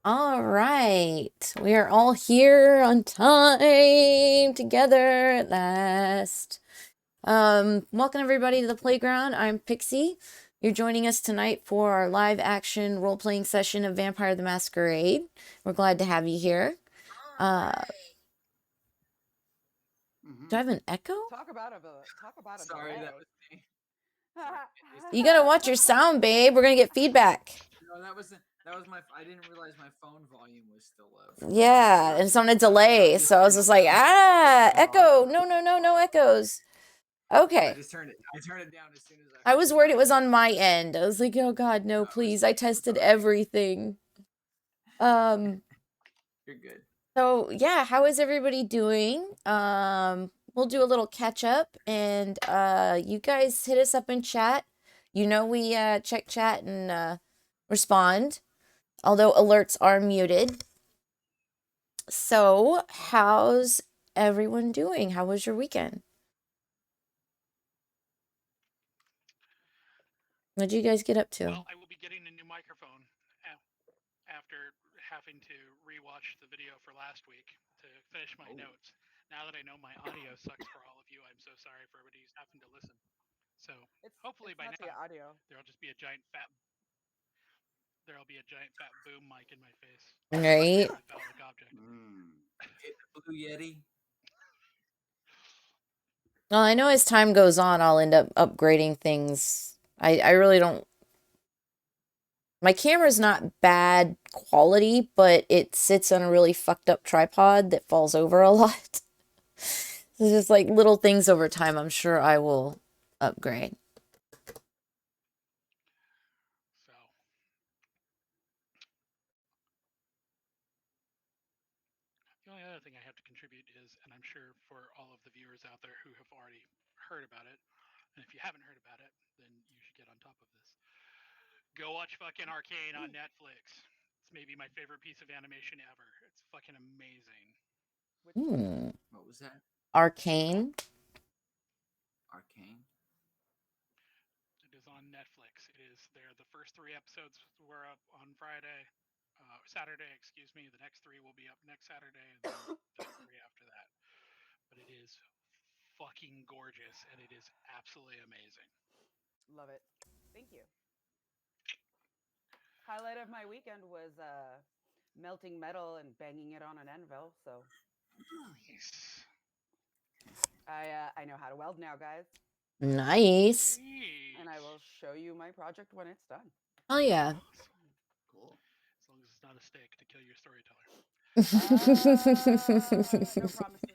All right, we are all here on time together at last. Welcome everybody to the playground. I'm Pixie. You're joining us tonight for our live action role-playing session of Vampire the Masquerade. We're glad to have you here. Do I have an echo? Talk about a Sorry, delay. that was me. You gotta watch your sound, babe. We're gonna get feedback. No, that was my. I didn't realize my phone volume was still low. Yeah, and it's on a delay, so I was just like, echo. No echoes. Okay. I turned it down as soon as I was worried it was on my end. I was like, oh God, no, please. I tested everything. You're good. So yeah, how is everybody doing? We'll do a little catch up and you guys hit us up in chat. You know we check chat and respond, although alerts are muted. So, how's everyone doing? How was your weekend? What did you guys get up to? Well, I will be getting a new microphone after having to rewatch the video for last week to finish my notes. Now that I know my audio sucks for all of you, I'm so sorry for everybody who's having to listen. So hopefully by now audio. there'll be a giant fat boom mic in my face. Right. Phallic object. Blue Yeti. Well, I know as time goes on, I'll end up upgrading things. I really don't. My camera's not bad quality, but it sits on a really fucked up tripod that falls over a lot. It's just like little things over time. I'm sure I will upgrade. So, the only other thing I have to contribute is, and I'm sure for all of the viewers out there who have already heard about it, and if you haven't heard about it, then you should get on top of this. Go watch fucking Arcane on Netflix. It's maybe my favorite piece of animation ever. It's fucking amazing. What was that? Arcane. Arcane. It is on Netflix. It is there. The first 3 episodes were up on Saturday, excuse me. The next 3 will be up next Saturday, and then the 3 after that. But it is fucking gorgeous, and it is absolutely amazing. Love it. Thank you. Highlight of my weekend was melting metal and banging it on an anvil. So Nice. I know how to weld now, guys. Nice. And I will show you my project when it's done. Oh yeah. Awesome. Cool. As long as it's not a steak to kill your storyteller. No promises.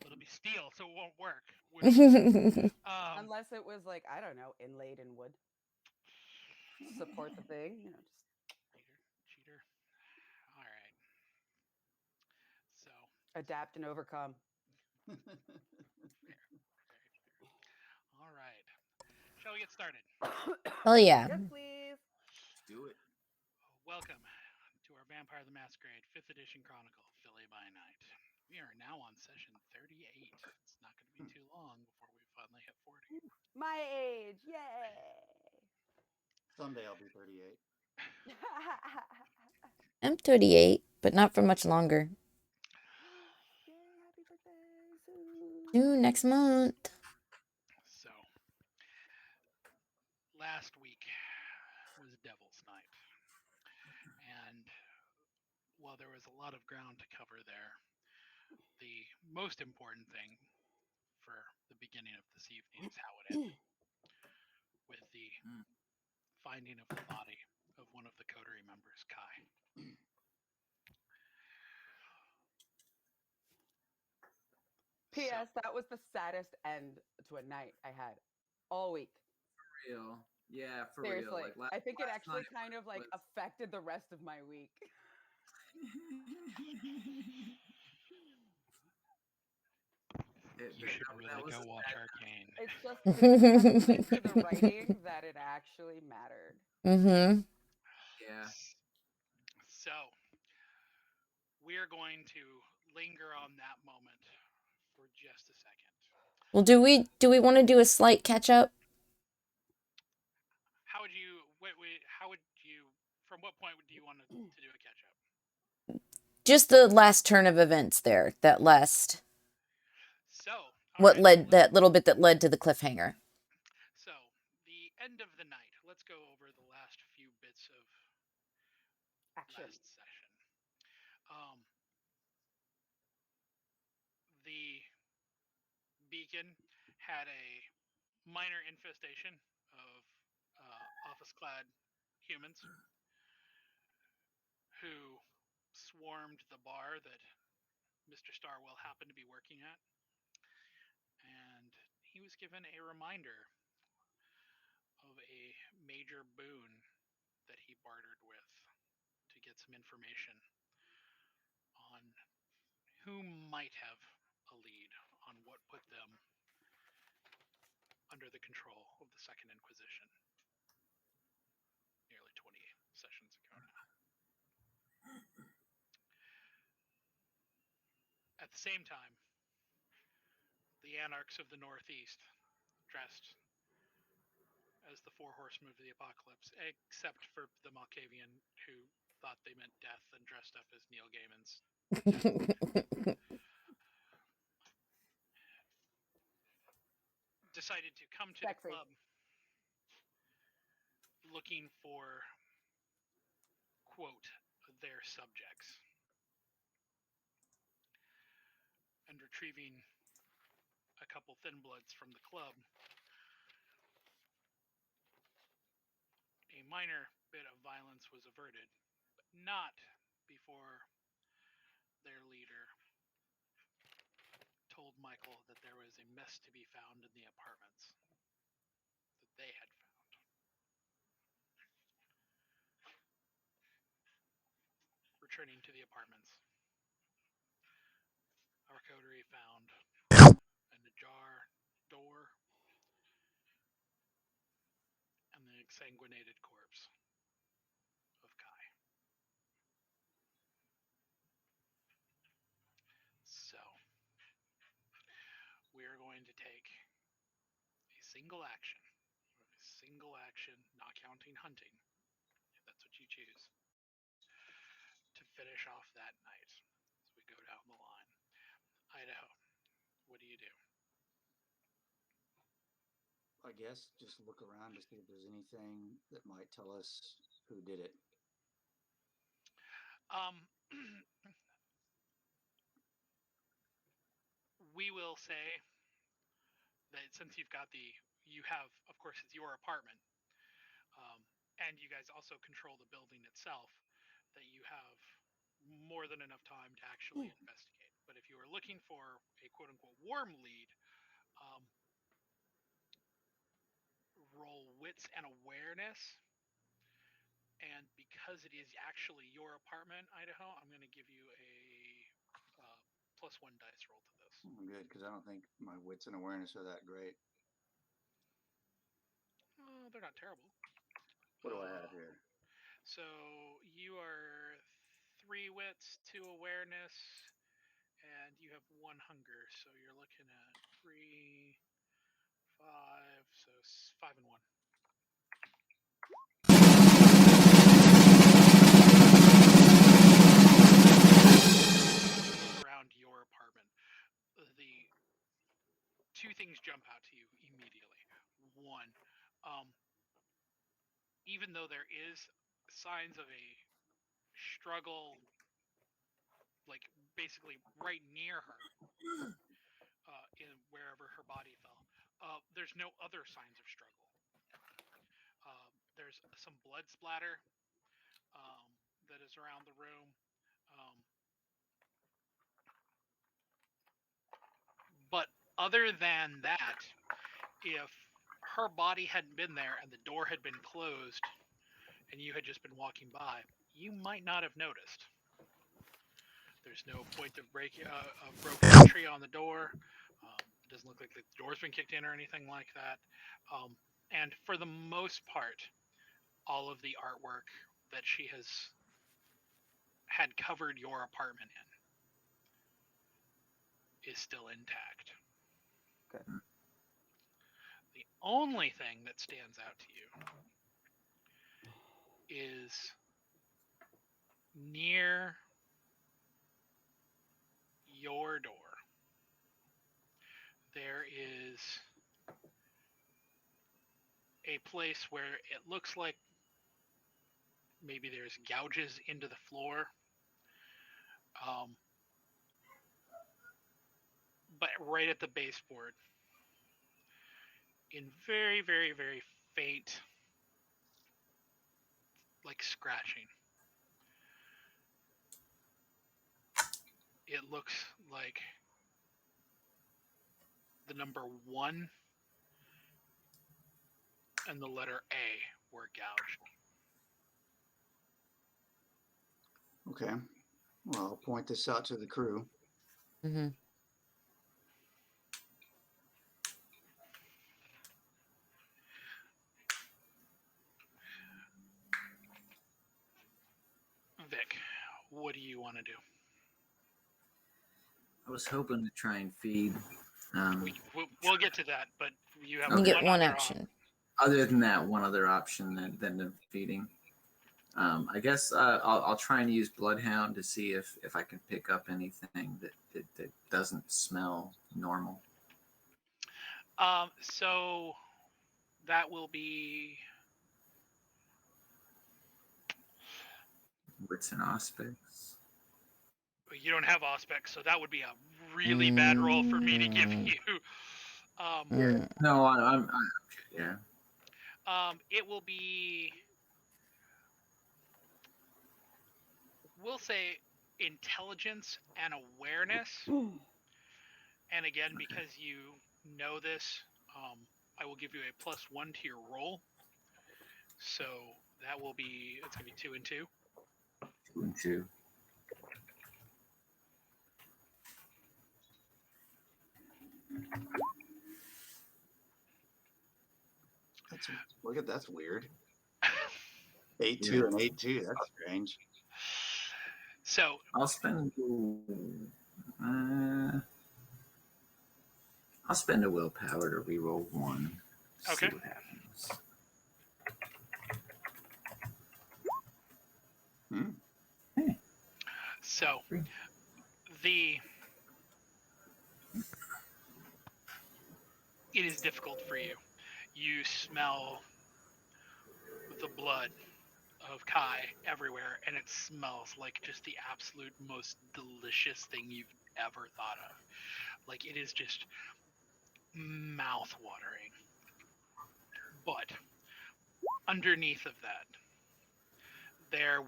It'll be steel, so it won't work. Unless it was like, I don't know, inlaid in wood. Support the thing. Cheater. All right. So. Adapt and overcome. All right. Shall we get started? Oh yeah. Yes, please. Let's do it. Welcome to our Vampire the Masquerade 5th edition chronicle, Philly by Night. We are now on session 38. It's not going to be too long before we finally hit 40. My age, yay! Someday I'll be 38. I'm 38, but not for much longer. Yay, happy birthday. Soon, next month. So, last week was Devil's Night. And while there was a lot of ground to cover there, the most important thing for the beginning of this evening is how it ended. With the finding of the body of one of the coterie members, Kai. P.S. That was the saddest end to a night I had all week. For real. Yeah, for Seriously. real. Like, I think it actually kind of like affected the rest of my week. You should really go watch Arcane. It's just testament to the writing that it actually mattered. Yeah. So we are going to linger on that moment for just a second. Well, do we want to do a slight catch up? How would you from what point do you want to do a catch up? Just the last turn of events there. That last. So, What led that little bit that led to the cliffhanger? So, the end of the night. Let's go over the last few bits of Action. last session. The beacon had a minor infestation of office-clad humans who swarmed the bar that Mr. Starwell happened to be working at. And he was given a reminder of a major boon that he bartered with to get some information on who might have a lead on what put them under the control of the Second Inquisition nearly 20 sessions ago now. At the same time, the Anarchs of the Northeast, dressed as the Four Horsemen of the Apocalypse, except for the Malkavian who thought they meant death and dressed up as Neil Gaiman's decided to come to the club looking for, quote, their subjects, and retrieving a couple thin bloods from the club. A minor bit of violence was averted, but not before their leader told Michael that there was a mess to be found in the apartments that they had found. Returning to the apartments, our coterie found an ajar door and the exsanguinated corpse of Kai. So, we are going to take a single action, not counting hunting, if that's what you choose, to finish off that night as we go down the line. Idaho, what do you do? I guess just look around to see if there's anything that might tell us who did it. We will say that since you have, of course, it's your apartment, and you guys also control the building itself, that you have more than enough time to actually investigate. But if you are looking for a quote-unquote warm lead, roll wits and awareness. And because it is actually your apartment, Idaho, I'm going to give you a +1 dice roll to this. Good, because I don't think my wits and awareness are that great. They're not terrible. What do I have here? So you are 3 wits, 2 awareness, and you have 1 hunger. So you're looking at 3, 5, so 5 and 1. Around your apartment, the 2 things jump out to you immediately. 1, even though there is signs of a struggle, like basically right near her, in wherever her body fell, there's no other signs of struggle. There's some blood splatter that is around the room. But other than that, if her body hadn't been there and the door had been closed and you had just been walking by, you might not have noticed. There's no point of broken entry on the door. It doesn't look like the door's been kicked in or anything like that. And for the most part, all of the artwork that she has had covered your apartment in is still intact. Okay. The only thing that stands out to you is near your door, there is a place where it looks like maybe there's gouges into the floor. But right at the baseboard, in very, very, very faint, like scratching, it looks like the number 1 and the letter A were gouged. Okay. Well, I'll point this out to the crew. Mm-hmm. Vic, what do you want to do? I was hoping to try and feed. We'll get to that, but you have You get one other action. Other than that, one other option than the feeding. I guess I'll try and use Bloodhound to see if I can pick up anything that doesn't smell normal. So that will be Wits and Auspex. you don't have Auspex, so that would be a really bad roll for me to give you. No, I'm yeah. It will be, we'll say, intelligence and awareness. And again, because you know this, I will give you a +1 to your roll. So that will be, it's going to be 2 and 2. 2 and 2. That's weird. 8-2 and 8-2. That's strange. So I'll spend a willpower to reroll 1. Okay. See what happens. Hey. So it is difficult for you. You smell the blood of Kai everywhere, and it smells like just the absolute most delicious thing you've ever thought of. Like, it is just mouth-watering. But underneath of that, there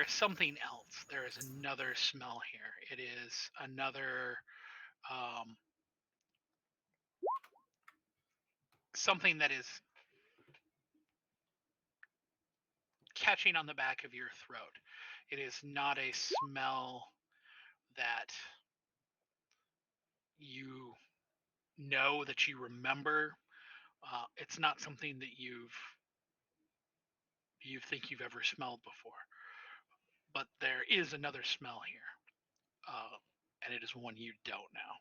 is something else. There is another smell here. It is another something that is catching on the back of your throat. It is not a smell that you know, that you remember. It's not something that you think you've ever smelled before. But there is another smell here, and it is one you don't know.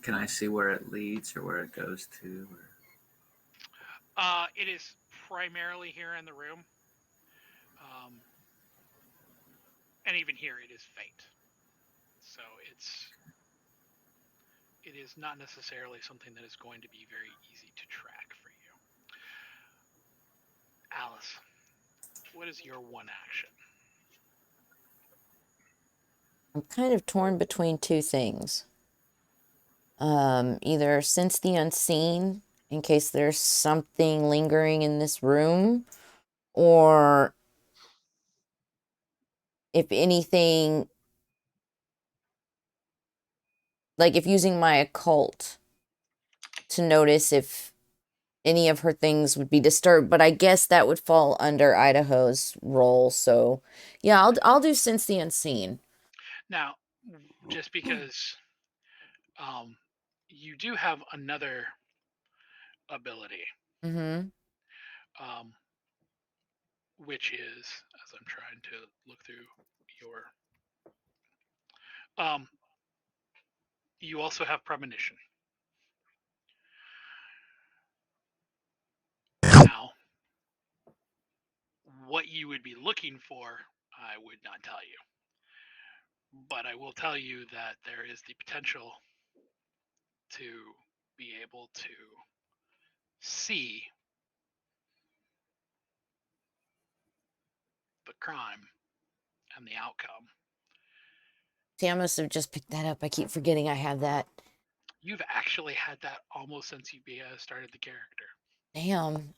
Can I see where it leads or where it goes to? It is primarily here in the room. And even here it is faint. So it is not necessarily something that is going to be very easy to track for you. Alice, what is your one action? I'm kind of torn between two things. Either sense the unseen in case there's something lingering in this room, or if anything, like if using my occult to notice if any of her things would be disturbed, but I guess that would fall under Idaho's role. So yeah, I'll do sense the unseen. Now, just because you do have another ability, which is, as I'm trying to look through your, You also have premonition. Now, what you would be looking for, I would not tell you. But I will tell you that there is the potential to be able to see the crime and the outcome. See, I must have just picked that up. I keep forgetting I have that. You've actually had that almost since you started the character. Damn.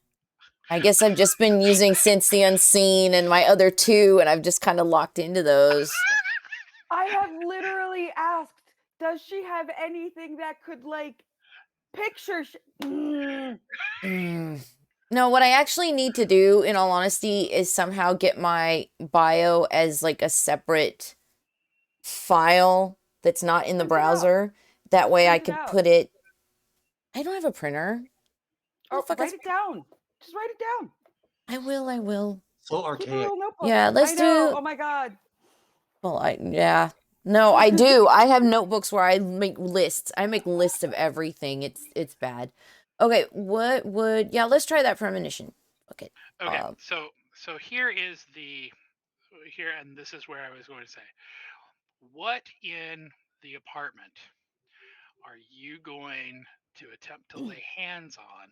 I guess I've just been using Sense the Unseen and my other two, and I've just kind of locked into those. I have literally asked, does she have anything that could, like, picture? No, what I actually need to do, in all honesty, is somehow get my bio as like a separate file that's not in the Print it out. browser. That way I Print it could out. put it. I don't have a printer. Who the Oh, fuck write is- it down. Just write it down. I will. So Keep a archaic. little notebook. Yeah, let's I know. do. Oh my god. Well, yeah. No, I do. I have notebooks where I make lists. I make lists of everything. It's bad. Okay, what would... Yeah, let's try that premonition. Okay. Okay, so here is here, and this is where I was going to say, what in the apartment are you going to attempt to lay hands on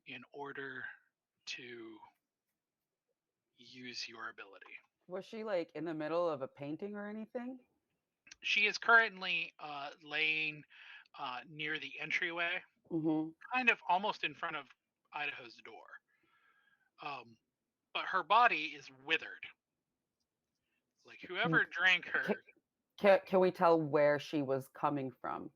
in order to use your ability? Was she, like, in the middle of a painting or anything? She is currently laying near the entryway, kind of almost in front of Idaho's door. But her body is withered. Like whoever drank her. Can we tell where she was coming from?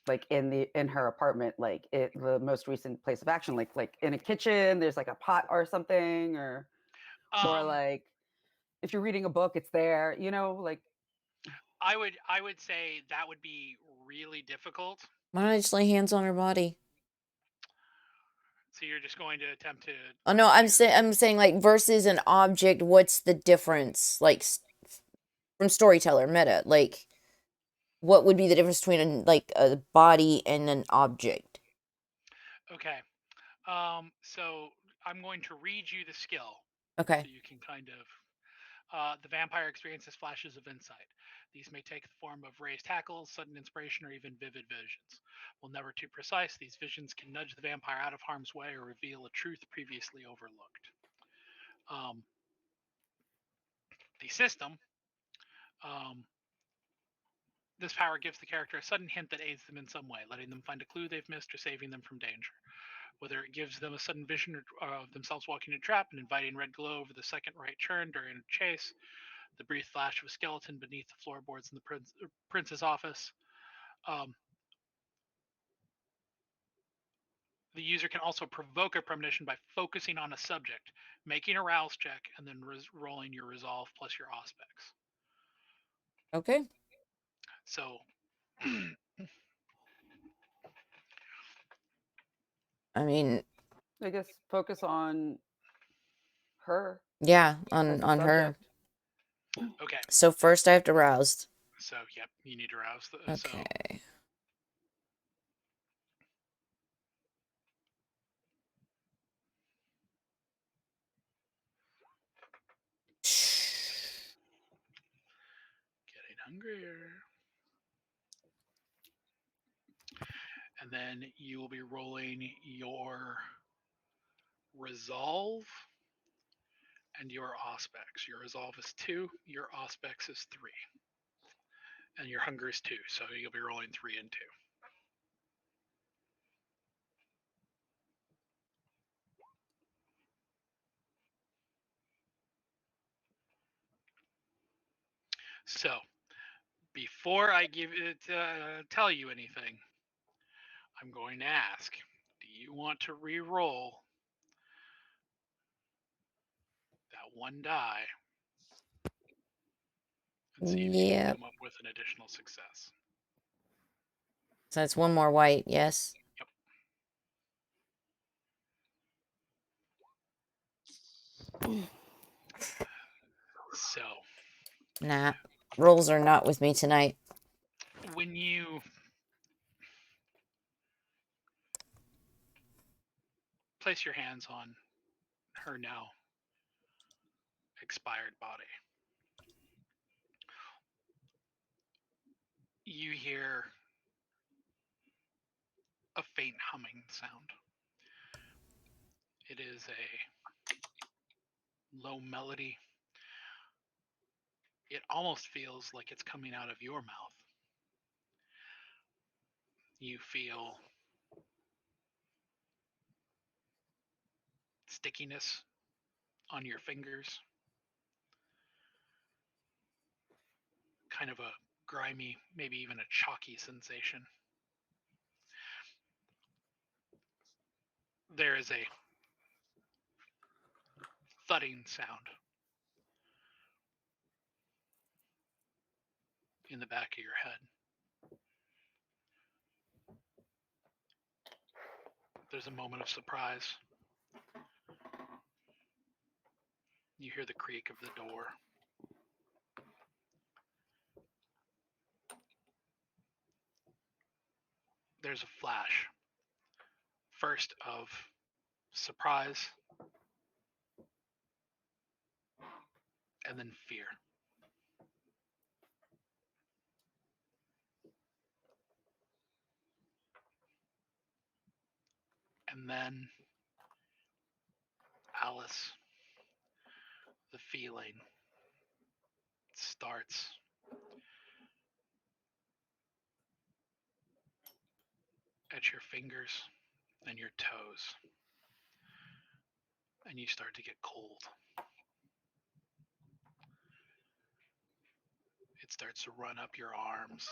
Like in her apartment, like the most recent place of action, like in a kitchen, there's like a pot or something, or like if you're reading a book, it's there, you know, like. I would say that would be really difficult. Why don't I just lay hands on her body? So you're just going to attempt to. Oh no, I'm saying like versus an object. What's the difference? Like from Storyteller meta, like what would be the difference between a body and an object? Okay, so I'm going to read you the skill. Okay. So you can kind of. The vampire experiences flashes of insight. These may take the form of raised hackles, sudden inspiration, or even vivid visions. While never too precise, these visions can nudge the vampire out of harm's way or reveal a truth previously overlooked. The system. This power gives the character a sudden hint that aids them in some way, letting them find a clue they've missed or saving them from danger. Whether it gives them a sudden vision of themselves walking a trap and inviting red glow over the second right turn during a chase, the brief flash of a skeleton beneath the floorboards in the prince's office. The user can also provoke a premonition by focusing on a subject, making a rouse check, and then rolling your resolve plus your aspects. Okay. So, I mean, I guess focus on her. yeah, on her. Okay. So first I have to rouse. So, yep, you need to rouse. Okay. Getting hungrier. And then you will be rolling your resolve and your aspects. Your resolve is 2, your aspects is 3. And your hunger is 2, so you'll be rolling 3 and 2. So, before I tell you anything, I'm going to ask, do you want to re-roll that one die and see if you can come up with an additional success? So that's one more white, yes? Yep. So. Nah, rolls are not with me tonight. when you place your hands on her now expired body, you hear a faint humming sound. It is a low melody. It almost feels like it's coming out of your mouth. You feel stickiness on your fingers, kind of a grimy, maybe even a chalky sensation. There is a thudding sound in the back of your head. There's a moment of surprise. You hear the creak of the door. There's a flash, first of surprise, and then fear. And then, Alice, the feeling starts. At your fingers and your toes, and you start to get cold. It starts to run up your arms,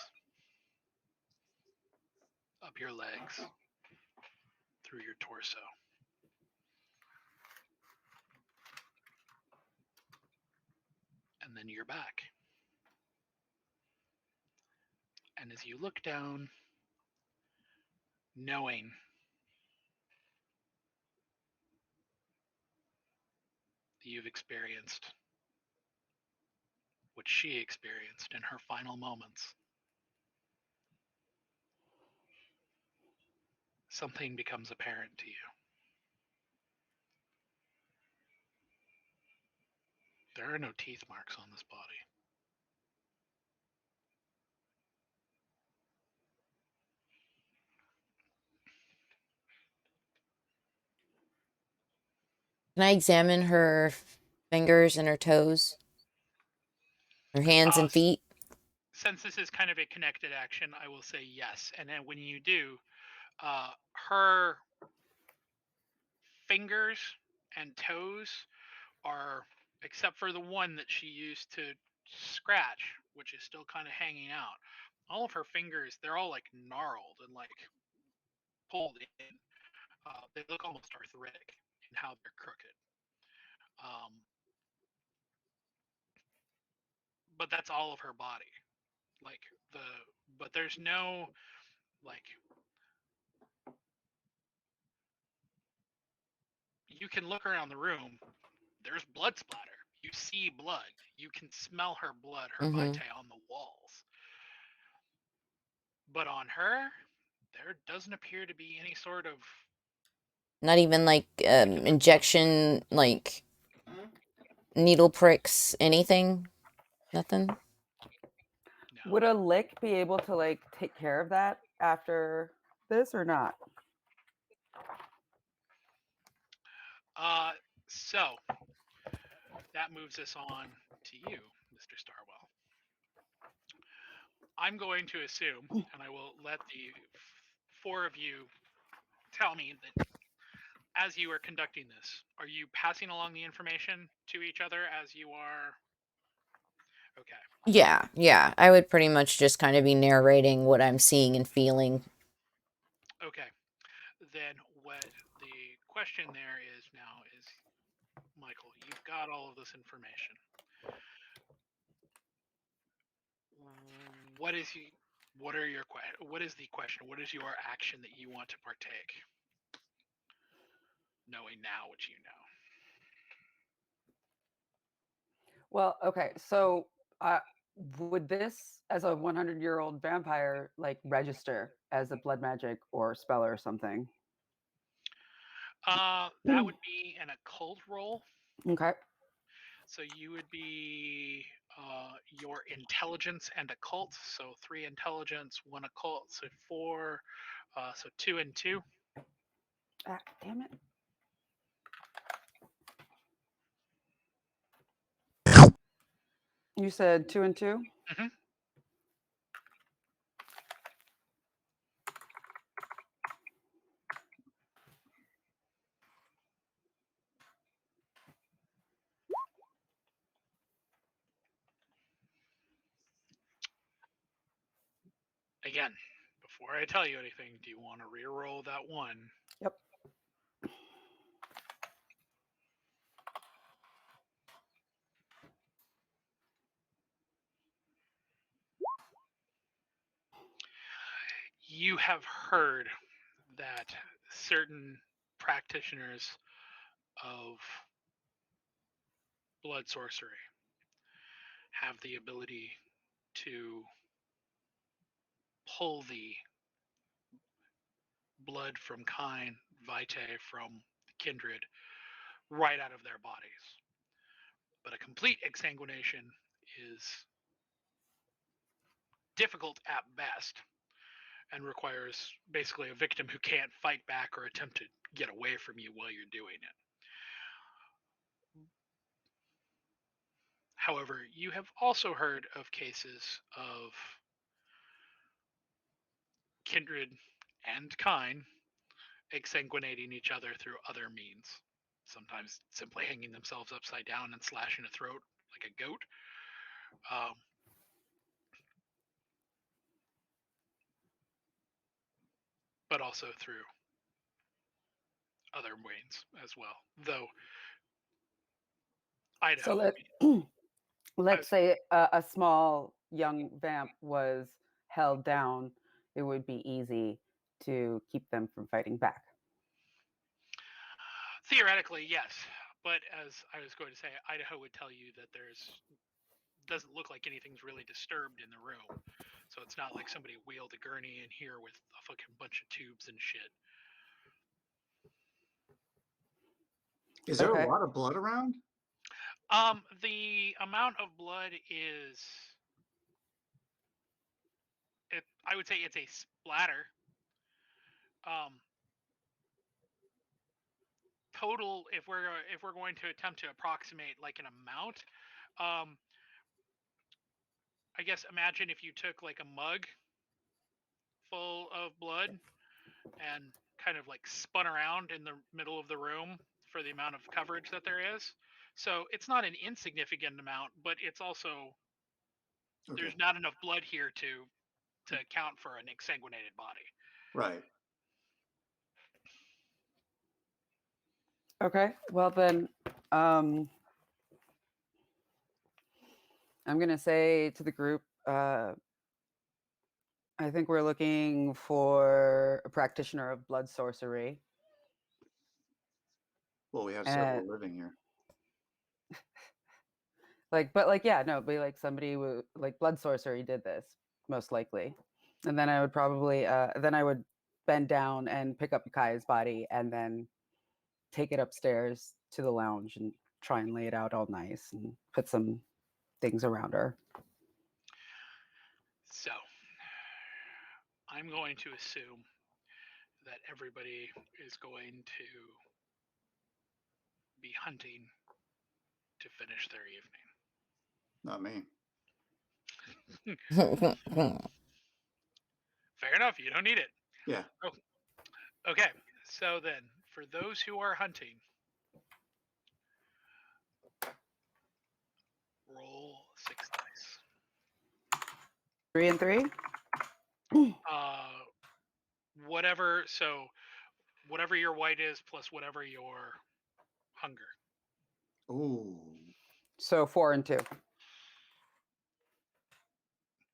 up your legs, through your torso. And then your back. And as you look down, knowing that you've experienced what she experienced in her final moments, something becomes apparent to you. There are no teeth marks on this body. Can I examine her fingers and her toes? Her hands and feet? Since this is kind of a connected action, I will say yes. And then when you do, her fingers and toes are, except for the one that she used to scratch, which is still kind of hanging out, all of her fingers, they're all like gnarled and like pulled in. They look almost arthritic in how they're crooked. But that's all of her body. Like but there's no like, you can look around the room. There's blood splatter. You see blood. You can smell her blood, her vitae on the walls. But on her, there doesn't appear to be any sort of... Not even like injection, like needle pricks, anything? Nothing? No. Would a lick be able to like take care of that after this or not? So that moves us on to you, Mr. Starwell. I'm going to assume, and I will let the four of you tell me that as you are conducting this, are you passing along the information to each other as you are? Okay. Yeah. I would pretty much just kind of be narrating what I'm seeing and feeling. Okay. Then what the question there is now is, Michael, you've got all of this information. What is the question? What is your action that you want to partake? Knowing now what you know. Well, okay, so would this, as a 100-year-old vampire, like register as a blood magic or spell or something? That would be an occult roll. Okay. So you would be your intelligence and occult. So 3 intelligence, 1 occult. So 4. So 2 and 2. Ah, damn it. You said 2 and 2? Mhm. Again, before I tell you anything, do you want to re-roll that 1? Yep. You have heard that certain practitioners of blood sorcery have the ability to pull the blood from kind, vitae from kindred, right out of their bodies. But a complete exsanguination is difficult at best and requires basically a victim who can't fight back or attempt to get away from you while you're doing it. However, you have also heard of cases of kindred and kind exsanguinating each other through other means. Sometimes simply hanging themselves upside down and slashing a throat like a goat. But also through other means as well. Though Idaho. So let's say a small young vamp was held down, it would be easy to keep them from fighting back. Theoretically, yes. But as I was going to say, Idaho would tell you that doesn't look like anything's really disturbed in the room. So it's not like somebody wheeled a gurney in here with a fucking bunch of tubes and shit. Is there a lot of blood around? The amount of blood is, I would say it's a splatter. Total, if we're going to attempt to approximate like an amount, I guess imagine if you took like a mug full of blood and kind of like spun around in the middle of the room for the amount of coverage that there is. So it's not an insignificant amount, but it's also there's not enough blood here to account for an exsanguinated body. Right. Okay. Well then, I'm going to say to the group, I think we're looking for a practitioner of blood sorcery. Well, we have several living here. Be like somebody who, like blood sorcery did this, most likely. And then I would probably, then I would bend down and pick up Kai's body and then take it upstairs to the lounge and try and lay it out all nice and put some things around her. So I'm going to assume that everybody is going to be hunting to finish their evening. Not me. Fair enough. You don't need it. Yeah. Oh, okay. So then, for those who are hunting, roll 6 dice. 3 and 3. Whatever. So whatever your white is plus whatever your hunger. Ooh. So 4 and 2.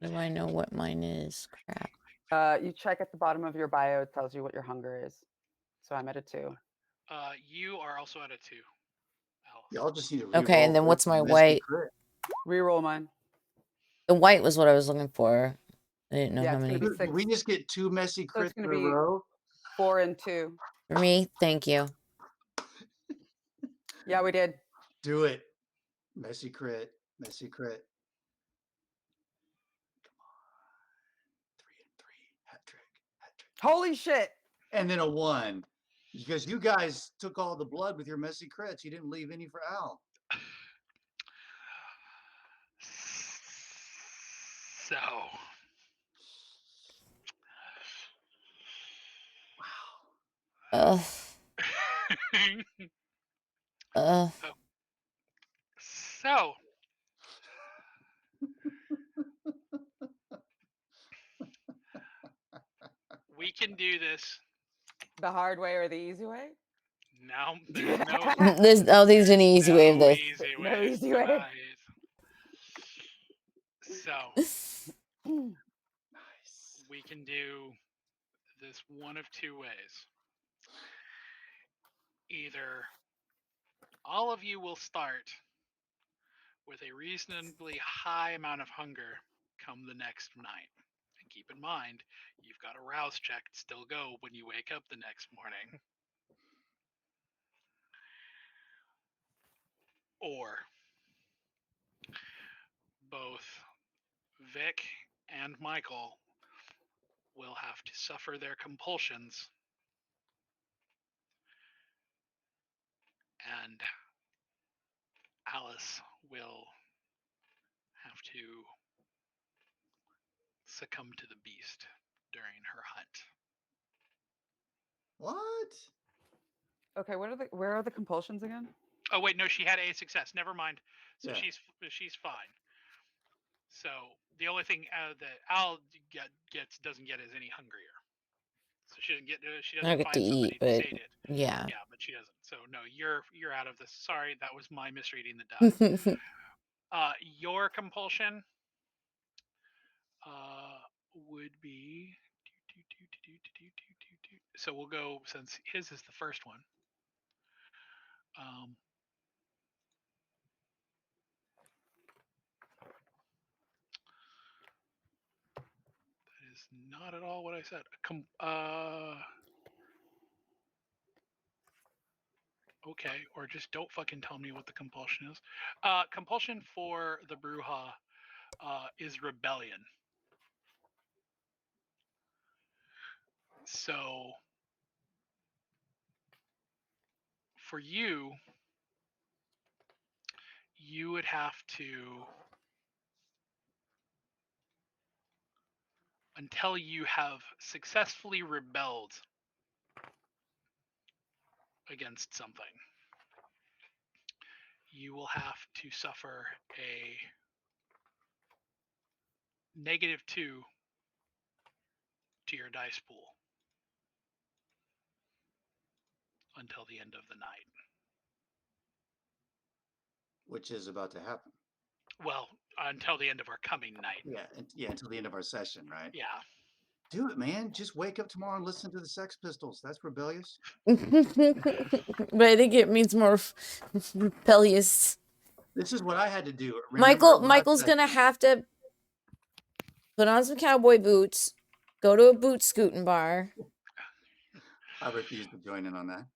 Do I know what mine is? Crap. You check at the bottom of your bio, it tells you what your hunger is. So I'm at a 2. You are also at a 2. Y'all just need to Okay, and then what's my white? Reroll mine. The white was what I was looking for. I didn't know Yeah, how it's gonna many. be Did we just get 2 messy So it's crits gonna in a be row? 4 and 2. For me, thank you. Yeah, we did. Do it. Messy crit. Messy crit. Come on. 3 and 3. Hat trick. Hat trick. Holy shit! And then a 1. Because you guys took all the blood with your messy crits. You didn't leave any for Al. So, Wow. Ugh. Ugh. so we can do this. The hard way or the easy way? No, there's no There's an easy way of no this. easy No way, easy way. guys. So Nice. we can do this one of two ways. Either all of you will start with a reasonably high amount of hunger come the next night. And keep in mind, you've got a rouse check to still go when you wake up the next morning. Or both Vic and Michael will have to suffer their compulsions, and Alice will have to succumb to the beast during her hunt. What? Okay, where are the compulsions again? Oh wait, no, she had a success. Never mind. So Yeah. she's fine. So the only thing that Al doesn't get is any hungrier. So she doesn't I get to find somebody eat, but sated. yeah. Yeah, but she doesn't. So no, you're out of this. Sorry, that was my misreading the die. Your compulsion would be so we'll go since his is the first one. That is not at all what I said. Okay, or just don't fucking tell me what the compulsion is. Compulsion for the Bruja is rebellion. So for you, you would have to, until you have successfully rebelled against something, you will have to suffer a -2 to your dice pool until the end of the night. Which is about to happen. Well, until the end of our coming night. Yeah, until the end of our session, right? Yeah. Do it, man. Just wake up tomorrow and listen to the Sex Pistols. That's rebellious. But I think it means more rebellious. This is what I had to do. Remember Michael's gonna have to put on some cowboy boots, go to a boot scooting bar. I refuse to join in on that.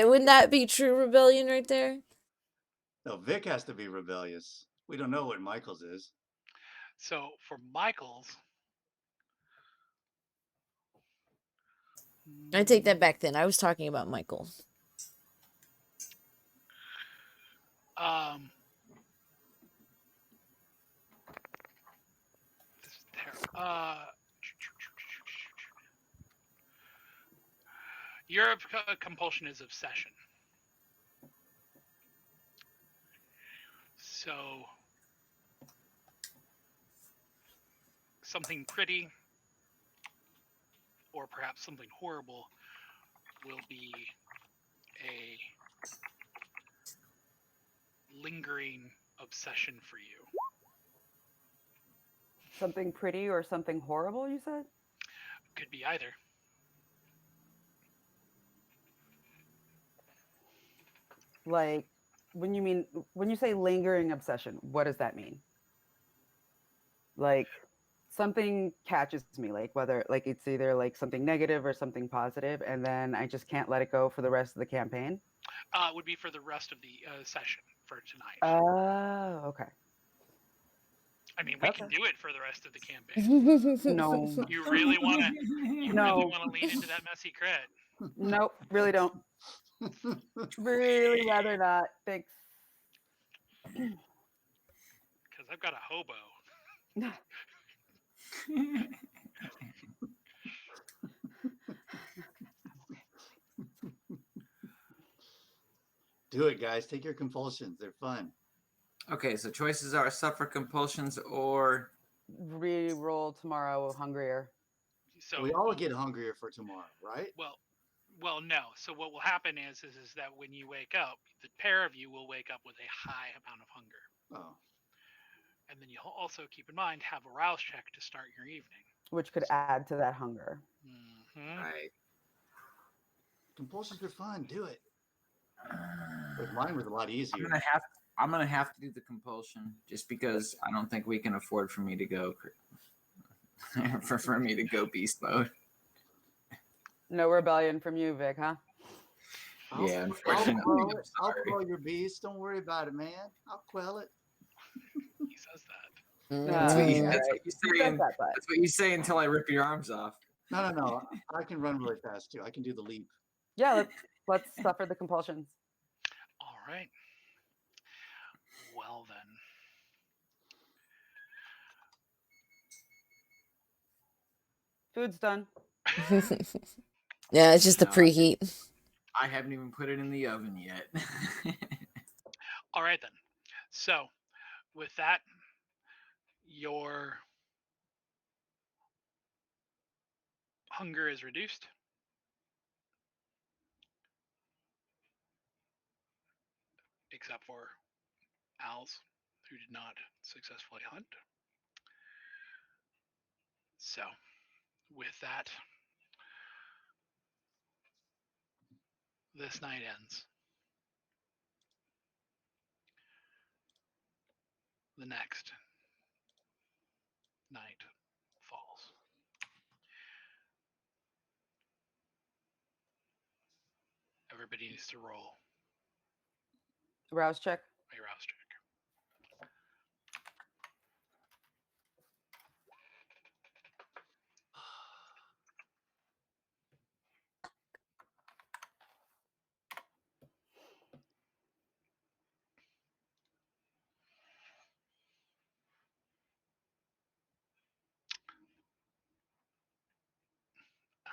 Wouldn't that be true rebellion right there? No, Vic has to be rebellious. We don't know what Michael's is. So for Michael's, I take that back then. I was talking about Michael. This is terrible. Your compulsion is obsession. So something pretty, or perhaps something horrible, will be a lingering obsession for you. Something pretty or something horrible, you said? Could be either. Like when you say lingering obsession, what does that mean? Like something catches me, like whether like it's either like something negative or something positive, and then I just can't let it go for the rest of the campaign. It would be for the rest of the session for tonight. Oh, okay. I mean, we Okay. can do it for the rest of the campaign. No. You really want to? You No. really want to lean into that messy crit? Nope, really don't. Really rather not. Thanks. Because I've got a hobo. Do it, guys. Take your compulsions. They're fun. Okay, so choices are suffer compulsions or Re-roll tomorrow hungrier. So We all get hungrier for tomorrow, right? well, no. So what will happen is that when you wake up, the pair of you will wake up with a high amount of hunger. Oh. And then you'll also keep in mind have a rouse check to start your evening. Which could add to that hunger. Mm-hmm. right. Compulsions are fun. Do it. But mine was a lot easier. I'm gonna have to do the compulsion just because I don't think we can afford for me to go for me to go beast mode. No rebellion from you, Vic, huh? Yeah, unfortunately, I'll quell your beast. Don't worry about it, man. I'll quell it. He says that. That's what you, Yeah, that's right. what you You say. said that, but That's what you say until I rip your arms off. No. I can run really fast too. I can do the leap. yeah, let's suffer the compulsions. All right. Well then. Food's done. Yeah, it's just the preheat. I haven't even put it in the oven yet. All right then. So, with that, your hunger is reduced. Except for owls who did not successfully hunt. So, with that, this night ends. The next night falls. Everybody needs to roll Rouse check. a rouse check.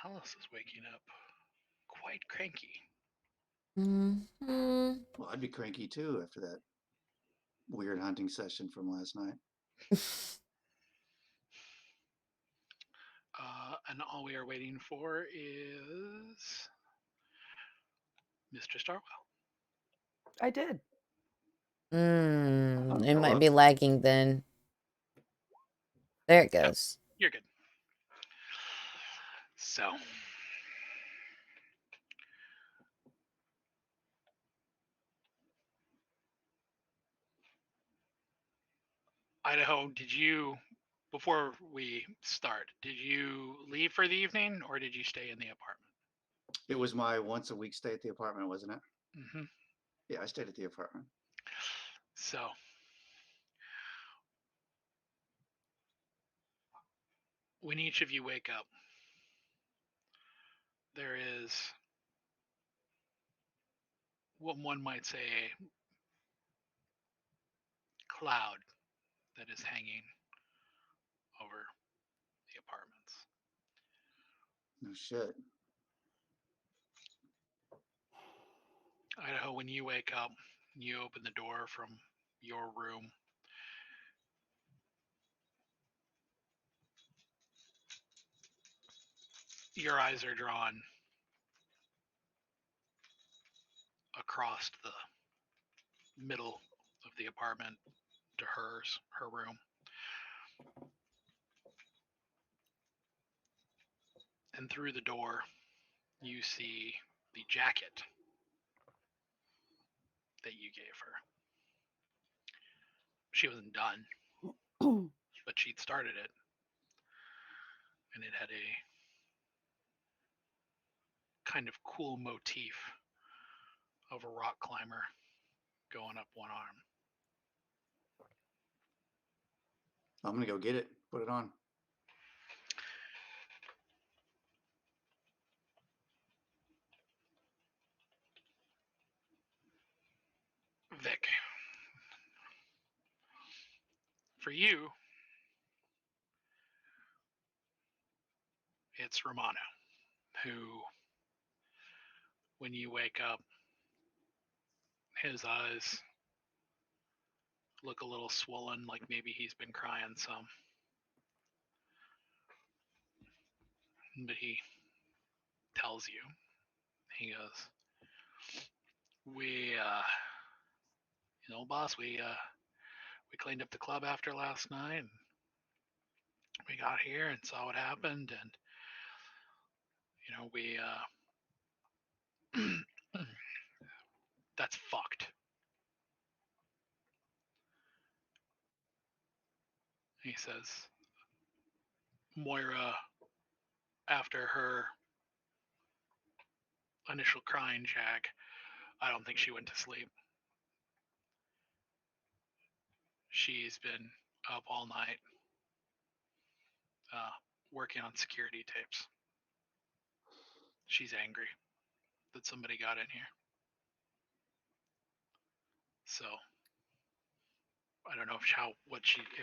Alice is waking up quite cranky. Mm-hmm. Well, I'd be cranky too after that weird hunting session from last night. And all we are waiting for is Mr. Starwell. I did. It might be lagging then. There it goes. You're good. So, Idaho, before we start, did you leave for the evening or did you stay in the apartment? It was my once a week stay at the apartment, wasn't it? Mm-hmm. Yeah, I stayed at the apartment. So, when each of you wake up, there is what one might say a cloud that is hanging over the apartments. No shit. Idaho, when you wake up, you open the door from your room. Your eyes are drawn across the middle of the apartment to her room. And through the door, you see the jacket that you gave her. She wasn't done, but she'd started it, and it had a kind of cool motif of a rock climber going up one arm. I'm gonna go get it. Put it on. Vic, for you, it's Romano, who, when you wake up, his eyes look a little swollen, like maybe he's been crying some. But he tells you, he goes, boss, we cleaned up the club after last night, and we got here and saw what happened, and we that's fucked. He says, Moira, after her initial crying jack, I don't think she went to sleep. She's been up all night working on security tapes. She's angry that somebody got in here. So I don't know if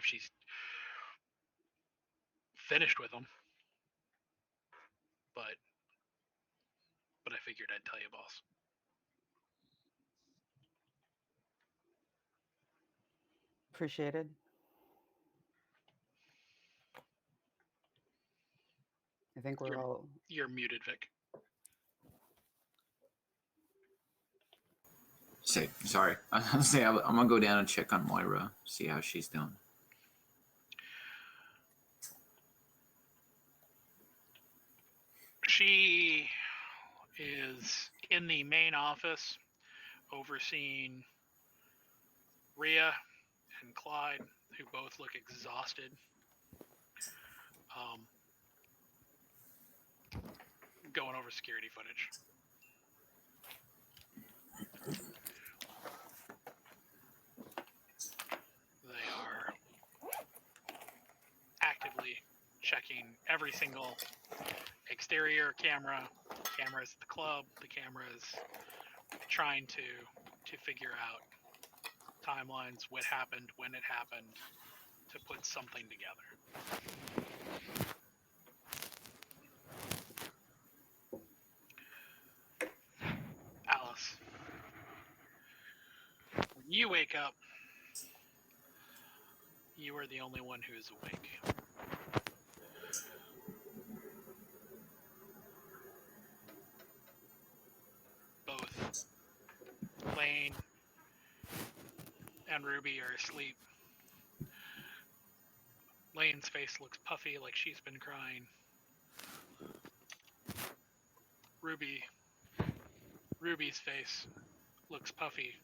she's finished with them, but I figured I'd tell you, boss. Appreciated. I think we're all. You're muted, Vic. Sorry. I was gonna say I'm gonna go down and check on Moira, see how she's doing. She is in the main office overseeing Rhea and Clyde, who both look exhausted. Going over security footage. They are actively checking every single exterior cameras at the club. The cameras trying to figure out timelines, what happened, when it happened, to put something together. Alice, when you wake up, you are the only one who is awake. Both Lane and Ruby are asleep. Lane's face looks puffy, like she's been crying. Ruby's face looks puffy,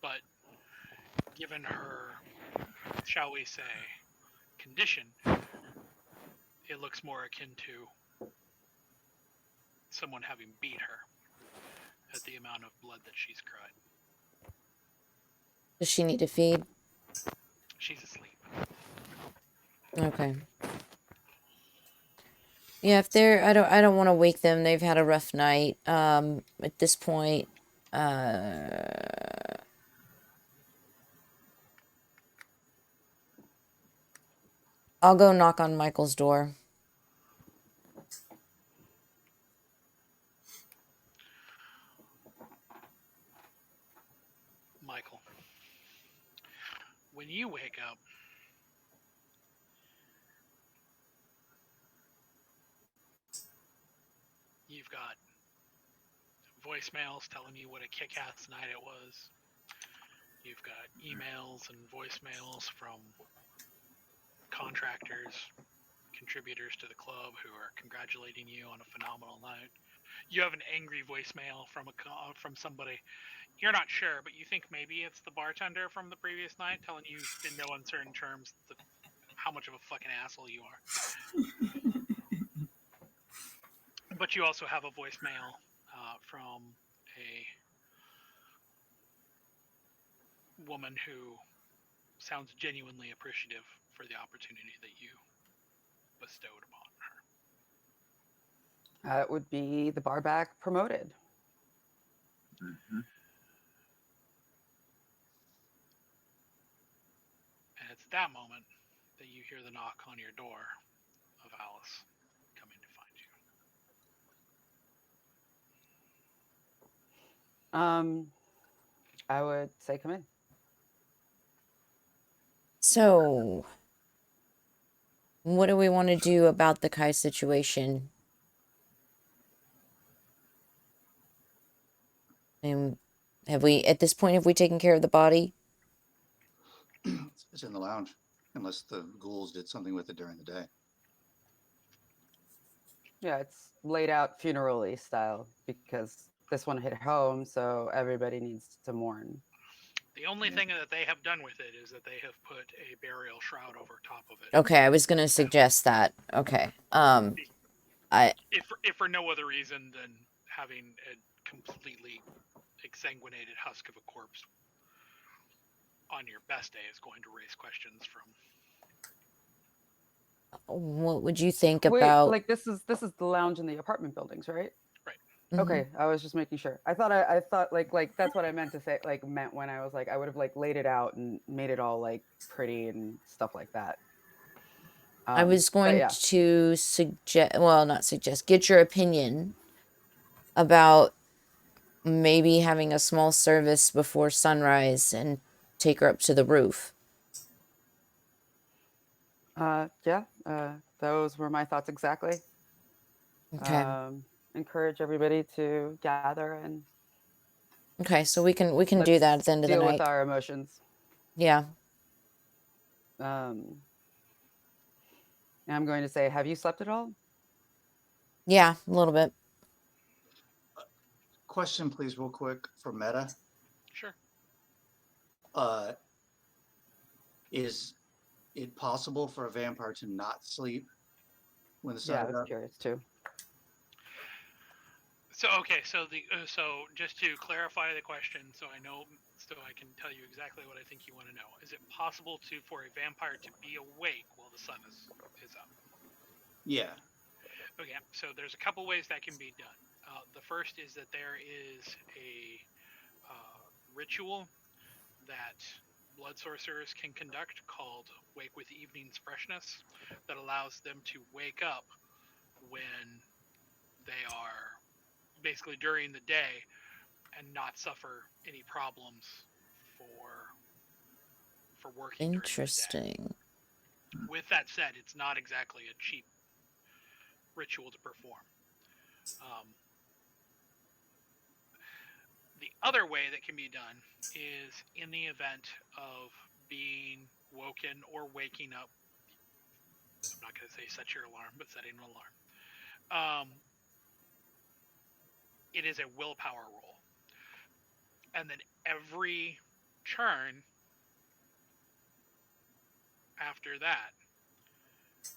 but given her, shall we say, condition, it looks more akin to someone having beat her at the amount of blood that she's cried. Does she need to feed? She's asleep. Okay. Yeah, if they're, I don't want to wake them. They've had a rough night. At this point, I'll go knock on Michael's door. Michael, when you wake up, you've got voicemails telling you what a kick-ass night it was. You've got emails and voicemails from contractors, contributors to the club who are congratulating you on a phenomenal night. You have an angry voicemail from somebody. You're not sure, but you think maybe it's the bartender from the previous night telling you in no uncertain terms how much of a fucking asshole you are. But you also have a voicemail from a woman who sounds genuinely appreciative for the opportunity that you bestowed upon her. It would be the barback promoted. Mm-hmm. And it's at that moment that you hear the knock on your door of Alice coming to find you. I would say come in. So, what do we want to do about the Kai situation? And have we, at this point, have we taken care of the body? It's in the lounge, unless the ghouls did something with it during the day. Yeah, it's laid out funerally style because this one hit home, so everybody needs to mourn. The only thing that they have done with it is that they have put a burial shroud over top of it. Okay, I was gonna suggest that. Okay. If for no other reason than having a completely exsanguinated husk of a corpse on your best day is going to raise questions from. What would you think Wait, about? like this is the lounge in the apartment buildings, right? Right. Mhm. Okay, I was just making sure. I thought like that's what I meant to say. Like meant when I was like I would have like laid it out and made it all like pretty and stuff like that. I was going yeah. to suggest, well, not suggest, get your opinion about maybe having a small service before sunrise and take her up to the roof. Those were my thoughts exactly. Okay. Encourage everybody to gather and Okay, so we can do that at the end of the deal night. with our emotions. Yeah. And I'm going to say, have you slept at all? Yeah, a little bit. Question, please, real quick for Meta. Sure. Is it possible for a vampire to not sleep when the sun Yeah, I is was up? curious too. So okay, so just to clarify the question, so I know, so I can tell you exactly what I think you want to know. Is it possible for a vampire to be awake while the sun is up? Yeah. Okay, so there's a couple ways that can be done. The first is that there is a ritual that blood sorcerers can conduct called Wake with Evening's Freshness that allows them to wake up when they are basically during the day and not suffer any problems for working during the day. Interesting. With that said, it's not exactly a cheap ritual to perform. The other way that can be done is in the event of being woken or waking up. I'm not going to say set your alarm, but setting an alarm. It is a willpower roll. And then every turn after that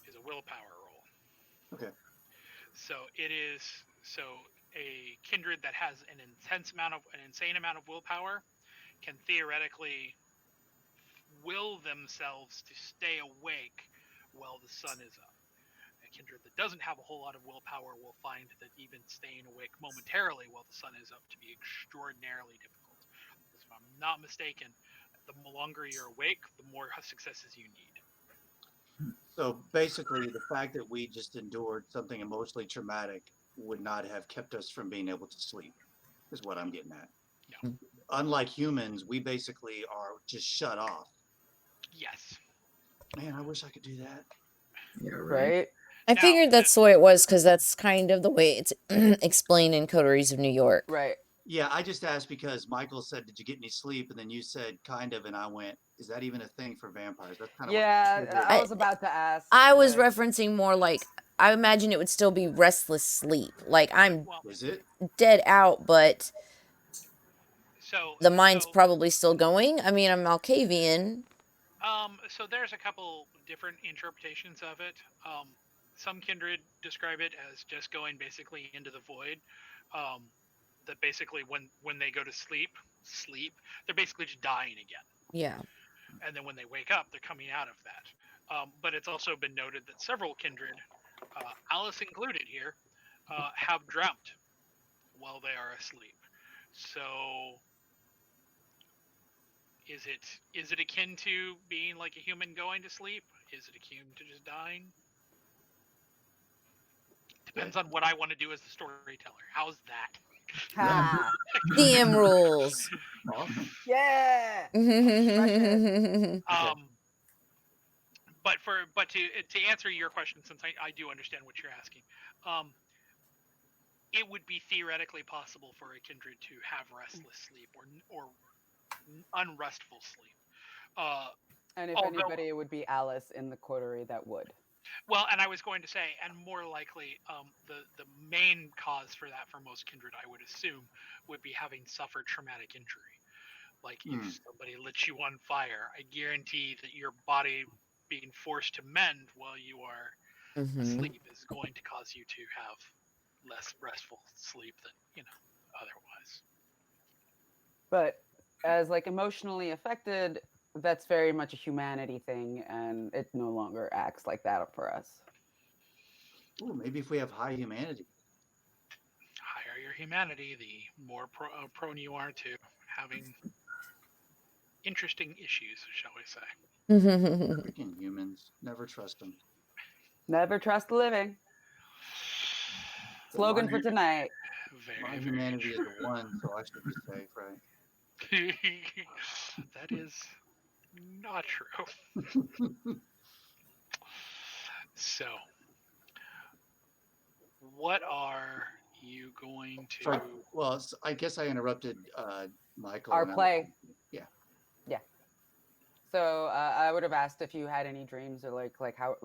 is a willpower roll. Okay. So it is a kindred that has an insane amount of willpower can theoretically will themselves to stay awake while the sun is up. A kindred that doesn't have a whole lot of willpower will find that even staying awake momentarily while the sun is up to be extraordinarily difficult. Because if I'm not mistaken, the longer you're awake, the more successes you need. So basically, the fact that we just endured something emotionally traumatic would not have kept us from being able to sleep, is what I'm getting at. No. Unlike humans, we basically are just shut off. Yes. Man, I wish I could do that. Yeah, Right? I figured that's the way it was because that's kind of the way it's explained in Coteries of New York. Right. Yeah, I just asked because Michael said, "Did you get any sleep?" And then you said, "Kind of," and I went, is that even a thing for vampires? That's kind of Yeah, I was about to ask. I was but- referencing more like, I imagine it would still be restless sleep. Like, I'm Well, is it? dead out, but so the mind's so probably still going. I mean, I'm Malkavian. so there's a couple different interpretations of it. Some kindred describe it as just going basically into the void. That basically when they go to sleep, they're basically just dying again. Yeah. And then when they wake up, they're coming out of that. But it's also been noted that several kindred, Alice included here, have dreamt while they are asleep. So is it akin to being like a human going to sleep? Is it akin to just dying? Depends on what I want to do as the storyteller. How's that? Ha! DM rules. Awesome. Yeah. But to answer your question, since I do understand what you're asking, it would be theoretically possible for a kindred to have restless sleep or unrestful sleep. And if Although- anybody, it would be Alice in the coterie that would. Well, and I was going to say, and more likely, the main cause for that for most kindred, I would assume, would be having suffered traumatic injury. Like if somebody lit you on fire, I guarantee that your body being forced to mend while you are asleep is going to cause you to have less restful sleep than otherwise. But as like emotionally affected, that's very much a humanity thing, and it no longer acts like that for us. Ooh, maybe if we have high humanity. Higher your humanity, the more prone you are to having interesting issues, shall we say. Freaking humans. Never trust them. Never trust the living. Slogan for tonight. My Very, humanity is true. a 1, so I should be safe, right? That is not true. So, what are you going to? So, well, I guess I interrupted Michael. Our and play. Yeah. Yeah. So I would have asked if you had any dreams or like how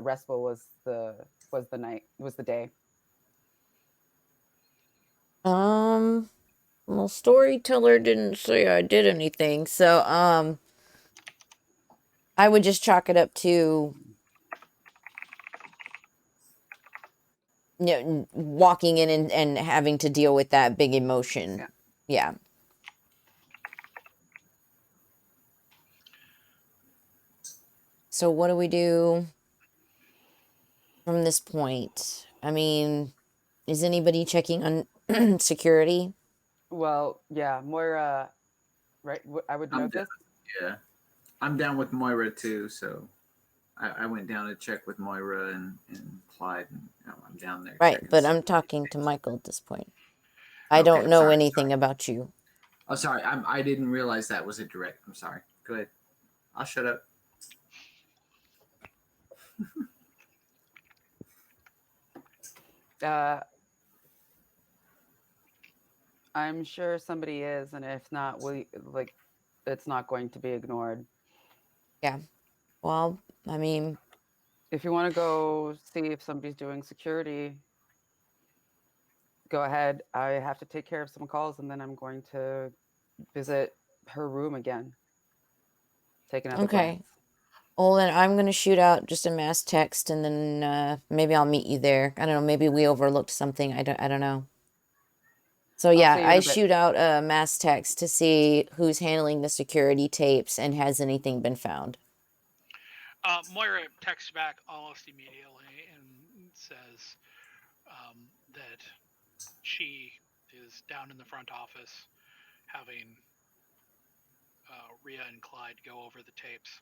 restful was the day. Well, Storyteller didn't say I did anything, so I would just chalk it up to walking in and having to deal with that big emotion. Yeah. So what do we do from this point? I mean, is anybody checking on security? Well, yeah, Moira, right? I would I'm note down, this. yeah, I'm down with Moira too. So I went down to check with Moira and Clyde, and I'm down there. Right, checking but to I'm see- talking to Michael at this point. I Okay, don't know sorry, anything about you. Oh, sorry. I didn't realize that was a direct. I'm sorry. Go ahead. I'll shut up. I'm sure somebody is, and if not, it's not going to be ignored. Yeah. Well, I mean, If you want to go see if somebody's doing security, go ahead. I have to take care of some calls, and then I'm going to visit her room again. Take another okay. glance. Well, then I'm going to shoot out just a mass text and then maybe I'll meet you there. I don't know. Maybe we overlooked something. I don't know. So yeah, see you in I a bit. shoot out a mass text to see who's handling the security tapes and has anything been found. Moira texts back almost immediately and says that she is down in the front office having Rhea and Clyde go over the tapes.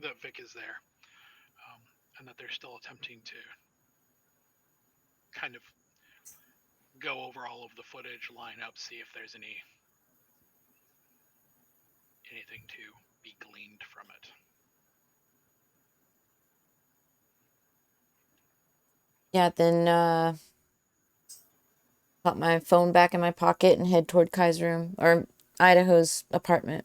That Vic is there, and that they're still attempting to kind of go over all of the footage, line up, see if there's anything to be gleaned from it. Yeah, then put my phone back in my pocket and head toward Kai's room or Idaho's apartment.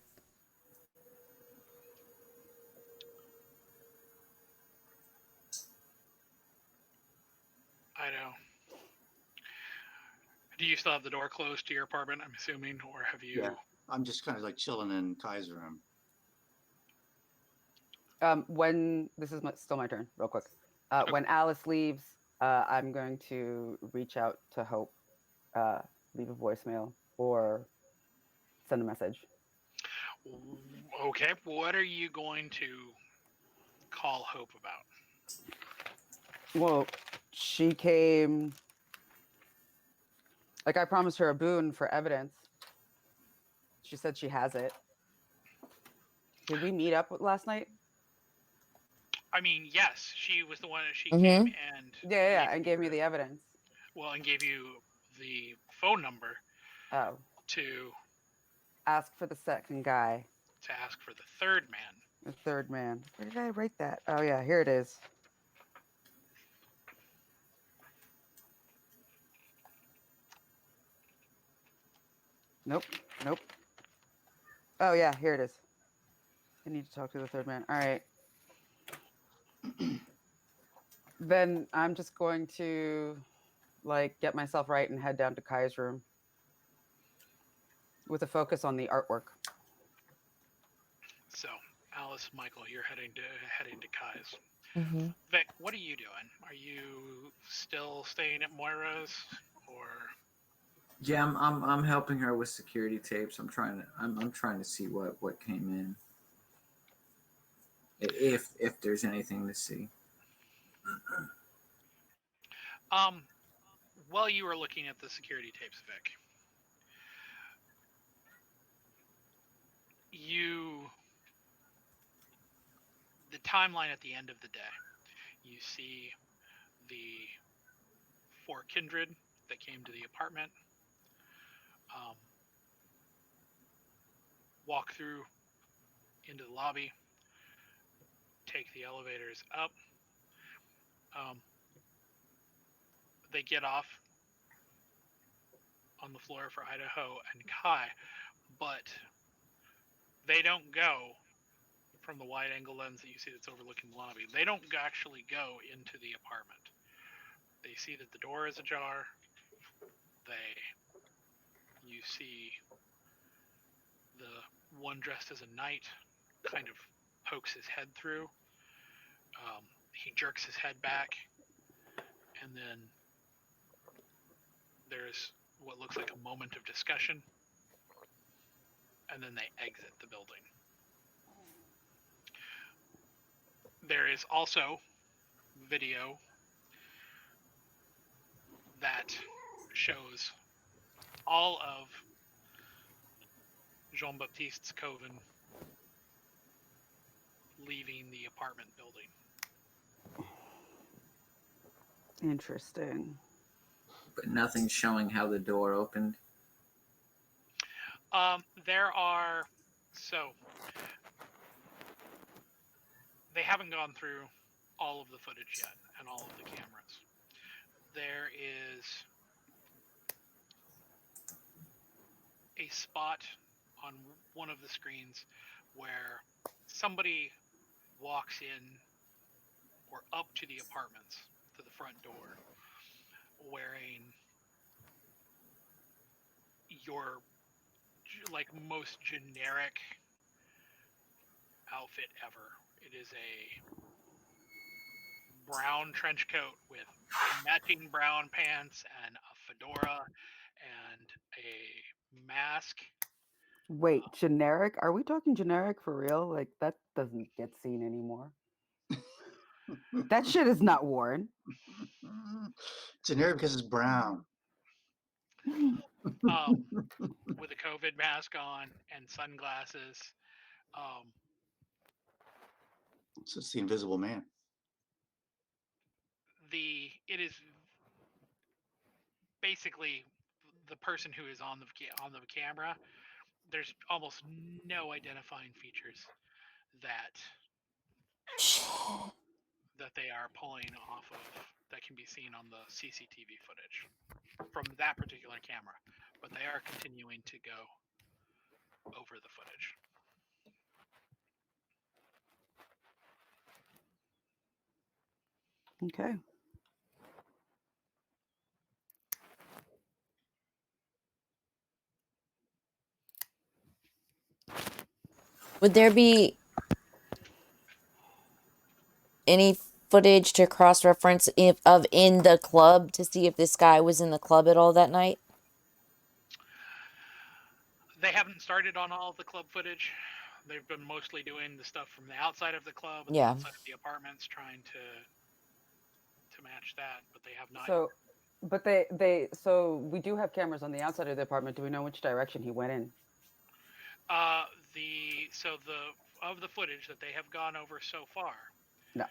Idaho. Do you still have the door closed to your apartment, I'm assuming, or have you? Yeah. I'm just kind of like chilling in Kai's room. When this is still my turn, real quick. When Alice leaves, I'm going to reach out to Hope, leave a voicemail, or send a message. Okay, what are you going to call Hope about? Well, she came. Like, I promised her a boon for evidence. She said she has it. Did we meet up last night? I mean, yes, she was the one that she Mhm. came and Yeah, and gave me the evidence. well, and gave you the phone number Oh, to ask for the second guy, ask for the third man. the third man. Where did I write that? Oh yeah, here it is. Nope. Oh yeah, here it is. I need to talk to the third man. All right. Then I'm just going to like get myself right and head down to Kai's room with a focus on the artwork. So, Alice, Michael, you're heading to Kai's. Mm-hmm. Vic, what are you doing? Are you still staying at Moira's, or? Yeah, I'm helping her with security tapes. I'm trying to see what came in. If there's anything to see. While you were looking at the security tapes, Vic, the timeline at the end of the day, you see the 4 kindred that came to the apartment, walk through into the lobby, take the elevators up. They get off on the floor for Idaho and Kai, but they don't go from the wide angle lens that you see that's overlooking the lobby. They don't actually go into the apartment. They see that the door is ajar. You see the one dressed as a knight kind of pokes his head through. He jerks his head back, and then there's what looks like a moment of discussion, and then they exit the building. There is also video that shows all of Jean-Baptiste's coven leaving the apartment building. Interesting. But nothing showing how the door opened. They haven't gone through all of the footage yet and all of the cameras. There is a spot on one of the screens where somebody walks in or up to the apartments, to the front door, wearing your like most generic outfit ever. It is a brown trench coat with matching brown pants and a fedora and a mask. Wait, generic? Are we talking generic for real? Like, that doesn't get seen anymore. That shit is not worn. Generic because it's brown. With a COVID mask on and sunglasses. So it's the Invisible Man. It is basically the person who is on the camera. There's almost no identifying features that they are pulling off of that can be seen on the CCTV footage from that particular camera, but they are continuing to go over the footage. Okay. Would there be any footage to cross-reference of in the club to see if this guy was in the club at all that night? They haven't started on all of the club footage. They've been mostly doing the stuff from the outside of the club and the Yeah. outside of the apartments, trying to match that, but they have not. So, but so we do have cameras on the outside of the apartment. Do we know which direction he went in? Of the footage that they have gone over so far, No.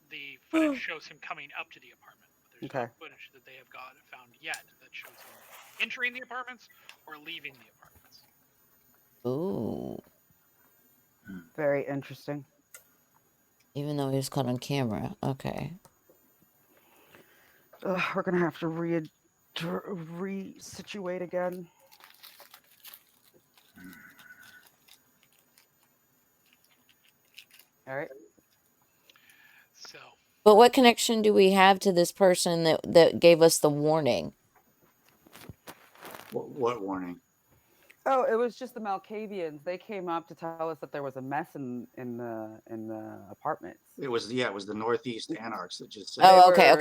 the footage shows him coming up to the apartment. But there's Okay. no footage that they have found yet that shows him entering the apartments or leaving the apartments. Ooh. Very interesting. Even though he was caught on camera. Okay. We're gonna have to re-situate again. All right. So, But what connection do we have to this person that gave us the warning? What warning? Oh, it was just the Malkavians. They came up to tell us that there was a mess in the apartments. It was the Northeast Anarchs that just said. Oh, okay.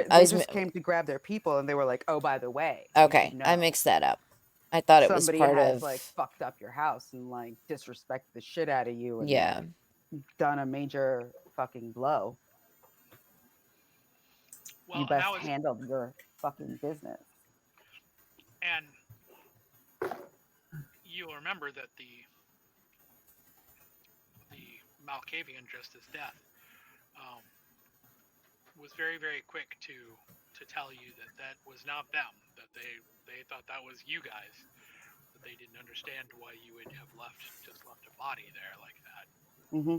They just came to grab their people, and they were like, "Oh, by the way, you Okay, should I know, mixed that up. I thought it was somebody part has of like fucked up your house and like disrespected the shit out of you, and yeah. like, done a major fucking blow. well, You and best that was, handle your fucking business." and you'll remember that the Malkavian Justice Death was very, very quick to tell you that was not them, that they thought that was you guys, that they didn't understand why you would have left a body there like that. Mm-hmm.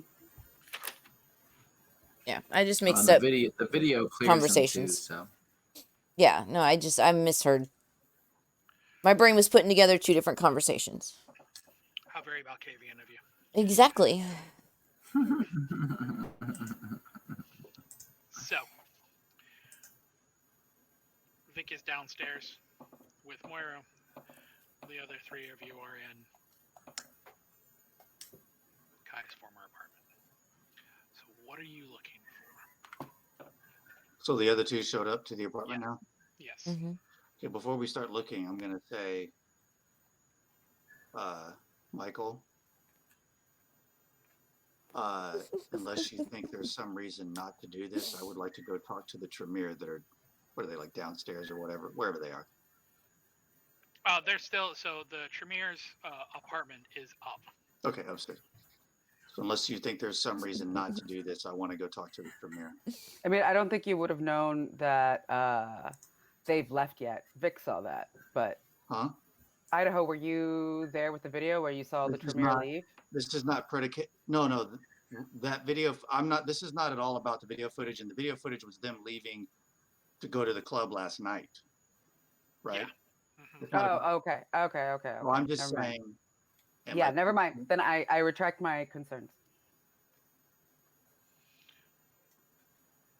Yeah, I just mixed the up video clears conversations. them too, so. Yeah, no, I misheard. My brain was putting together two different conversations. How very Malkavian of you. Exactly. So, Vic is downstairs with Moira. The other three of you are in Kai's former apartment. So, what are you looking for? So the other two showed up to the apartment now? Yes. Mm-hmm. Okay, before we start looking, I'm going to say, Michael, unless you think there's some reason not to do this, I would like to go talk to the Tremere that are, what are they, like downstairs or whatever, wherever they are. They're still, so the Tremere's apartment is up. Okay, upstairs. So unless you think there's some reason not to do this, I want to go talk to the Tremere. I mean, I don't think you would have known that they've left yet. Vic saw that, but Huh? Idaho, were you there with the video where you saw the Tremere leave? This is not predicate. No, that video. I'm not. This is not at all about the video footage. And the video footage was them leaving to go to the club last night, right? Yeah. Mm-hmm. It's not about- Oh, okay. Well, I'm just Never mind. saying. Yeah, never mind. Then I retract my concerns.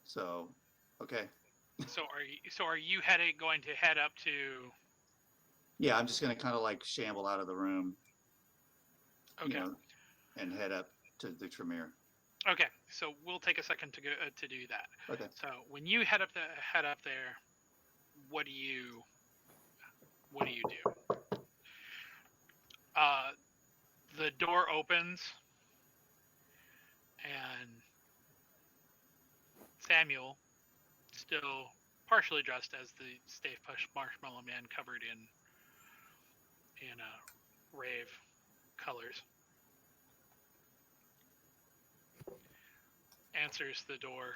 So, okay. So are you going to head up to? Yeah, I'm just gonna kind of like shamble out of the room. Okay. You know, and head up to the Tremere. Okay. So we'll take a second to go to do that. Okay. So when you head up there, what do you do? The door opens, and Samuel, still partially dressed as the Stave Marshmallow Man, covered in rave colors, answers the door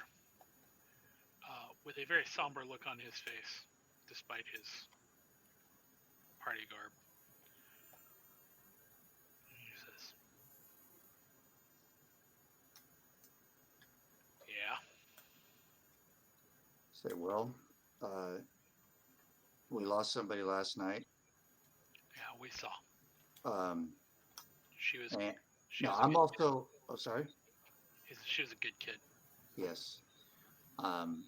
with a very somber look on his face, despite his party garb. He says, "Yeah." Say, well, we lost somebody last night. Yeah, we saw. She was No, I'm also. Oh, sorry. She was a good kid. Yes. I'm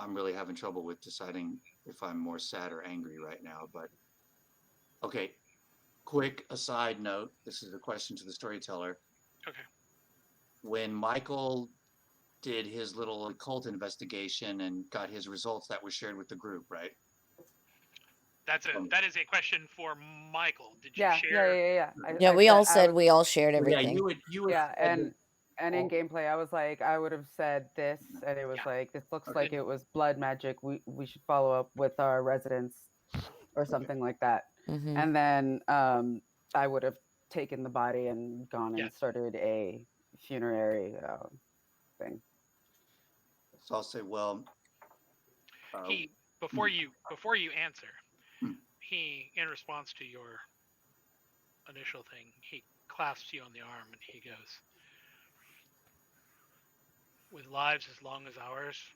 really having trouble with deciding if I'm more sad or angry right now. But okay, quick aside note. This is a question to the storyteller. Okay. When Michael did his little occult investigation and got his results that were shared with the group, right? That is a question for Michael. Did you Yeah, share? Yeah, I we all I said was- we all shared Well, yeah, everything. you would yeah, said and in all- gameplay, I was like, I would have said this, and it was Yeah. like, this looks Okay. like it was blood magic. We should follow up with our residents or something like that. Hmm. And then I would have taken the body and gone Yeah. and started a funerary thing. So I'll say, well, He before you answer, Hmm. he, in response to your initial thing, he clasps you on the arm and he goes, "With lives as long as ours,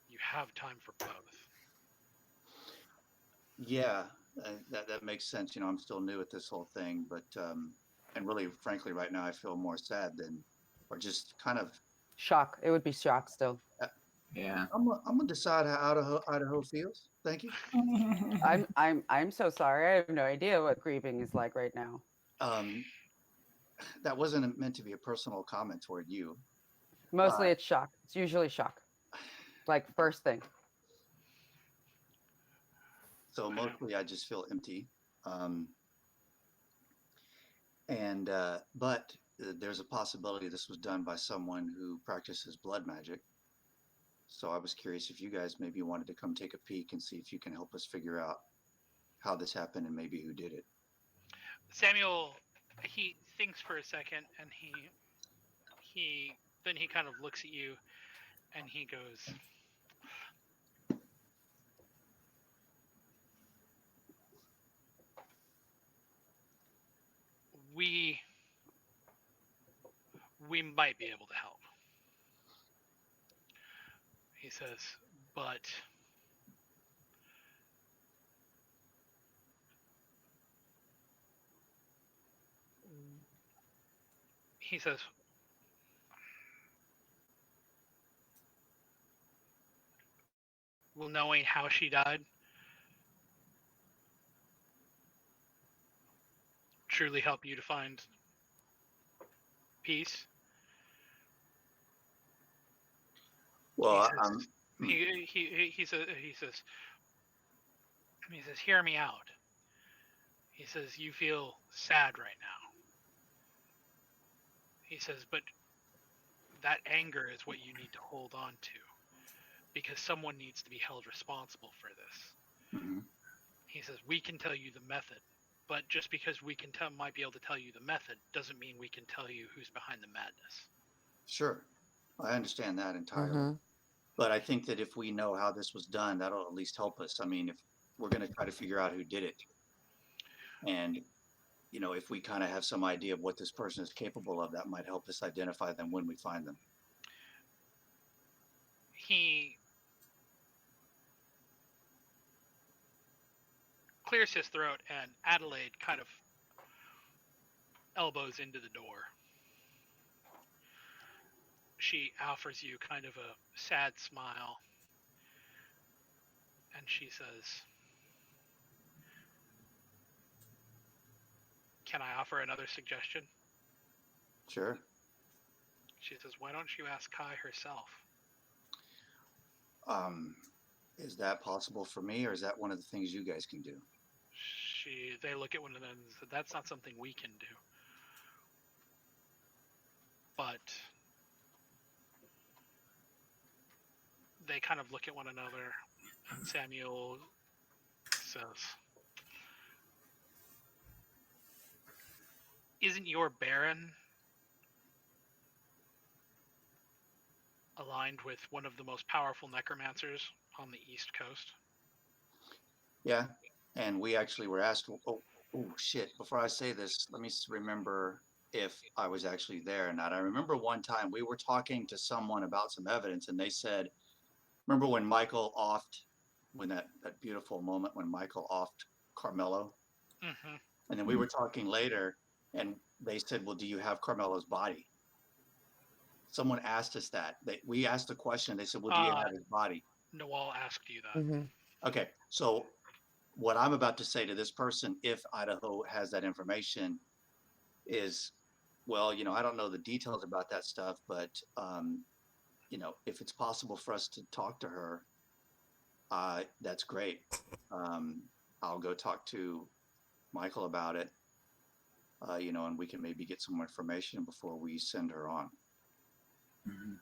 you have time for both." yeah, that makes sense. I'm still new at this whole thing, but and really, frankly, right now I feel more sad than, or just kind of. Shock. It would be shock still. Yeah. I'm gonna decide how Idaho feels. Thank you. I'm so sorry. I have no idea what grieving is like right now. That wasn't meant to be a personal comment toward you. Mostly it's shock. It's usually shock. Like first thing. So mostly I just feel empty. But there's a possibility this was done by someone who practices blood magic. So I was curious if you guys maybe wanted to come take a peek and see if you can help us figure out how this happened and maybe who did it. Samuel, he thinks for a second and then he kind of looks at you and he goes, we might be able to help. He says, but he says, will knowing how she died truly help you to find peace? Well, He says, hear me out. He says, you feel sad right now. He says, but that anger is what you need to hold on to because someone needs to be held responsible for this. mhm. He says, we can tell you the method, but just because we might be able to tell you the method doesn't mean we can tell you who's behind the madness. Sure, I understand that entirely. Hmm. But I think that if we know how this was done, that'll at least help us. I mean, if we're going to try to figure out who did it, and if we kind of have some idea of what this person is capable of, that might help us identify them when we find them. He clears his throat and Adelaide kind of elbows into the door. She offers you kind of a sad smile and she says, can I offer another suggestion? Sure. She says, why don't you ask Kai herself? Is that possible for me, or is that one of the things you guys can do? They look at one another and said, that's not something we can do. But they kind of look at one another and Samuel says, isn't your Baron aligned with one of the most powerful necromancers on the East Coast? Yeah, and we actually were asked. Oh, shit! Before I say this, let me remember if I was actually there or not. I remember one time we were talking to someone about some evidence, and they said, "Remember when Michael offed, when that beautiful moment when Michael offed Carmelo?" Mm-hmm. And then we were talking later, and they said, "Well, do you have Carmelo's body?" Someone asked us that. We asked the question. They said, "Well, do you have his body?" Noel asked you that. Hmm. Okay, so what I'm about to say to this person, if Idaho has that information, is, well, I don't know the details about that stuff, but if it's possible for us to talk to her, that's great. I'll go talk to Michael about it, and we can maybe get some more information before we send her on. Mm-hmm.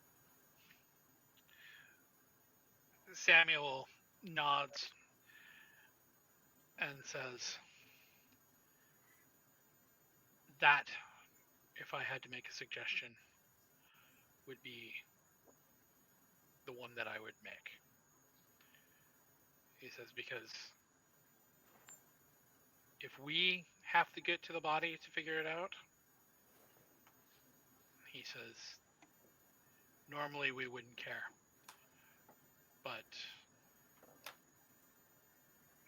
Samuel nods and says, that, if I had to make a suggestion, would be the one that I would make. He says, because if we have to get to the body to figure it out, he says, normally we wouldn't care. But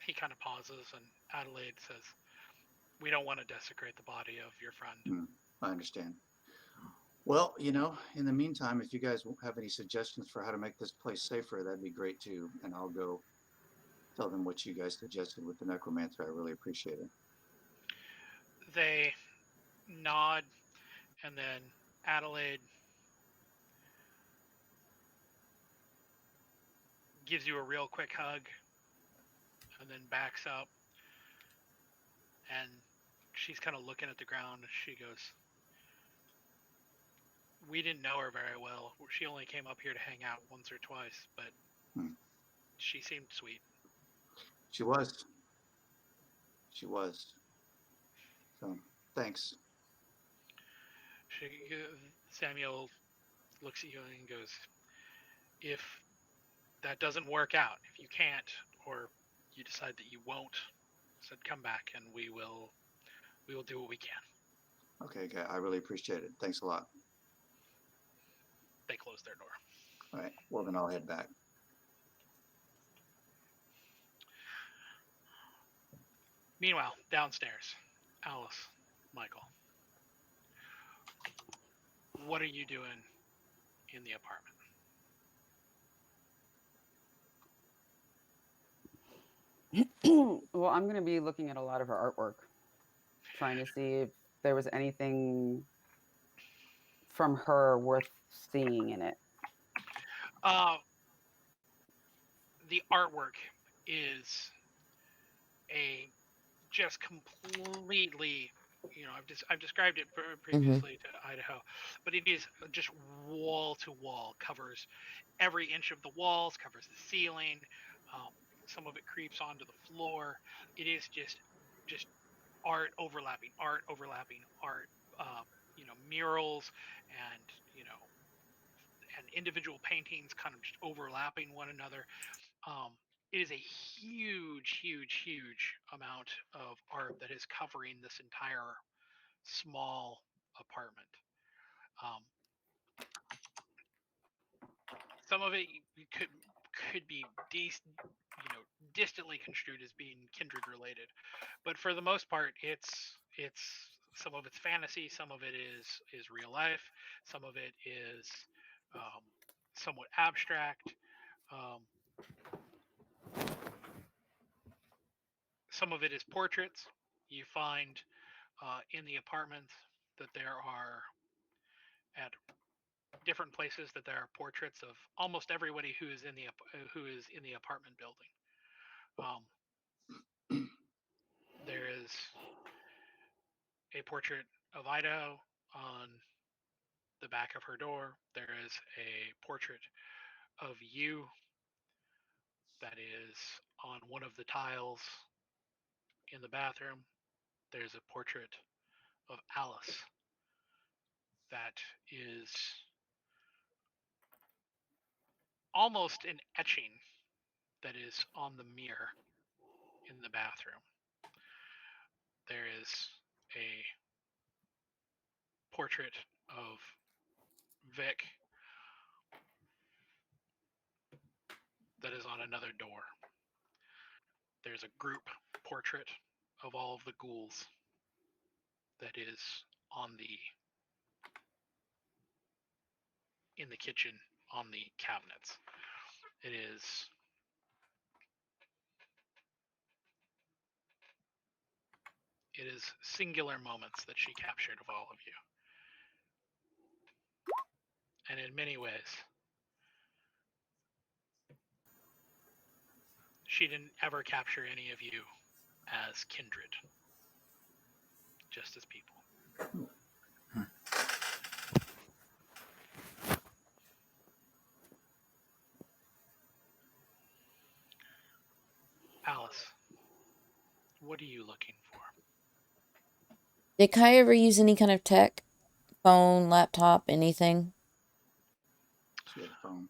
he kind of pauses, and Adelaide says, we don't want to desecrate the body of your friend. I understand. Well, in the meantime, if you guys have any suggestions for how to make this place safer, that'd be great too. And I'll go tell them what you guys suggested with the necromancer. I really appreciate it. They nod, and then Adelaide gives you a real quick hug, and then backs up, and she's kind of looking at the ground. She goes, we didn't know her very well. She only came up here to hang out once or twice, but she seemed sweet. She was. So, thanks. Samuel looks at you and goes, if that doesn't work out, if you can't, or you decide that you won't, said come back and we will do what we can. Okay, I really appreciate it. Thanks a lot. They close their door. All right. Well, then I'll head back. Meanwhile, downstairs, Alice, Michael, what are you doing in the apartment? Well, I'm going to be looking at a lot of her artwork, trying to see if there was anything from her worth seeing in it. The artwork is just completely, I've described it previously to Idaho, but it is just wall to wall, covers every inch of the walls, covers the ceiling. Some of it creeps onto the floor. It is just art overlapping art, murals and and individual paintings kind of just overlapping one another. It is a huge amount of art that is covering this entire small apartment. Some of it could be distantly construed as being kindred related, but for the most part, it's some of it's fantasy, some of it is real life, some of it is somewhat abstract. Some of it is portraits. You find in the apartment that there are, at different places, that there are portraits of almost everybody who is in the apartment building. There is a portrait of Idaho on the back of her door. There is a portrait of you that is on one of the tiles in the bathroom. There's a portrait of Alice that is almost an etching that is on the mirror in the bathroom. There is a portrait of Vic that is on another door. There's a group portrait of all of the ghouls that is in the kitchen on the cabinets. It is It is singular moments that she captured of all of you. And in many ways, she didn't ever capture any of you as kindred, just as people. Alice, what are you looking for? Did Kai ever use any kind of tech? Phone, laptop, anything? She had a phone.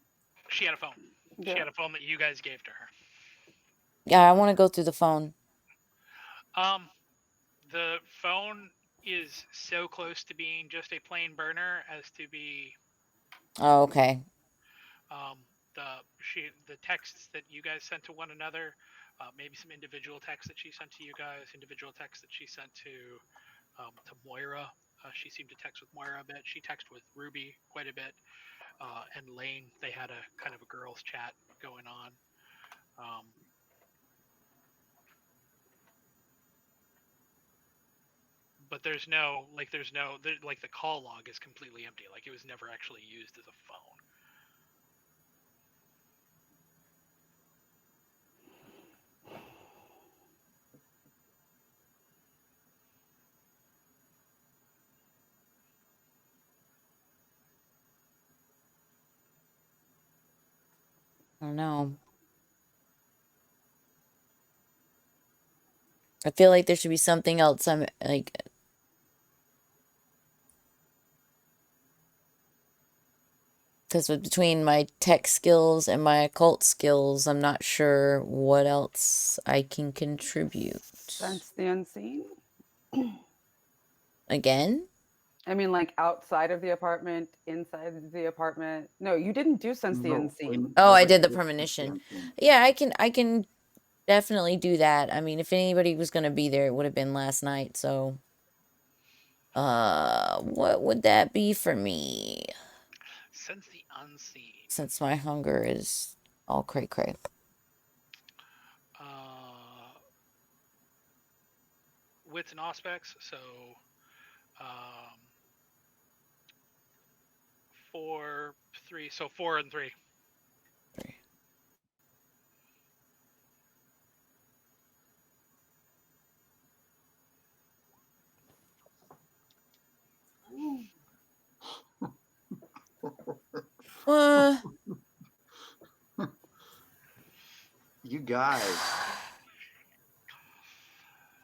She had a phone. She had a phone that you guys gave to her. Yeah, I want to go through the phone. The phone is so close to being just a plain burner as to be Oh, okay. the texts that you guys sent to one another, maybe some individual texts that she sent to you guys, individual texts that she sent to Moira. She seemed to text with Moira a bit. She texted with Ruby quite a bit, and Lane. They had a kind of a girls' chat going on. But there's no the call log is completely empty. Like it was never actually used as a phone. I don't know. I feel like there should be something else. I'm like, because between my tech skills and my occult skills, I'm not sure what else I can contribute. Sense the unseen? Again? I mean, like outside of the apartment, inside the apartment. No, you didn't do sense the unseen. Oh, I did the premonition. Yeah, I can definitely do that. I mean, if anybody was going to be there, it would have been last night. So, what would that be for me? Sense the unseen. Since my hunger is all cray-cray. Wits and aspects, so 4, 3, so 4 and 3. You guys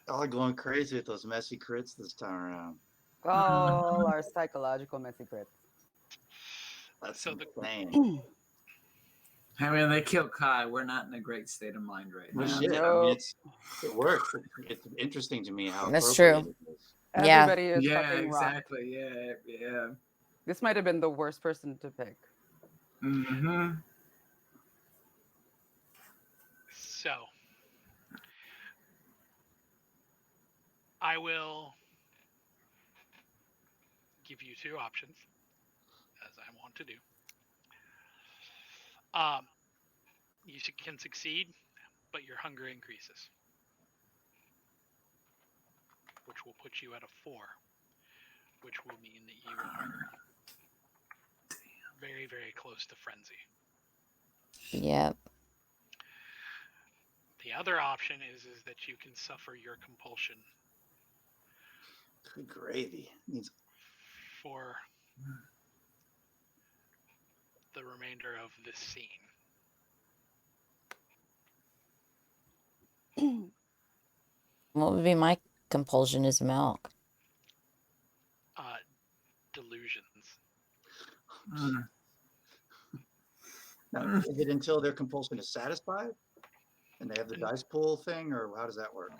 all going crazy with those messy crits this time around. All our psychological messy crits. That's So insane. I mean, they killed Kai. We're not in a great state of mind right Well, now. shit. I No. mean, it works. It's interesting to me how That's appropriate true. it is. Yeah. Everybody is Yeah, fucking rock. exactly. Yeah. This might have been the worst person to pick. Mm-hmm. So I will give you 2 options, as I want to do. You can succeed, but your hunger increases, which will put you at a 4, which will mean that you are very, very close to frenzy. Yep. The other option is that you can suffer your compulsion. Good gravy. For the remainder of this scene. What would be my compulsion is milk. Delusions. Now, is it until their compulsion is satisfied? And they have the dice pool thing, or how does that work?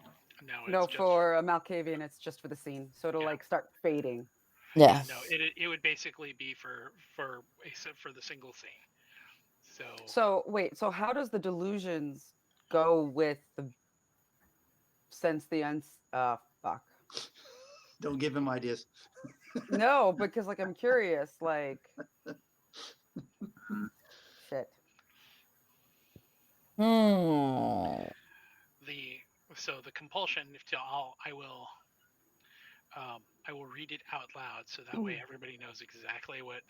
No, for a Malkavian, it's just for the scene. So it'll like start fading. Yeah. No, it would basically be for the single scene. So wait, so how does the delusions go with the sense the fuck? Don't give him ideas. No, because like I'm curious, like shit. Hmm. The compulsion, I will I will read it out loud so that way everybody knows exactly what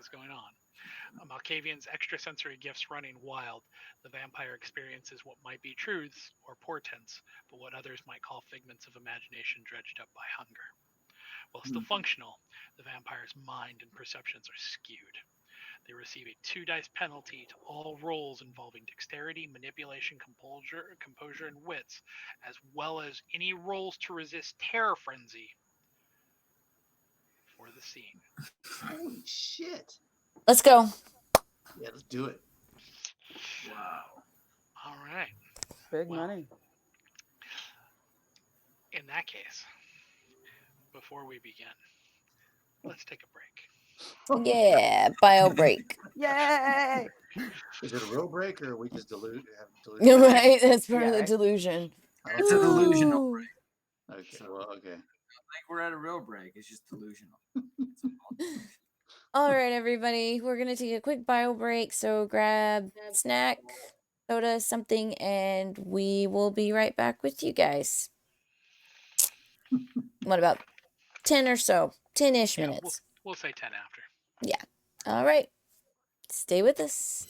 is going on. Malkavian's extrasensory gifts running wild, the vampire experiences what might be truths or portents, but what others might call figments of imagination dredged up by hunger. While still functional, the vampire's mind and perceptions are skewed. They receive a 2 dice penalty to all rolls involving dexterity, manipulation, composure, and wits, as well as any rolls to resist terror frenzy for the scene. Holy shit. Let's go. Yeah, let's do it. Wow. All right. Big Well, money. In that case, before we begin, let's take a break. Yeah, bio break. Yay! Is it a real break or are we just dilute? You're right. That's part Yeah, of the right? delusion. It's a delusional Ooh. break. Okay, So, well, okay. like we're at a real break. It's just delusional. All right, everybody. We're going to take a quick bio break. So grab snack, soda, something, and we will be right back with you guys. What about 10 or so? 10-ish Yeah, minutes. we'll say 10 after. Yeah. All right. Stay with us.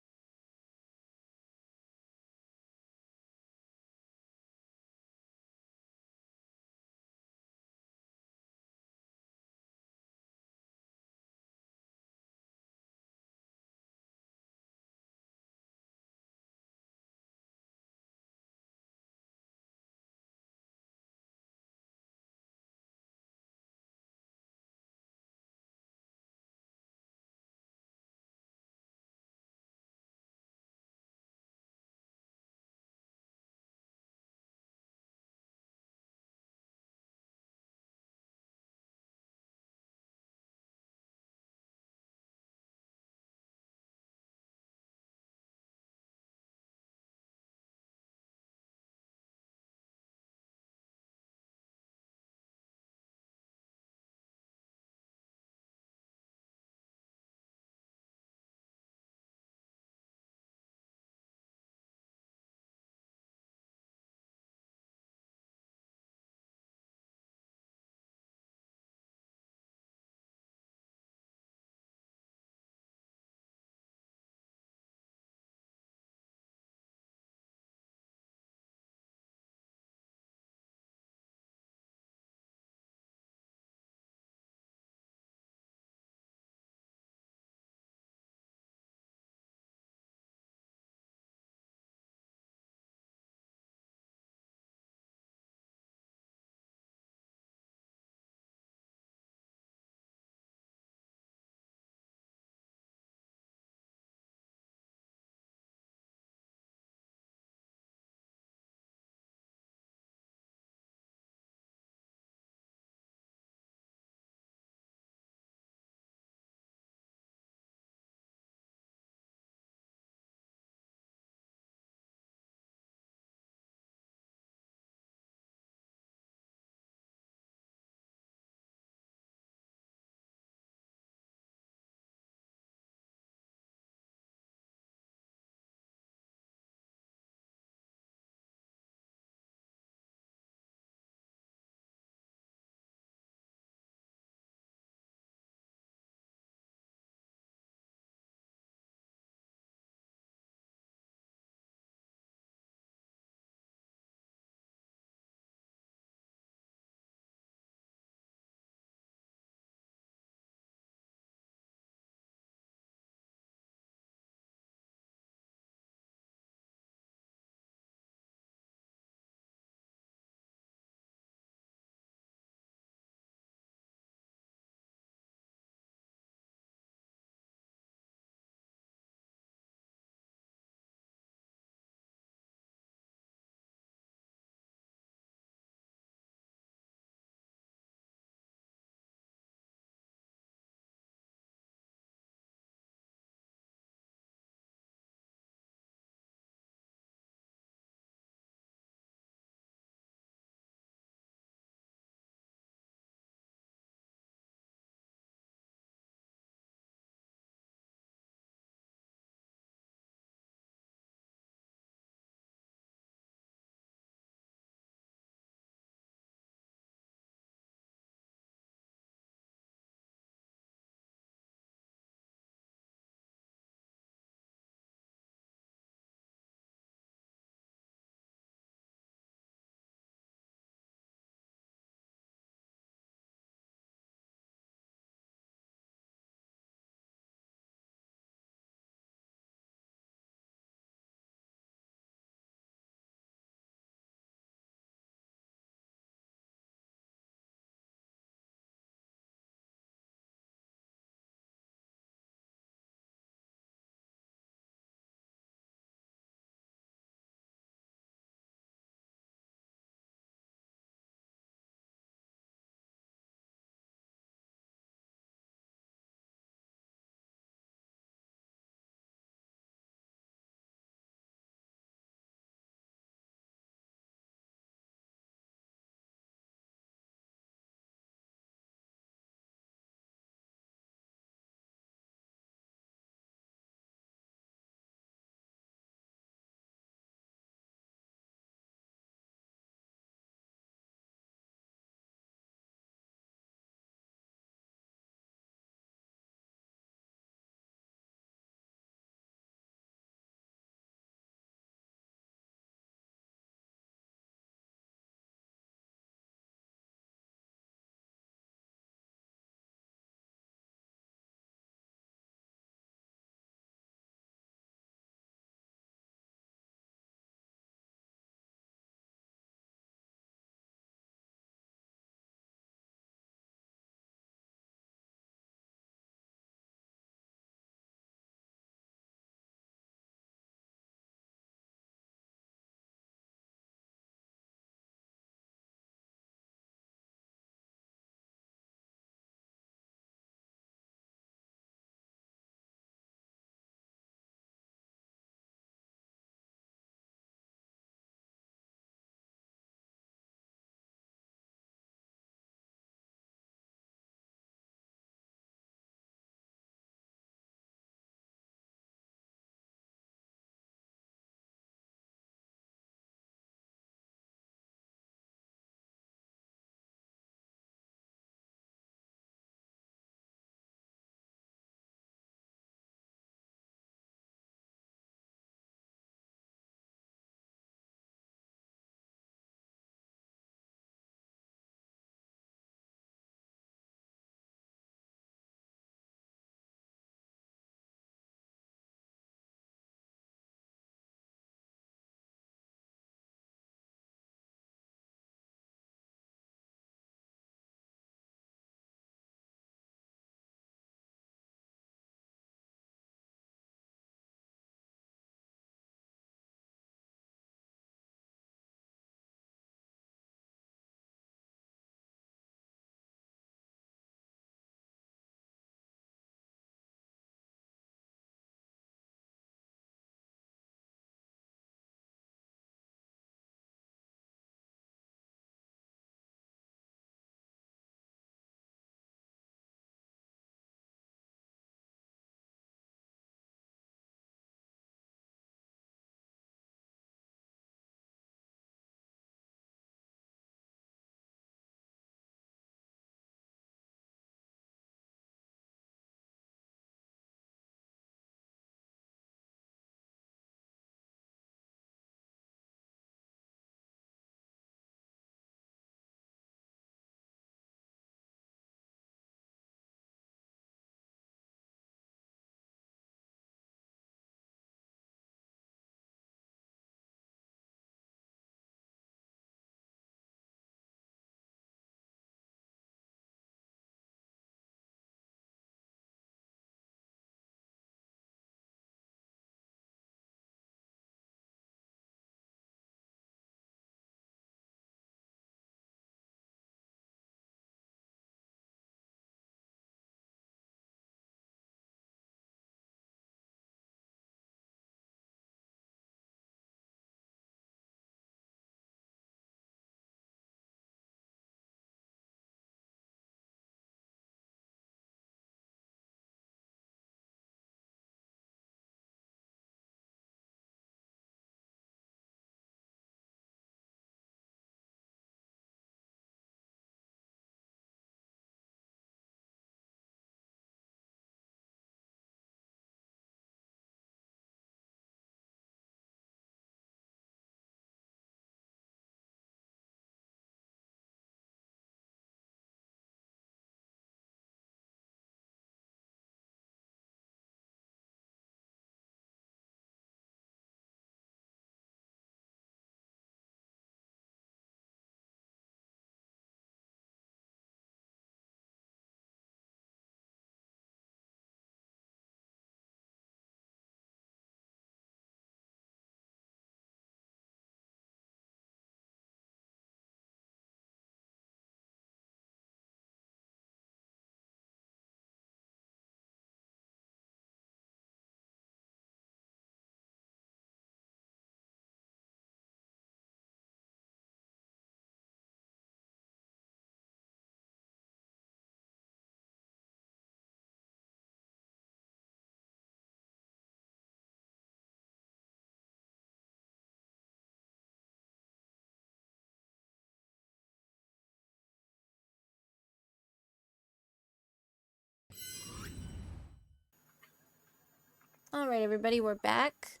All right, everybody, we're back.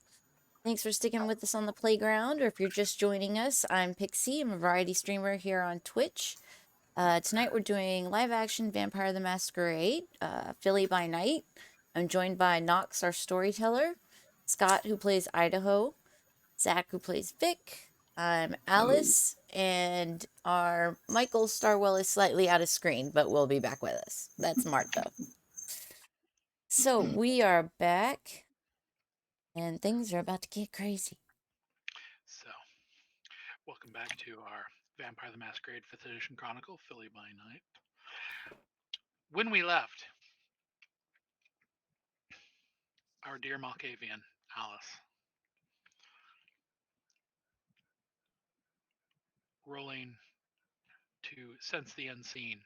Thanks for sticking with us on the playground, or if you're just joining us, I'm Pixie. I'm a variety streamer here on Twitch. Tonight we're doing live action Vampire the Masquerade, Philly by Night. I'm joined by Nox, our storyteller, Skot, who plays Idaho, Zack, who plays Vic. I'm Alice, and our Michael Starwell is slightly out of screen, but will be back with us. That's Mart, though. So we are back, and things are about to get crazy. So, welcome back to our Vampire the Masquerade 5th Edition Chronicle, Philly by Night. When we left, our dear Malkavian, Alice, rolling to sense the unseen,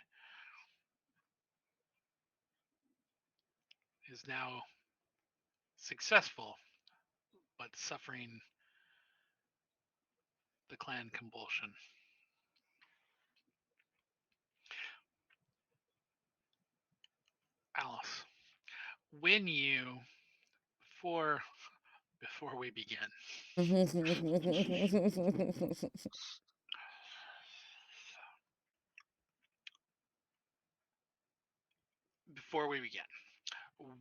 is now successful, but suffering the clan compulsion. Alice, when you, before we begin,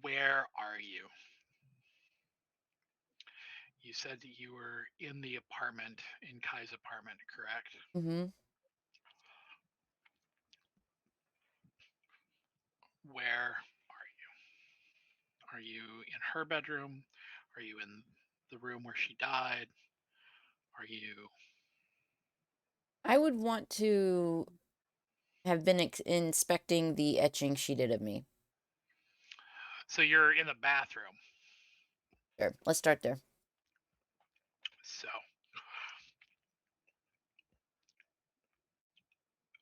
where are you? You said that you were in the apartment, in Kai's apartment, correct? Mm-hmm. Where are you? Are you in her bedroom? Are you in the room where she died? Are you? I would want to have been inspecting the etching she did of me. So you're in the bathroom. Sure, let's start there. So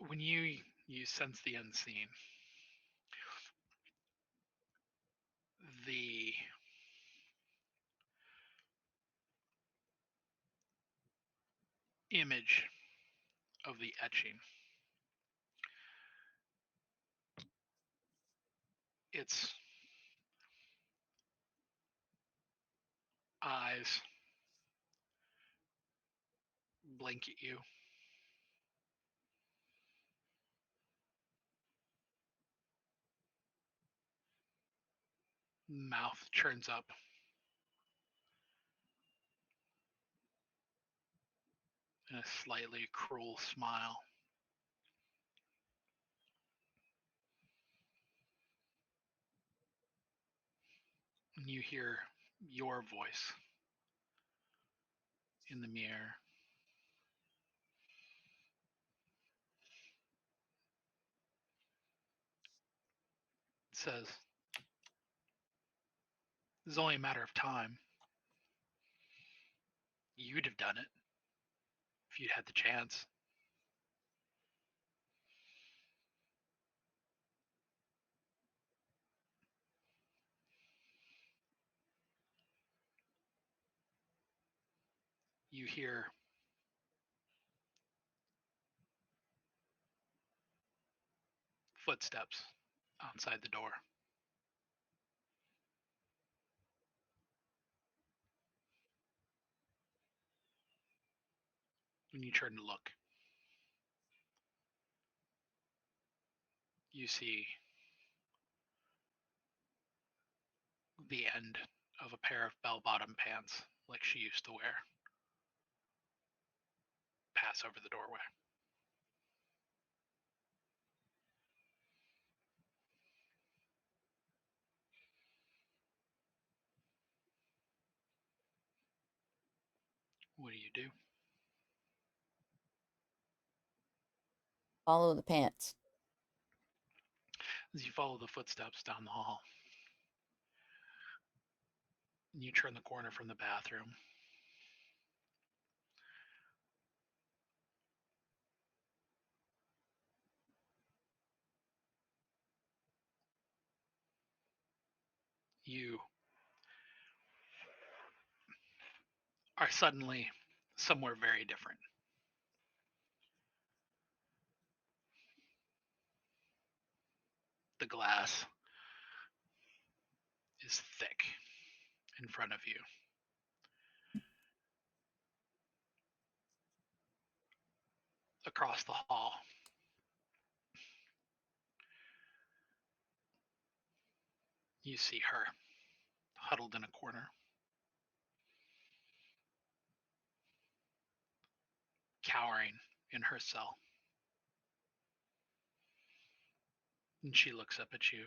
when you sense the unseen, the image of the etching, its eyes blink at you. Mouth churns up. In a slightly cruel smile. And you hear your voice in the mirror. It says, "It's only a matter of time. You'd have done it if you'd had the chance." You hear footsteps outside the door. When you turn to look, you see the end of a pair of bell-bottom pants like she used to wear pass over the doorway. What do? Follow the pants. As you follow the footsteps down the hall, and you turn the corner from the bathroom, you are suddenly somewhere very different. The glass is thick in front of you. Across the hall, you see her huddled in a corner, cowering in her cell. And she looks up at you.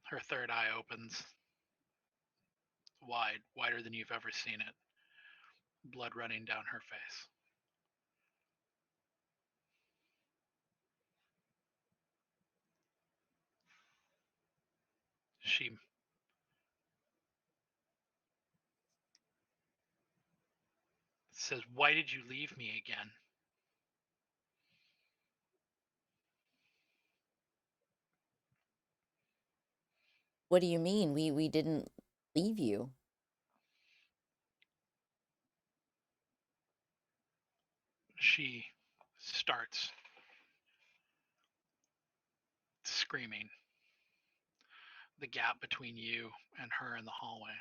Her third eye opens wide, wider than you've ever seen it, blood running down her face. She says, "Why did you leave me again?" What do you mean? We didn't leave you. She starts screaming. The gap between you and her in the hallway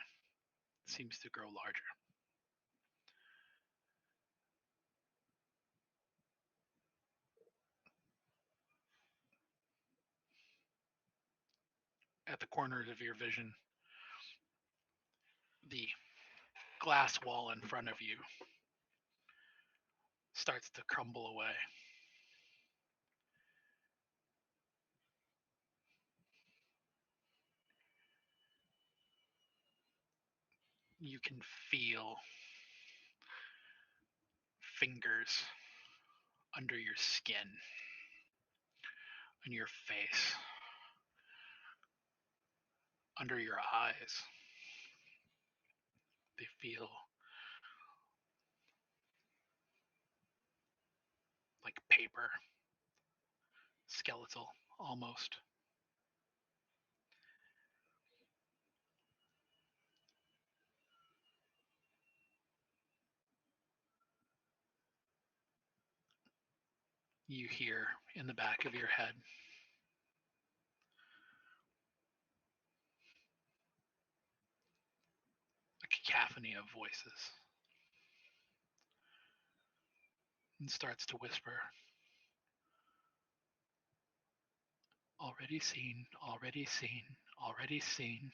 seems to grow larger. At the corners of your vision, the glass wall in front of you starts to crumble away. You can feel fingers under your skin, on your face, under your eyes. They feel like paper, skeletal almost. You hear in the back of your head a cacophony of voices, and starts to whisper, "Already seen, already seen, already seen."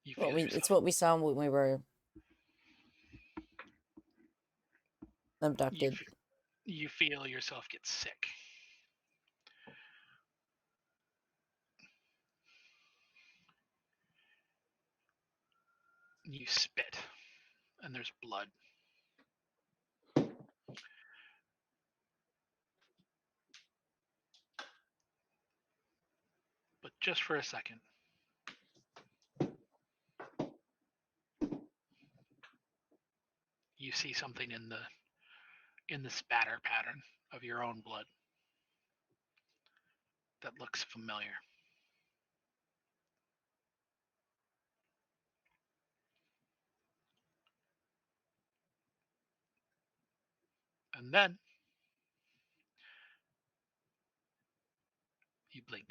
You feel It's yourself. what we saw when we were You, abducted. you feel yourself get sick. You spit, and there's blood. But just for a second, you see something in the spatter pattern of your own blood that looks familiar. And then you blink,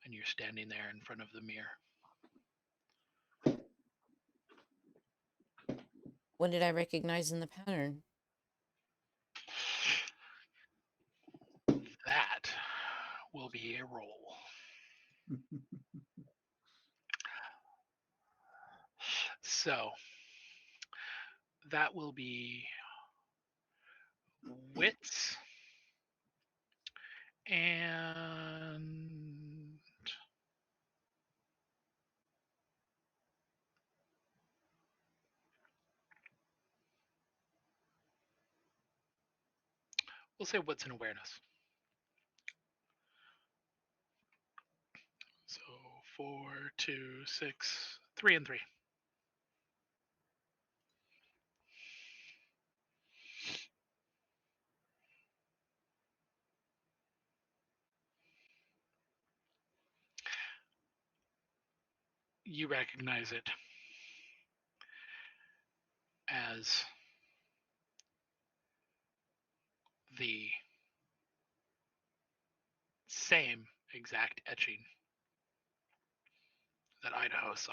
and you're standing there in front of the mirror. What did I recognize in the pattern? That will be a roll. So that will be wits and we'll say wits and awareness. So 4, 2, 6, 3, and 3. You recognize it as the same exact etching that Idaho saw.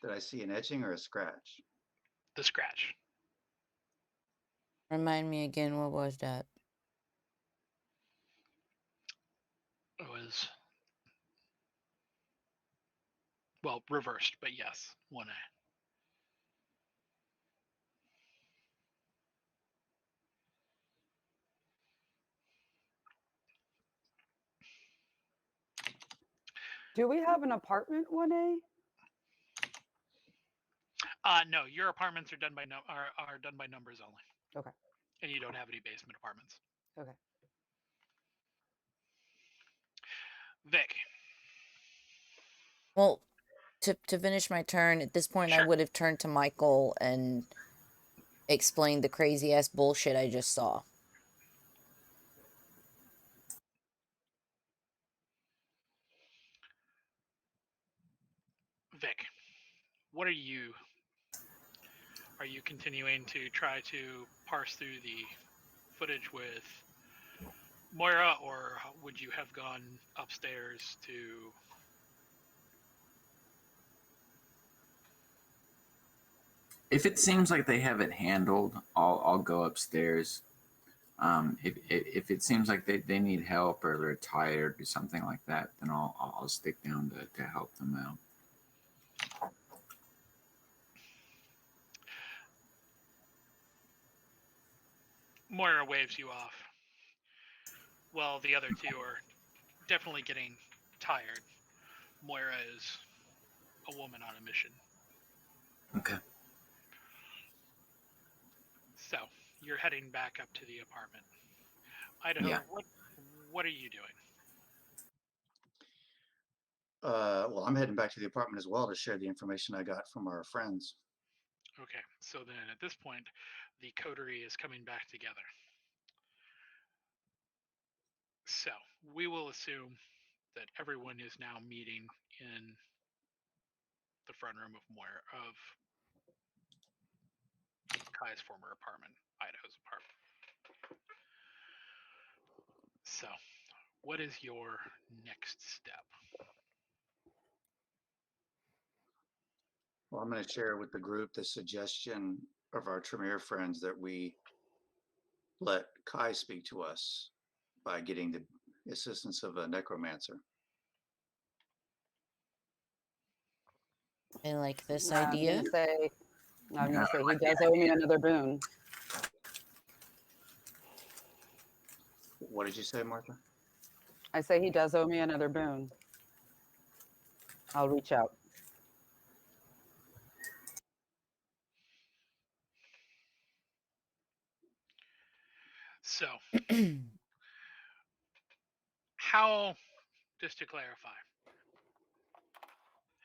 Did I see an etching or a scratch? The scratch. Remind me again, what was that? It was, well, reversed, but yes, 1A. Do we have an apartment 1A? No, your apartments are done by are done by numbers only. Okay. And you don't have any basement apartments. Okay. Vic. Well, to finish my turn, at this point I Sure. would have turned to Michael and explained the crazy ass bullshit I just saw. Vic, what are you continuing to try to parse through the footage with Moira, or would you have gone upstairs to... If it seems like they have it handled, I'll go upstairs. If it seems like they need help or they're tired or something like that, then I'll stick down to help them out. Moira waves you off. Well, the other two are definitely getting tired. Moira is a woman on a mission. Okay. So, you're heading back up to the apartment. Idaho, Yeah. what are you doing? Well, I'm heading back to the apartment as well to share the information I got from our friends. Okay, so then at this point, the coterie is coming back together. So, we will assume that everyone is now meeting in the front room of Kai's former apartment, Idaho's apartment. So, what is your next step? Well, I'm going to share with the group the suggestion of our Tremere friends that we let Kai speak to us by getting the assistance of a necromancer. I like this I'm idea. gonna say he does owe me another boon. What did you say, Martha? I say he does owe me another boon. I'll reach out. So, how, just to clarify,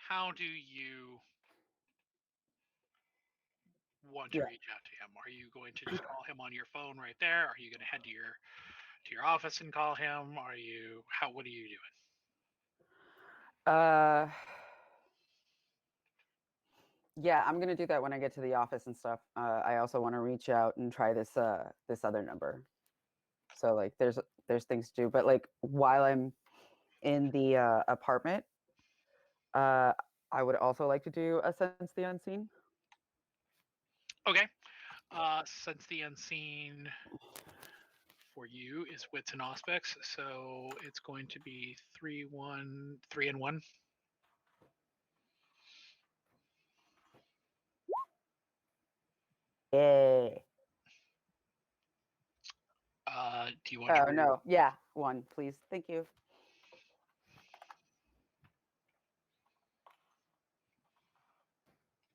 how do you want to reach out to him? Are you going to just call him on your phone right there? Are you going to head to your office and call him? What are you doing? Yeah, I'm gonna do that when I get to the office and stuff. I also want to reach out and try this other number. So like, there's things to do, but like while I'm in the apartment, I would also like to do a Sense the Unseen. Okay. Sense the Unseen for you is wits and aspects, so it's going to be 3 and 1. Yeah. Do you want Oh to? no, yeah, 1, please. Thank you.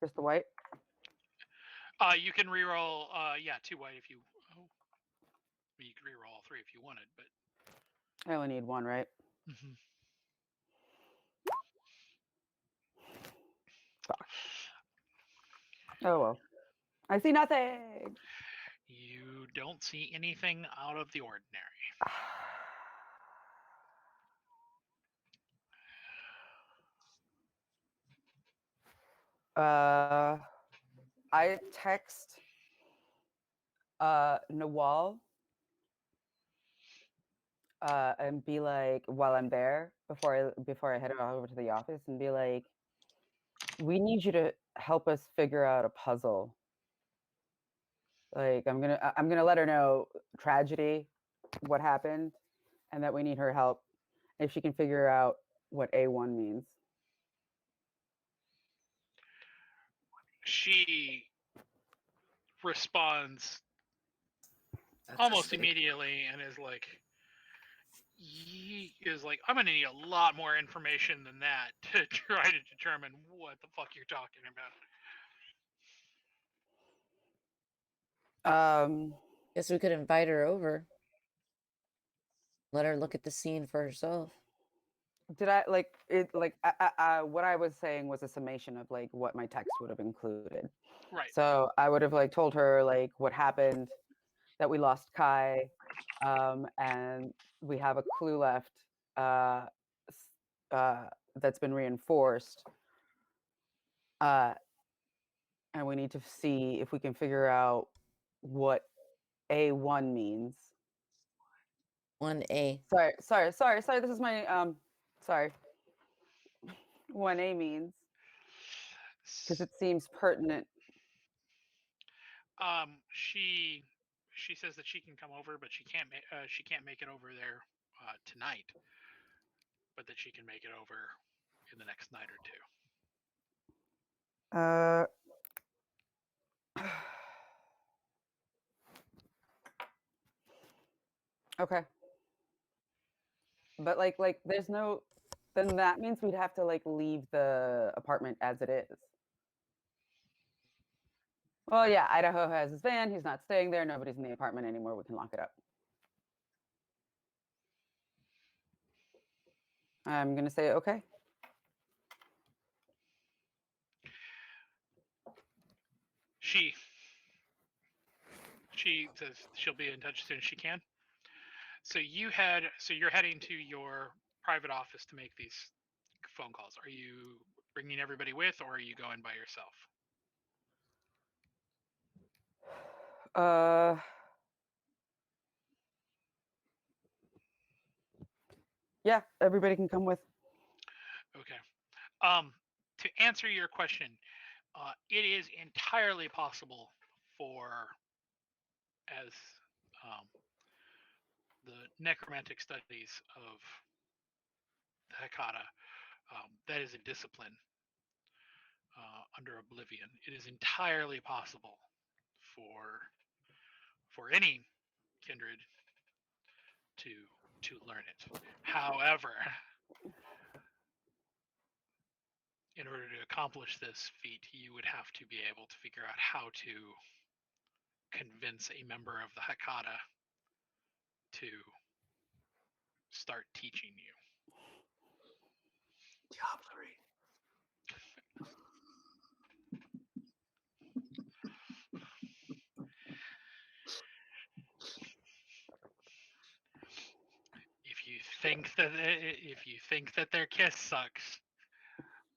Just the white. You can reroll. 2 white if you. Oh, you could reroll all 3 if you wanted, but I only need 1, right? mm-hmm. Fuck. Oh well. I see nothing. You don't see anything out of the ordinary. I text Nawal and be like, while I'm there, before I head over to the office, and be like, we need you to help us figure out a puzzle. Like I'm gonna let her know tragedy, what happened, and that we need her help if she can figure out what A1 means. She responds That's a almost stick. immediately and is like, I'm gonna need a lot more information than that to try to determine what the fuck you're talking about. Guess we could invite her over. Let her look at the scene for herself. Did I like it? Like what I was saying was a summation of like what my text would have included. Right. So I would have like told her like what happened, that we lost Kai, and we have a clue left that's been reinforced, and we need to see if we can figure out what A1 means. 1A. Sorry. This is my sorry. 1A means, because it seems pertinent. She says that she can come over, but she can't make it over there tonight, but that she can make it over in the next night or two. Okay. But like there's no, then that means we'd have to like leave the apartment as it is. Well, yeah, Idaho has his van. He's not staying there. Nobody's in the apartment anymore. We can lock it up. I'm going to say okay. She says she'll be in touch as soon as she can. So you're heading to your private office to make these phone calls. Are you bringing everybody with, or are you going by yourself? Yeah, everybody can come with. Okay. To answer your question, it is entirely possible for, as the necromantic studies of the Hekata, that is a discipline under Oblivion. It is entirely possible for any kindred to learn it. However, in order to accomplish this feat, you would have to be able to figure out how to convince a member of the Hekata to start teaching you. Diablerie. If you think that their kiss sucks,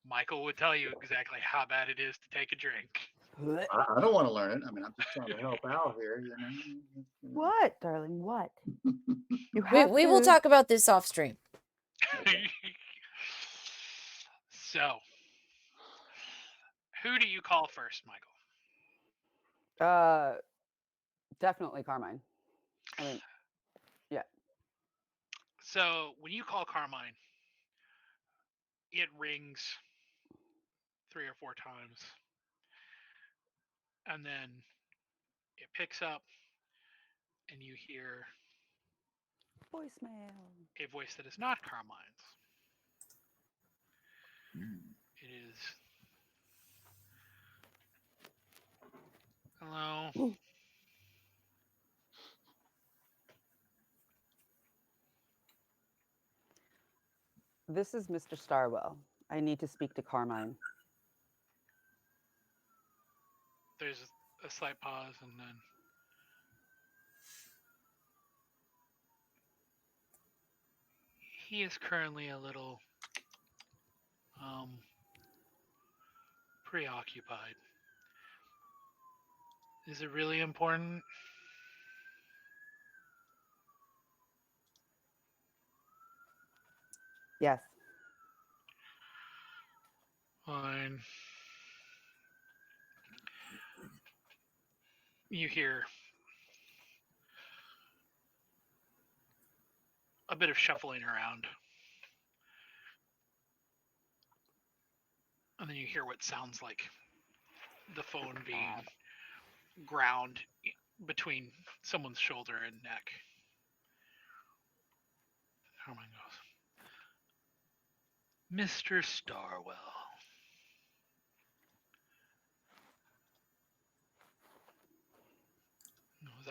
Michael would tell you exactly how bad it is to take a drink. I don't want to learn it. I mean, I'm just trying to help out here, you know. What, darling? What? You have We will to- talk about this off stream. So, who do you call first, Michael? Definitely Carmine. I mean, yeah. So when you call Carmine, it rings 3 or 4 times, and then it picks up, and you hear Voicemail. a voice that is not Carmine's. It is, hello. Ooh. This is Mr. Starwell. I need to speak to Carmine. There's a slight pause, and then he is currently a little preoccupied. Is it really important? Yes. Fine. You hear a bit of shuffling around. And then you hear what sounds like the phone being ground between someone's shoulder and neck. Herman goes, Mr. Starwell.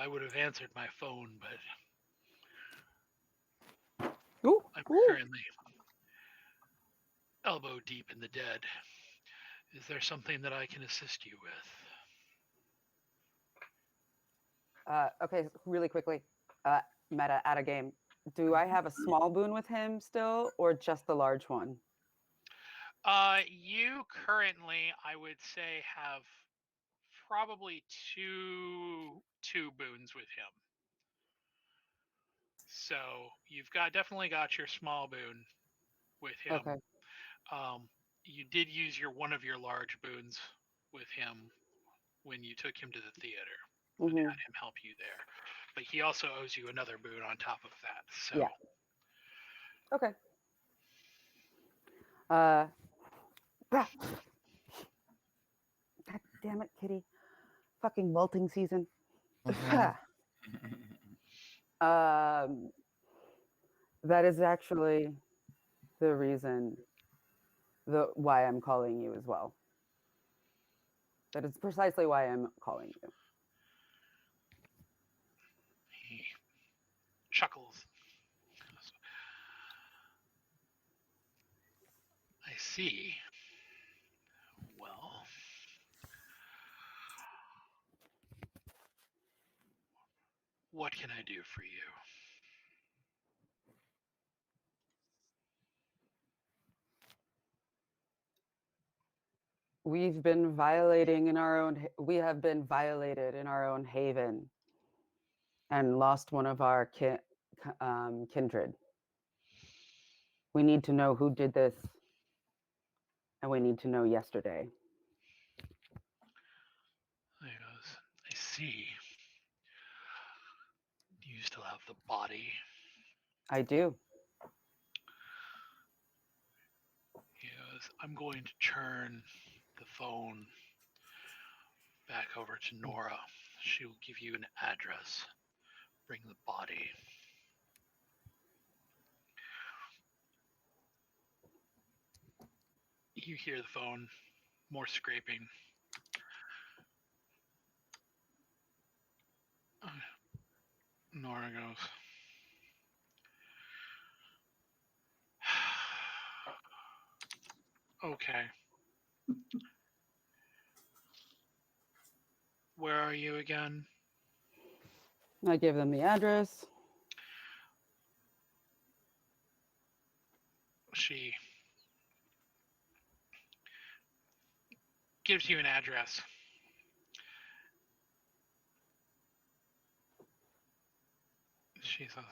I would have answered my phone, but Ooh, I'm ooh. currently elbow deep in the dead. Is there something that I can assist you with? Okay, really quickly. Meta, out of game. Do I have a small boon with him still, or just the large one? You currently, I would say, have probably two boons with him. So you've definitely got your small boon with him. Okay. You did use one of your large boons with him when you took him to the theater and had him help you there. But he also owes you another boon on top of that. So Yeah. Okay. God damn it, Kitty. Fucking molting season. That is actually the reason why I'm calling you as well. That is precisely why I'm calling you. he chuckles. I see. Well, what can I do for you? We have been violated in our own haven and lost one of our kindred. We need to know who did this, and we need to know yesterday. I see. Do you still have the body? I do. He goes, I'm going to turn the phone back over to Nora. She will give you an address. Bring the body. You hear the phone, more scraping. Nora goes, okay. Where are you again? I give them the address. She gives you an address. She says,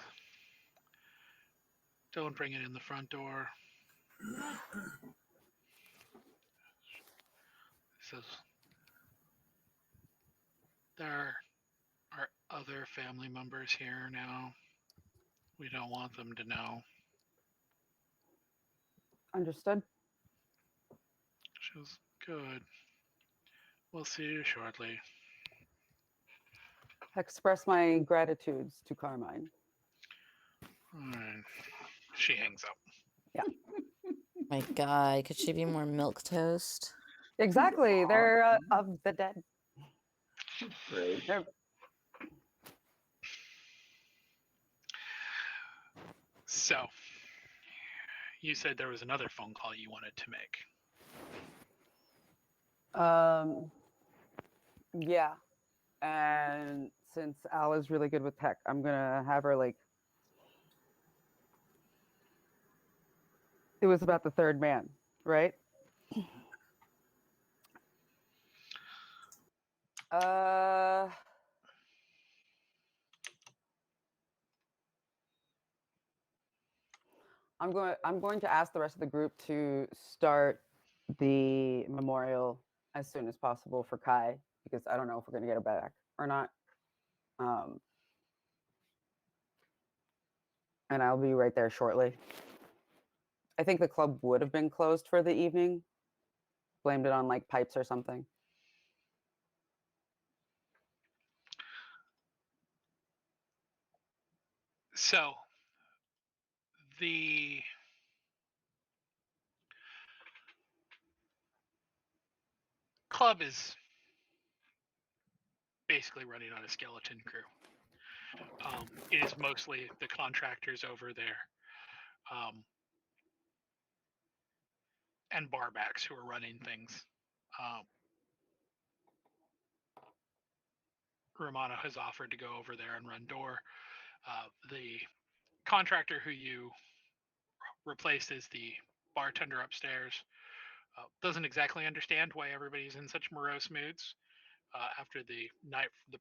don't bring it in the front door. Says, there are other family members here now. We don't want them to know. Understood. She goes, good. We'll see you shortly. Express my gratitudes to Carmine. And she hangs up. Yeah. My God, could she be more milk toast? Exactly. They're of the dead. Great. So, you said there was another phone call you wanted to make. Yeah. And since Al is really good with tech, I'm gonna have her like. It was about the third man, right? Uh, I'm going to ask the rest of the group to start the memorial as soon as possible for Kai, because I don't know if we're gonna get her back or not. And I'll be right there shortly. I think the club would have been closed for the evening. Blamed it on like pipes or something. So the club is basically running on a skeleton crew. It is mostly the contractors over there and barbacks who are running things. Romano has offered to go over there and run door. The contractor who you replaced is the bartender upstairs. Doesn't exactly understand why everybody's in such morose moods after the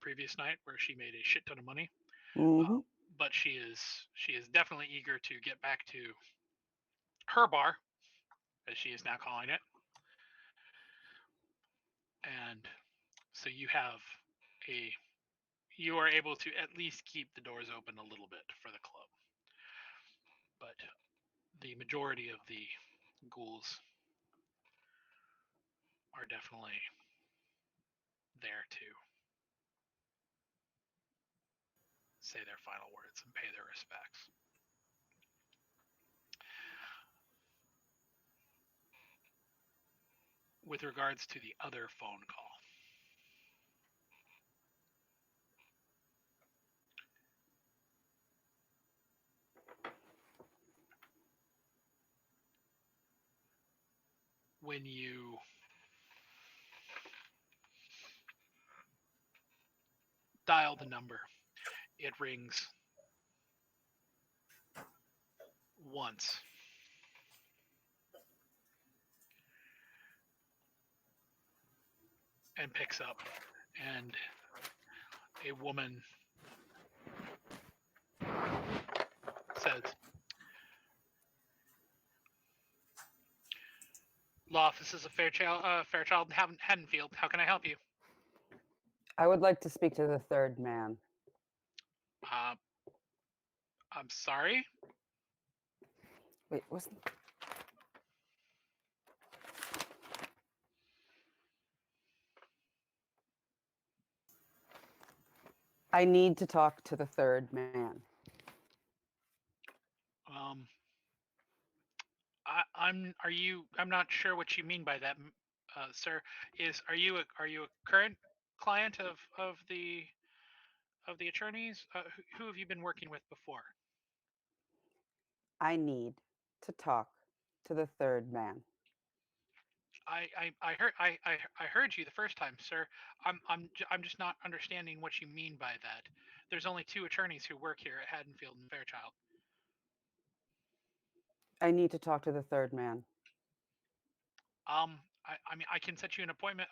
previous night where she made a shit ton of money. Mm-hmm. But she is definitely eager to get back to her bar, as she is now calling it. And so you are able to at least keep the doors open a little bit for the club. But the majority of the ghouls are definitely there to say their final words and pay their respects. With regards to the other phone call, when you dial the number, it rings once. And picks up, and a woman says, "Law offices of Fairchild Haddonfield. How can I help you?" I would like to speak to the third man. I'm sorry. Wait, what's I need to talk to the third man. I'm not sure what you mean by that, sir. Are you a current client of the attorneys? Who have you been working with before? I need to talk to the third man. I heard you the first time, sir. I'm just not understanding what you mean by that. There's only two attorneys who work here at Haddonfield and Fairchild. I need to talk to the third man. I mean, I can set you an appointment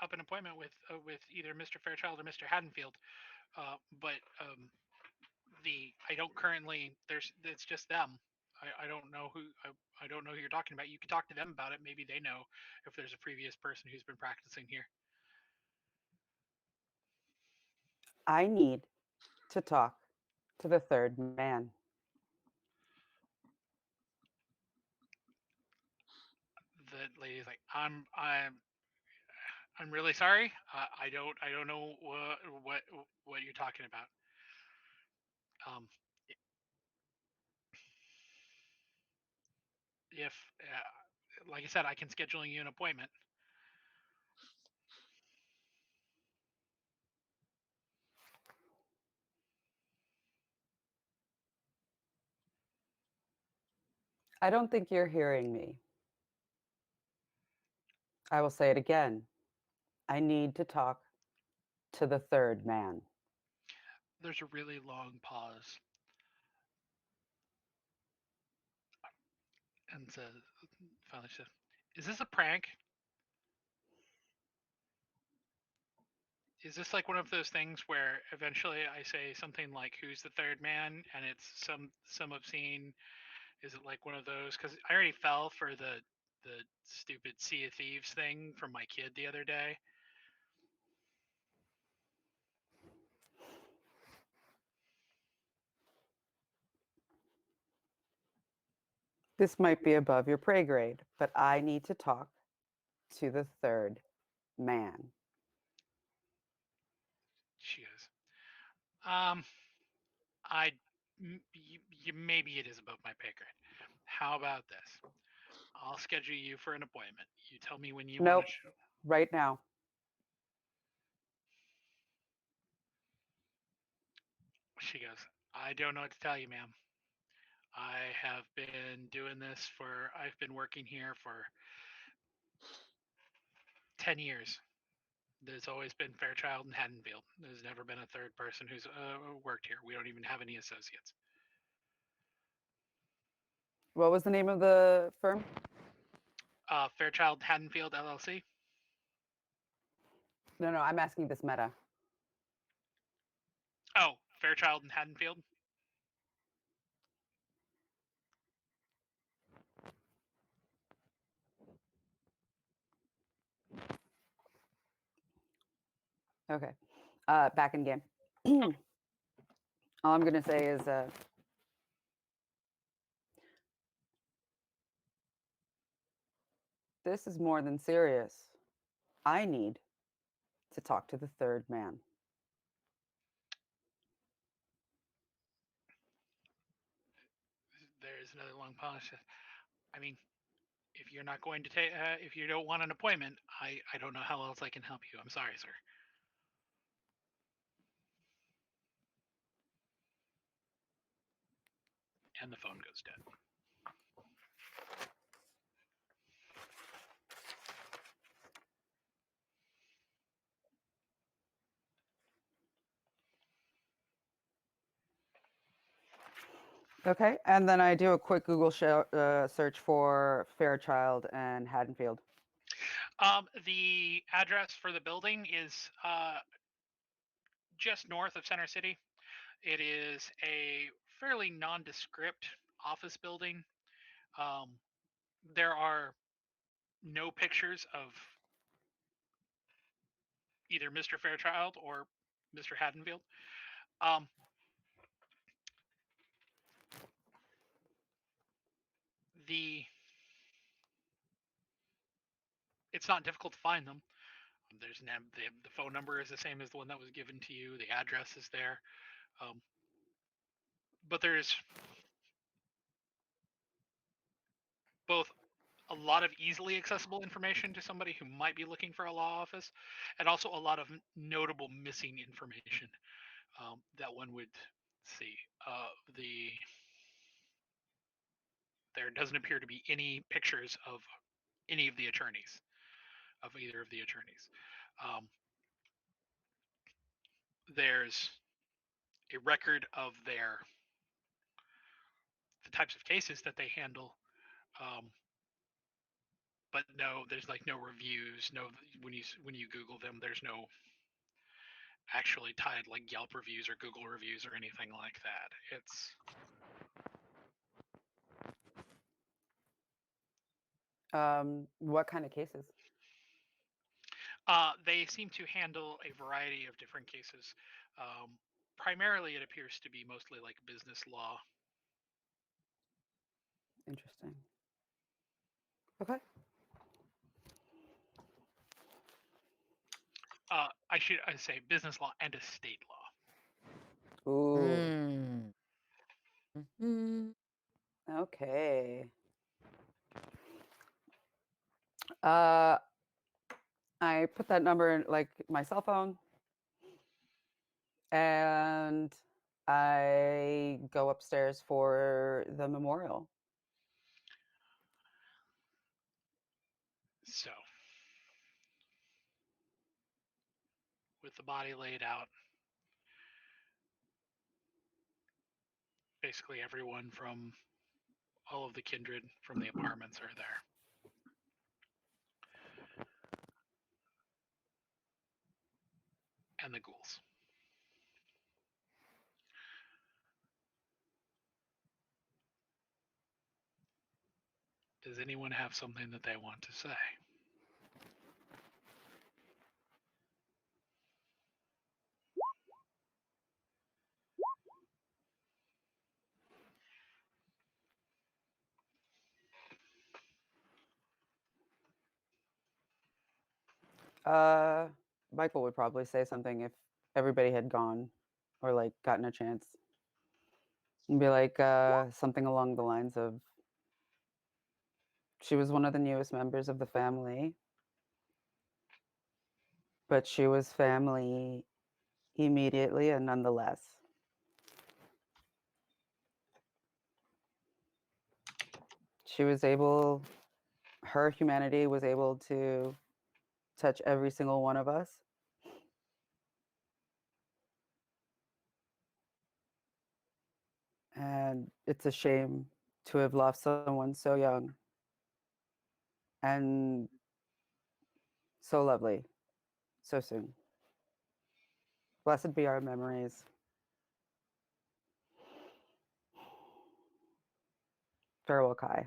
with either Mr. Fairchild or Mr. Haddonfield, but I don't currently. It's just them. I don't know who I don't know who you're talking about. You can talk to them about it. Maybe they know if there's a previous person who's been practicing here. I need to talk to the third man. The lady's like, I'm really sorry. I don't know what you're talking about. Um, if like I said, I can schedule you an appointment. I don't think you're hearing me. I will say it again. I need to talk to the third man. There's a really long pause, and finally says, "Is this a prank? Is this like one of those things where eventually I say something like, 'Who's the third man?' and it's some obscene? Is it like one of those? Because I already fell for the stupid Sea of Thieves thing from my kid the other day. This might be above your pay grade, but I need to talk to the third man. She goes, maybe it is above my pay grade. How about this? I'll schedule you for an appointment. You tell me when you want Nope, to show. right now. She goes, I don't know what to tell you, ma'am. I've been working here for 10 years. There's always been Fairchild and Haddonfield. There's never been a third person who's worked here. We don't even have any associates. What was the name of the firm? Fairchild Haddonfield LLC. No, I'm asking this meta. Oh, Fairchild and Haddonfield. Okay. Back in game. All I'm going to say is this is more than serious. I need to talk to the third man. There's another long pause. I mean, if you're not going to take, if you don't want an appointment, I don't know how else I can help you. I'm sorry, sir. And the phone goes dead. Okay, and then I do a quick Google search for Fairchild and Haddonfield. The address for the building is just north of Center City. It is a fairly nondescript office building. There are no pictures of either Mr. Fairchild or Mr. Haddonfield. It's not difficult to find them. The phone number is the same as the one that was given to you. The address is there, but there's both a lot of easily accessible information to somebody who might be looking for a law office, and also a lot of notable missing information that one would see. There doesn't appear to be any pictures of any of the attorneys, of either of the attorneys. There's a record of the types of cases that they handle, but no, there's like no reviews. No, when you Google them, there's no actually tied like Yelp reviews or Google reviews or anything like that. It's What kind of cases? they seem to handle a variety of different cases. Primarily, it appears to be mostly like business law. Interesting. Okay. I should say business law and estate law. Ooh. Mm-hmm. Okay. I put that number in like my cell phone, and I go upstairs for the memorial. So, with with the body laid out, basically everyone from all of the kindred from the apartments are there. And the ghouls. Does anyone have something that they want to say? Michael would probably say something if everybody had gone or like gotten a chance. And be like something along the lines of, she was one of the newest members of the family, but she was family immediately and nonetheless. She was able, her humanity was able to touch every single one of us. And it's a shame to have lost someone so young and so lovely so soon. Blessed be our memories. Farewell, Kai.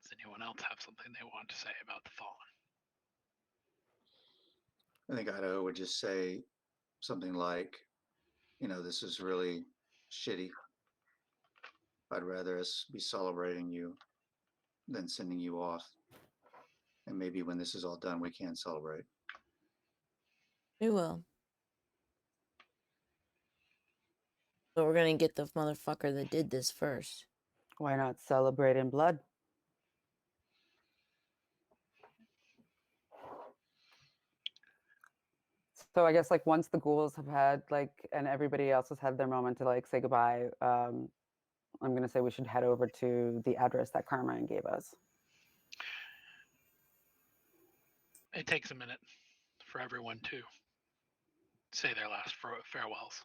Does anyone else have something they want to say about the fallen? I think Idaho would just say something like, this is really shitty. I'd rather us be celebrating you than sending you off. And maybe when this is all done, we can celebrate. We will. But we're gonna get the motherfucker that did this first. Why not celebrate in blood? So I guess like once the ghouls have had like, and everybody else has had their moment to like say goodbye, I'm gonna say we should head over to the address that Carmine gave us. It takes a minute for everyone to say their last farewells.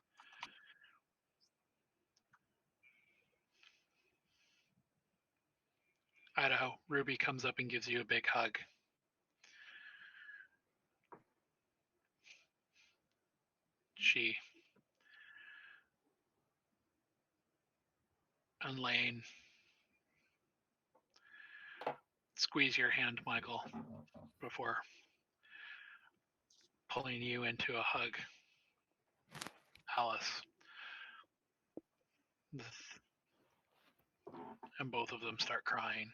Idaho, Ruby comes up and gives you a big hug. She and Lane squeeze your hand, Michael, before pulling you into a hug. Alice. And both of them start crying.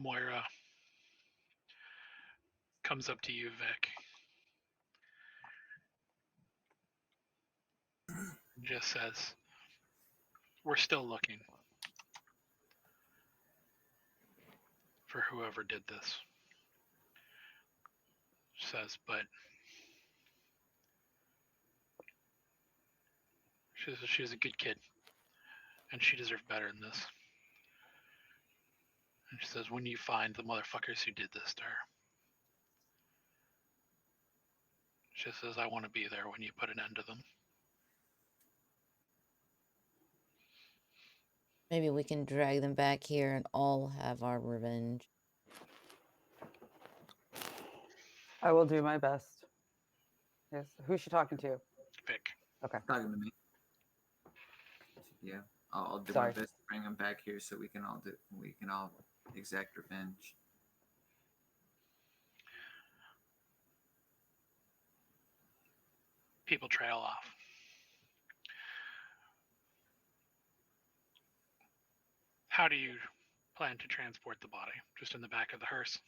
Moira comes up to you, Vic. Just says, we're still looking for whoever did this. She says, but she says she was a good kid and she deserved better than this. And she says, when you find the motherfuckers who did this to her, she says, I want to be there when you put an end to them. Maybe we can drag them back here and all have our revenge. I will do my best. Yes. Who's she talking to? Vic. Okay. Talking to me. Yeah, I'll do Sorry. my best to bring them back here so we can all exact revenge. People trail off. How do you plan to transport the body? Just in the back of the hearse?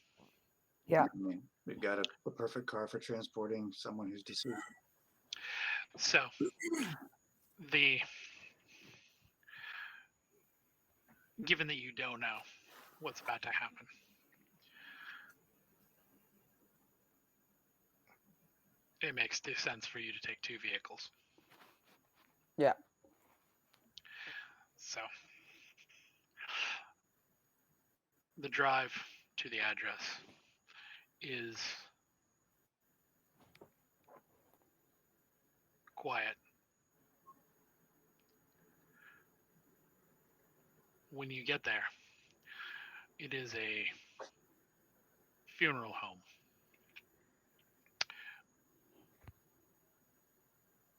Yeah. I mean, we've got a perfect car for transporting someone who's deceased. So, given that you don't know what's about to happen. It makes sense for you to take 2 vehicles. Yeah. So, the drive to the address is quiet. When you get there, it is a funeral home.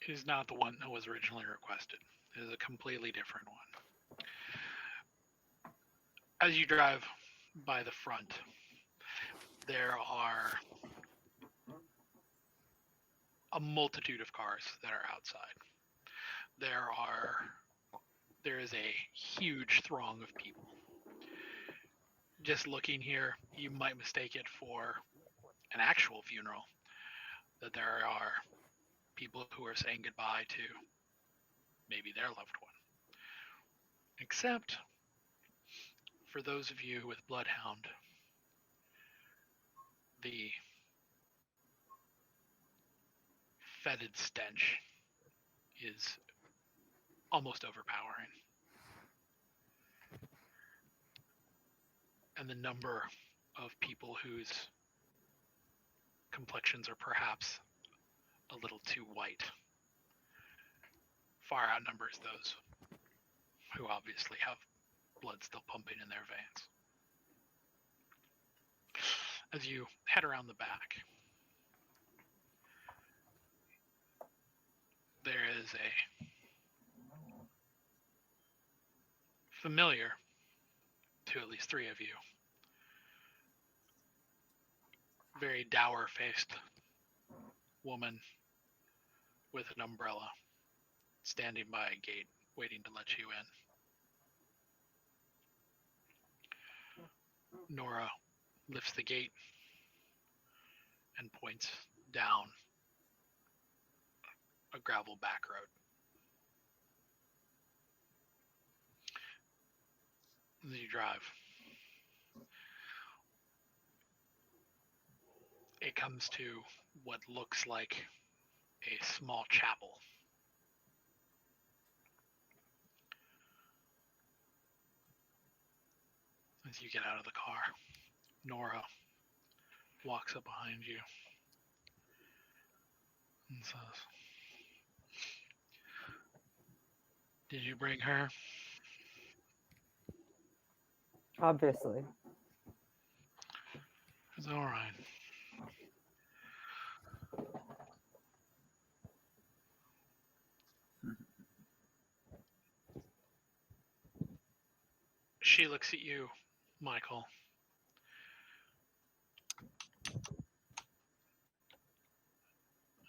It is not the one that was originally requested. It is a completely different one. As you drive by the front, there are a multitude of cars that are outside. There is a huge throng of people. Just looking here, you might mistake it for an actual funeral, that there are people who are saying goodbye to maybe their loved one. Except for those of you with Bloodhound, the fetid stench is almost overpowering. And the number of people whose complexions are perhaps a little too white far outnumbers those who obviously have blood still pumping in their veins. As you head around the back, there is a familiar to at least 3 of you, very dour-faced woman with an umbrella standing by a gate waiting to let you in. Nora lifts the gate and points down a gravel back road. As you drive, it comes to what looks like a small chapel. As you get out of the car, Nora walks up behind you and says, "Did you bring her?" Obviously. It's all right. She looks at you, Michael.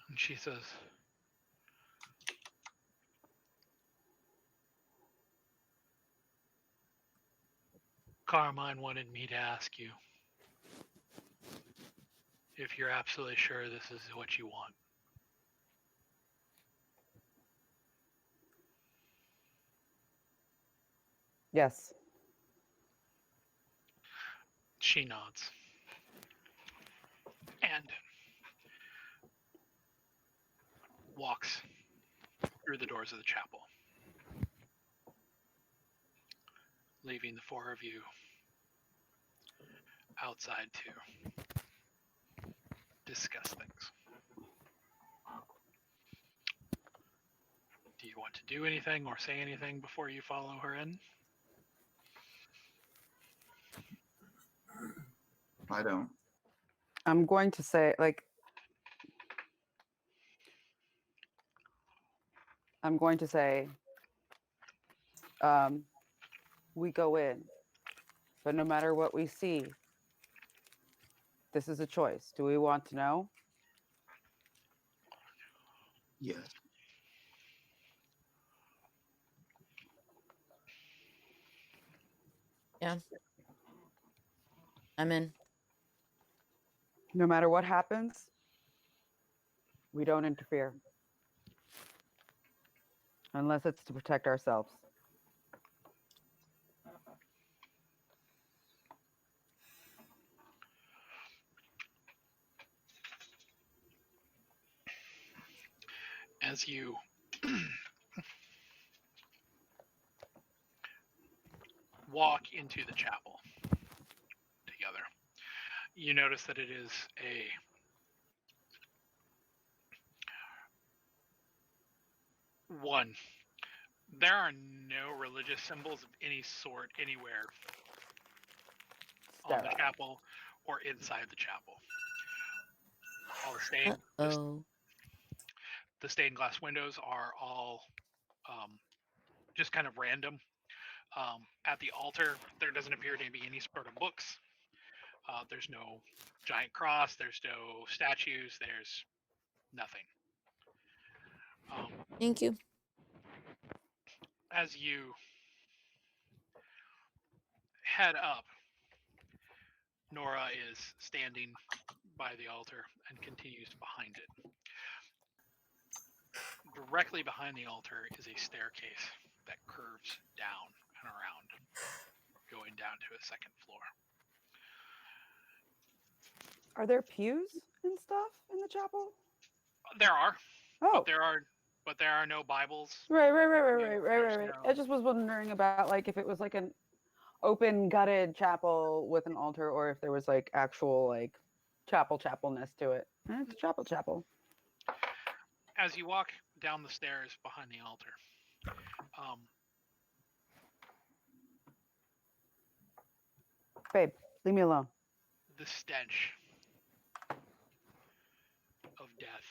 And she says, "Carmine wanted me to ask you if you're absolutely sure this is what you want." Yes. She nods. And walks through the doors of the chapel, leaving the 4 of you outside to discuss things. Do you want to do anything or say anything before you follow her in? I don't. I'm going to say, we go in, but no matter what we see, this is a choice. Do we want to know? Yes. Yeah. I'm in. No matter what happens, we don't interfere. Unless it's to protect ourselves. As you walk into the chapel together, you notice that it is a one. There are no religious symbols of any sort anywhere on the Sterile. chapel or inside the chapel. All Uh-oh. the stained glass windows are all just kind of random. At the altar, there doesn't appear to be any sort of books. There's no giant cross. There's no statues. There's nothing. Thank you. As you head up, Nora is standing by the altar and continues behind it. Directly behind the altar is a staircase that curves down and around, going down to a second floor. Are there pews and stuff in the chapel? There are, Oh, but there are no Bibles. right. There's I no- just was wondering about like if it was like an open gutted chapel with an altar, or if there was like actual like chapelness to it. It's a chapel. As you walk down the stairs behind the altar, Babe, leave me alone. the stench of death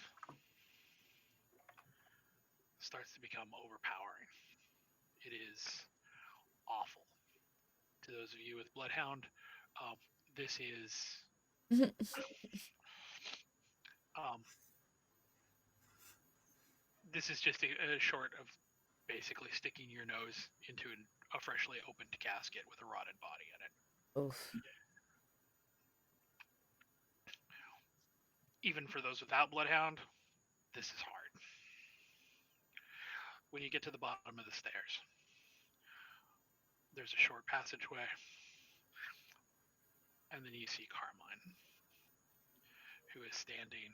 starts to become overpowering. It is awful. To those of you with Bloodhound, this is this is just a short of basically sticking your nose into a freshly opened casket with a rotted body in it. Oof. Even for those without Bloodhound, this is hard. When you get to the bottom of the stairs, there's a short passageway, and then you see Carmine, who is standing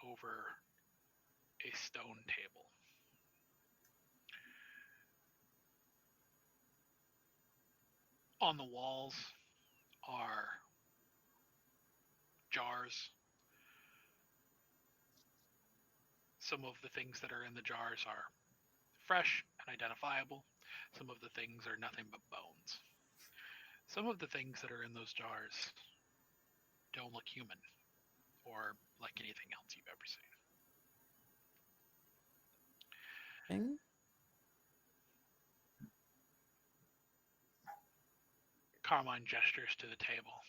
over a stone table. On the walls are jars. Some of the things that are in the jars are fresh and identifiable. Some of the things are nothing but bones. Some of the things that are in those jars don't look human or like anything else you've ever seen. Thing? Carmine gestures to the table.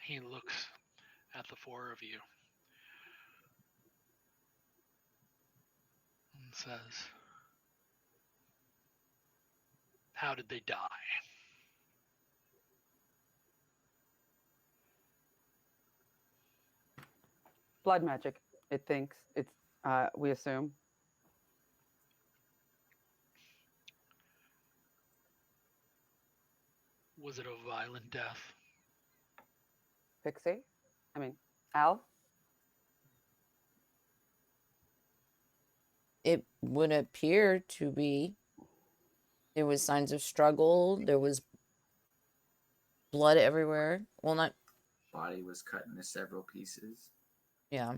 He looks at the four of you and says, "How did they die?" Blood magic. It thinks it's. We assume. Was it a violent death? Pixie. I mean, Al. It would appear to be. There was signs of struggle. There was blood everywhere. Well, not. Body was cut into several pieces. Yeah.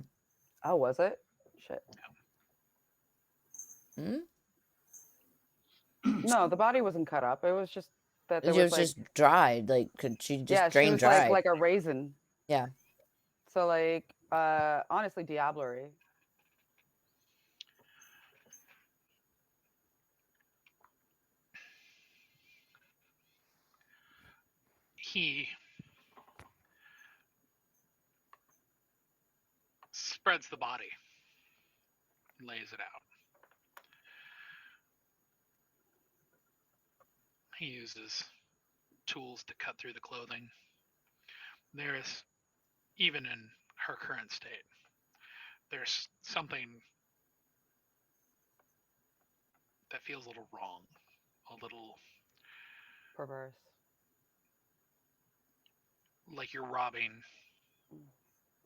Oh, was it? Shit. Hmm? No, the body wasn't cut up. It was just that there It was was like, just dried. Like, could she just yeah, she drain was dry? like a raisin. Yeah. So like, honestly, diablerie. He spreads the body and lays it out. He uses tools to cut through the clothing. There is, even in her current state, there's something that feels a little wrong, a little Perverse. like you're robbing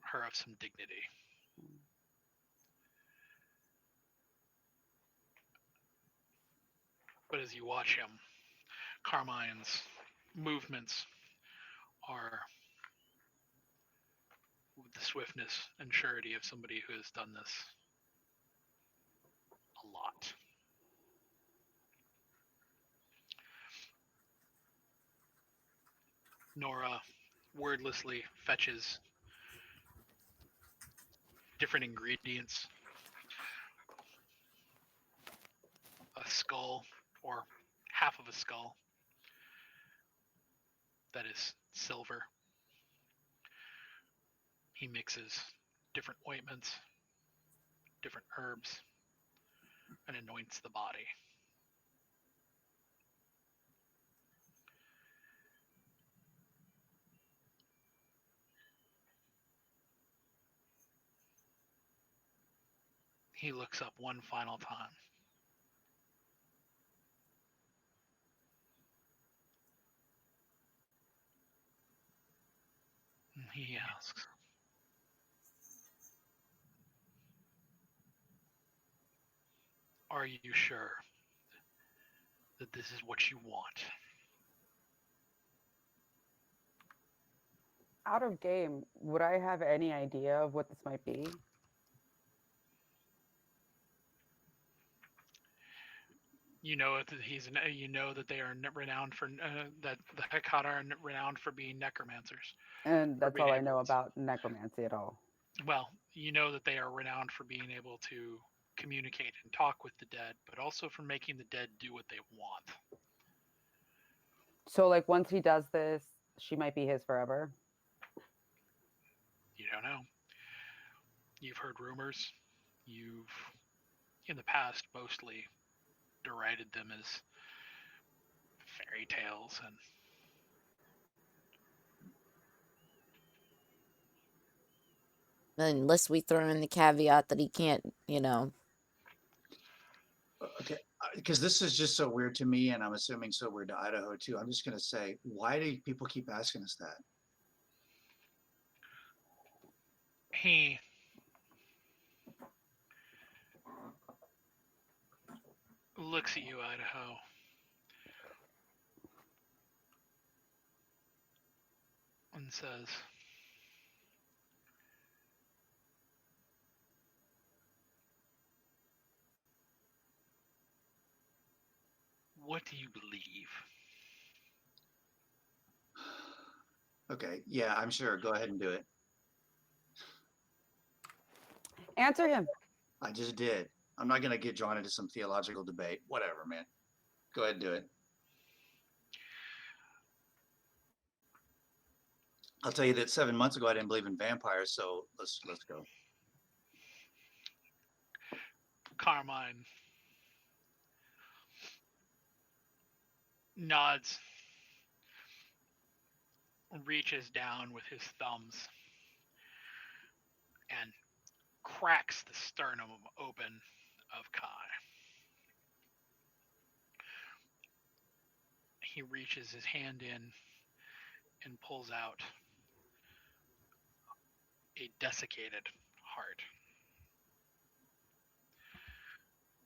her of some dignity. But as you watch him, Carmine's movements are with the swiftness and surety of somebody who has done this a lot. Nora wordlessly fetches different ingredients, a skull or half of a skull that is silver. He mixes different ointments, different herbs, and anoints the body. He looks up one final time. And he asks, "Are you sure that this is what you want?" Out of game, would I have any idea of what this might be? You know that you know that they are renowned for that the Hekata are renowned for being necromancers. And that's all I know able to- about necromancy at all. Well, you know that they are renowned for being able to communicate and talk with the dead, but also for making the dead do what they want. So, like, once he does this, she might be his forever. You don't know. You've heard rumors. You've, in the past, mostly derided them as fairy tales and Unless we throw in the caveat that he can't, Okay, because this is just so weird to me, and I'm assuming so weird to Idaho too. I'm just gonna say, why do people keep asking us that? he looks at you, Idaho, and says, "What do you believe?" Okay, yeah, I'm sure. Go ahead and do it. Answer him. I just did. I'm not gonna get drawn into some theological debate. Whatever, man. Go ahead and do it. I'll tell you that 7 months ago I didn't believe in vampires, so let's go. Carmine nods, reaches down with his thumbs, and cracks the sternum open of Kai. He reaches his hand in and pulls out a desiccated heart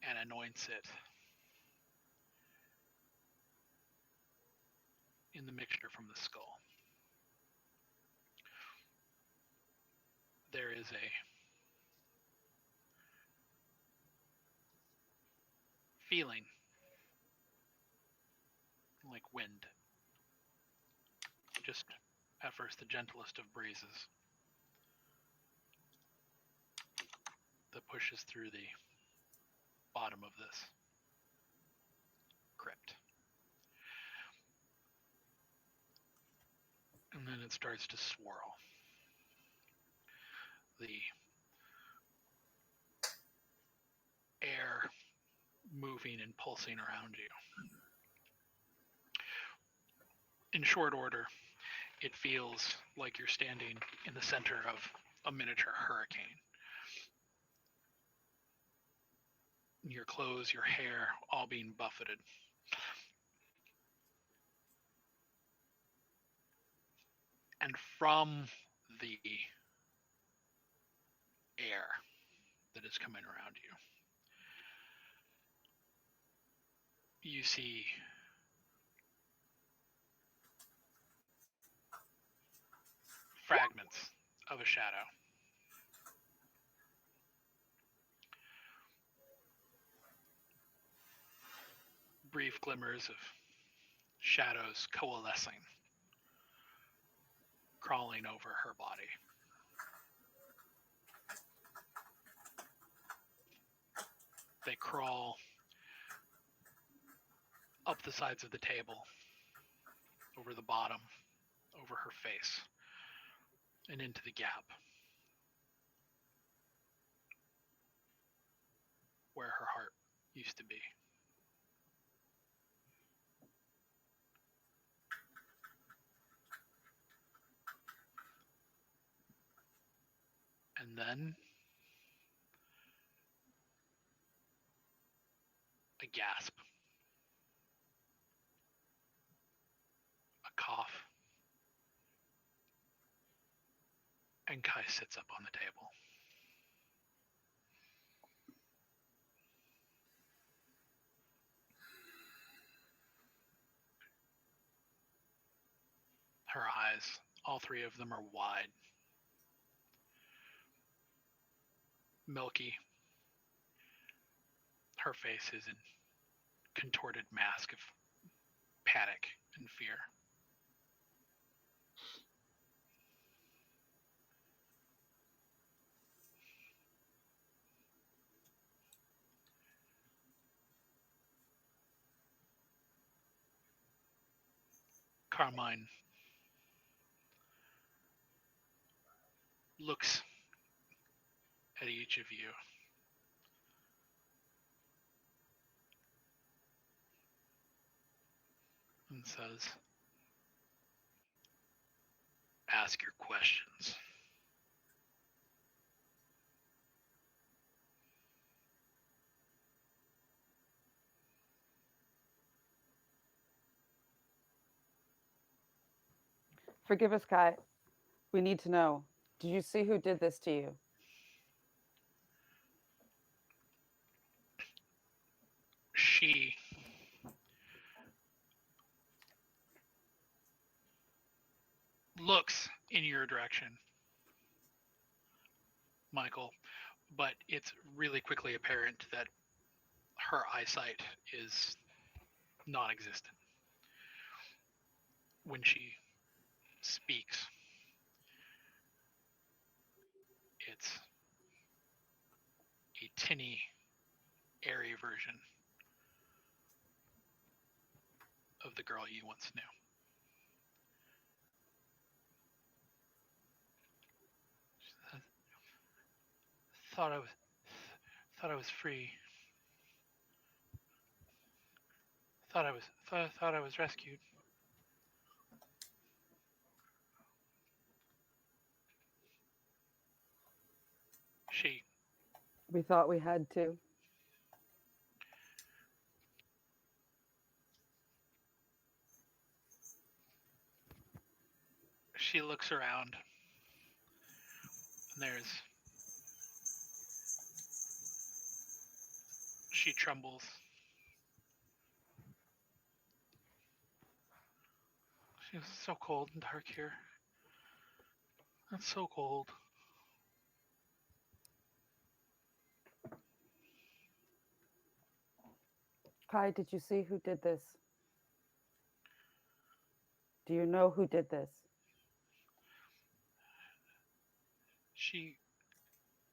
and anoints it in the mixture from the skull. There is a feeling like wind, just at first the gentlest of breezes, that pushes through the bottom of this crypt. And then it starts to swirl. The air moving and pulsing around you. In short order, it feels like you're standing in the center of a miniature hurricane. Your clothes, your hair, all being buffeted. And from the air that is coming around you. You see fragments of a shadow. Brief glimmers of shadows coalescing, crawling over her body. They crawl up the sides of the table, over the bottom, over her face, and into the gap where her heart used to be. And then a gasp, a cough, and Kai sits up on the table. Her eyes, all three of them, are wide, milky. Her face is in contorted mask of panic and fear. Carmine looks at each of you and says, "Ask your questions." Forgive us, Kai. We need to know. Did you see who did this to you? She looks in your direction, Michael, but it's really quickly apparent that her eyesight is non-existent. When she speaks, it's a tinny, airy version of the girl you once knew. She said, thought I was free. Thought I was rescued. We thought we had to. She looks around, and she trembles. It's so cold and dark here. It's so cold. Kai, did you see who did this? Do you know who did this?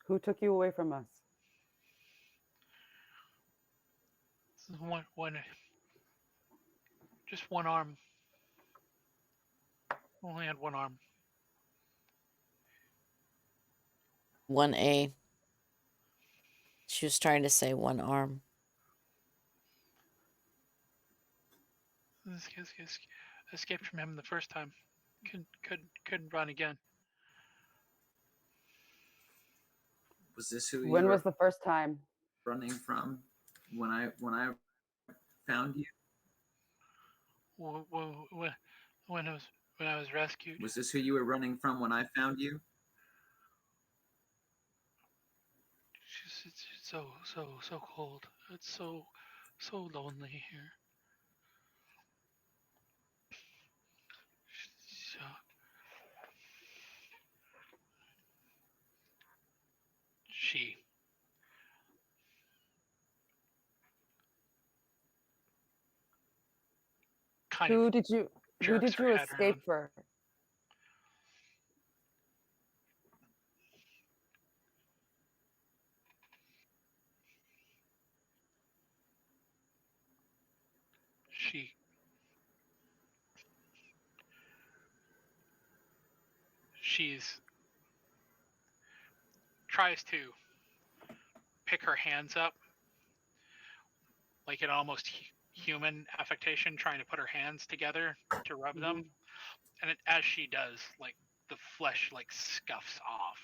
Who took you away from us? Just one arm. Only had one arm. 1A. She was trying to say one arm. Escaped from him the first time. Couldn't run again. Was this who When you was were the first time? running from when I found you? When when I was rescued. Was this who you were running from when I found you? It's so cold. It's so lonely here. So, she kind of Who did you jerks her head escape around. for? She's tries to pick her hands up like an almost human affectation, trying to put her hands together to rub them, and as she does, like the flesh like scuffs off.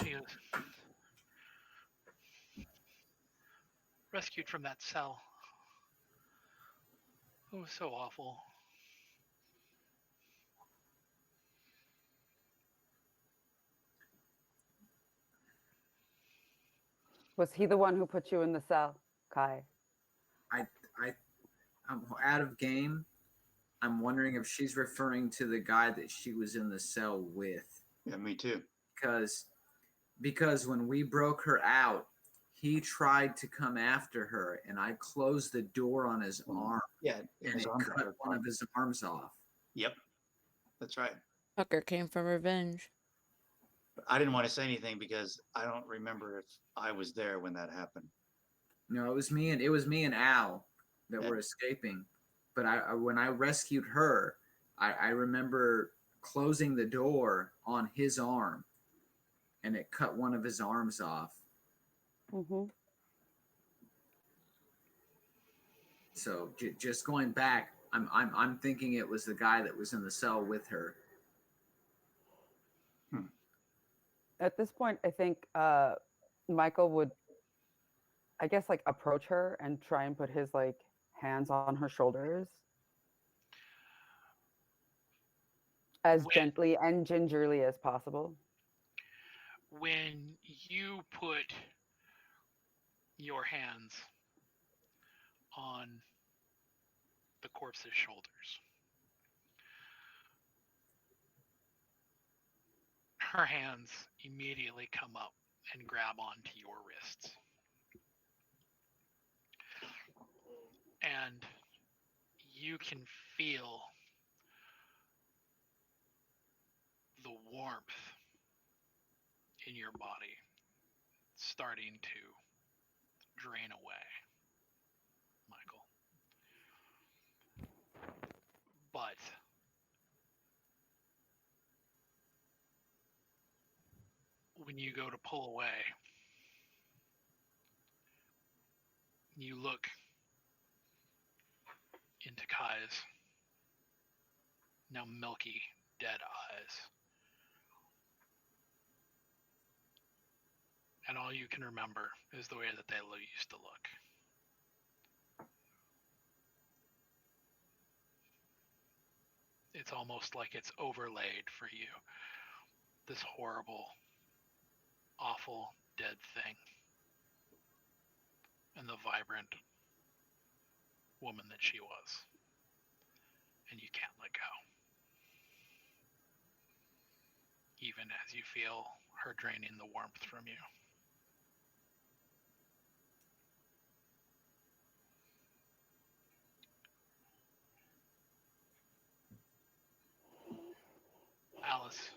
She is rescued from that cell. It was so awful. Was he the one who put you in the cell, Kai? I'm out of game. I'm wondering if she's referring to the guy that she was in the cell with. Yeah, me too. Because when we broke her out, he tried to come after her, and I closed the door on his arm. Yeah, and it cut one of his arms off. Yep, that's right. Tucker came from revenge. But I didn't want to say anything because I don't remember if I was there when that happened. No, it was me and Al that were escaping. But when I rescued her, I remember closing the door on his arm, and it cut one of his arms off. So just going back, I'm thinking it was the guy that was in the cell with her. At this point, I think Michael would, I guess, like approach her and try and put his like hands on her shoulders as gently and gingerly as possible. When you put your hands on the corpse's shoulders, her hands immediately come up and grab onto your wrists. And you can feel the warmth in your body starting to drain away, Michael. But when you go to pull away, you look into Kai's now milky, dead eyes. And all you can remember is the way that they used to look. It's almost like it's overlaid for you. This horrible, awful, dead thing. And the vibrant woman that she was. And you can't let go. Even as you feel her draining the warmth from you. Alice,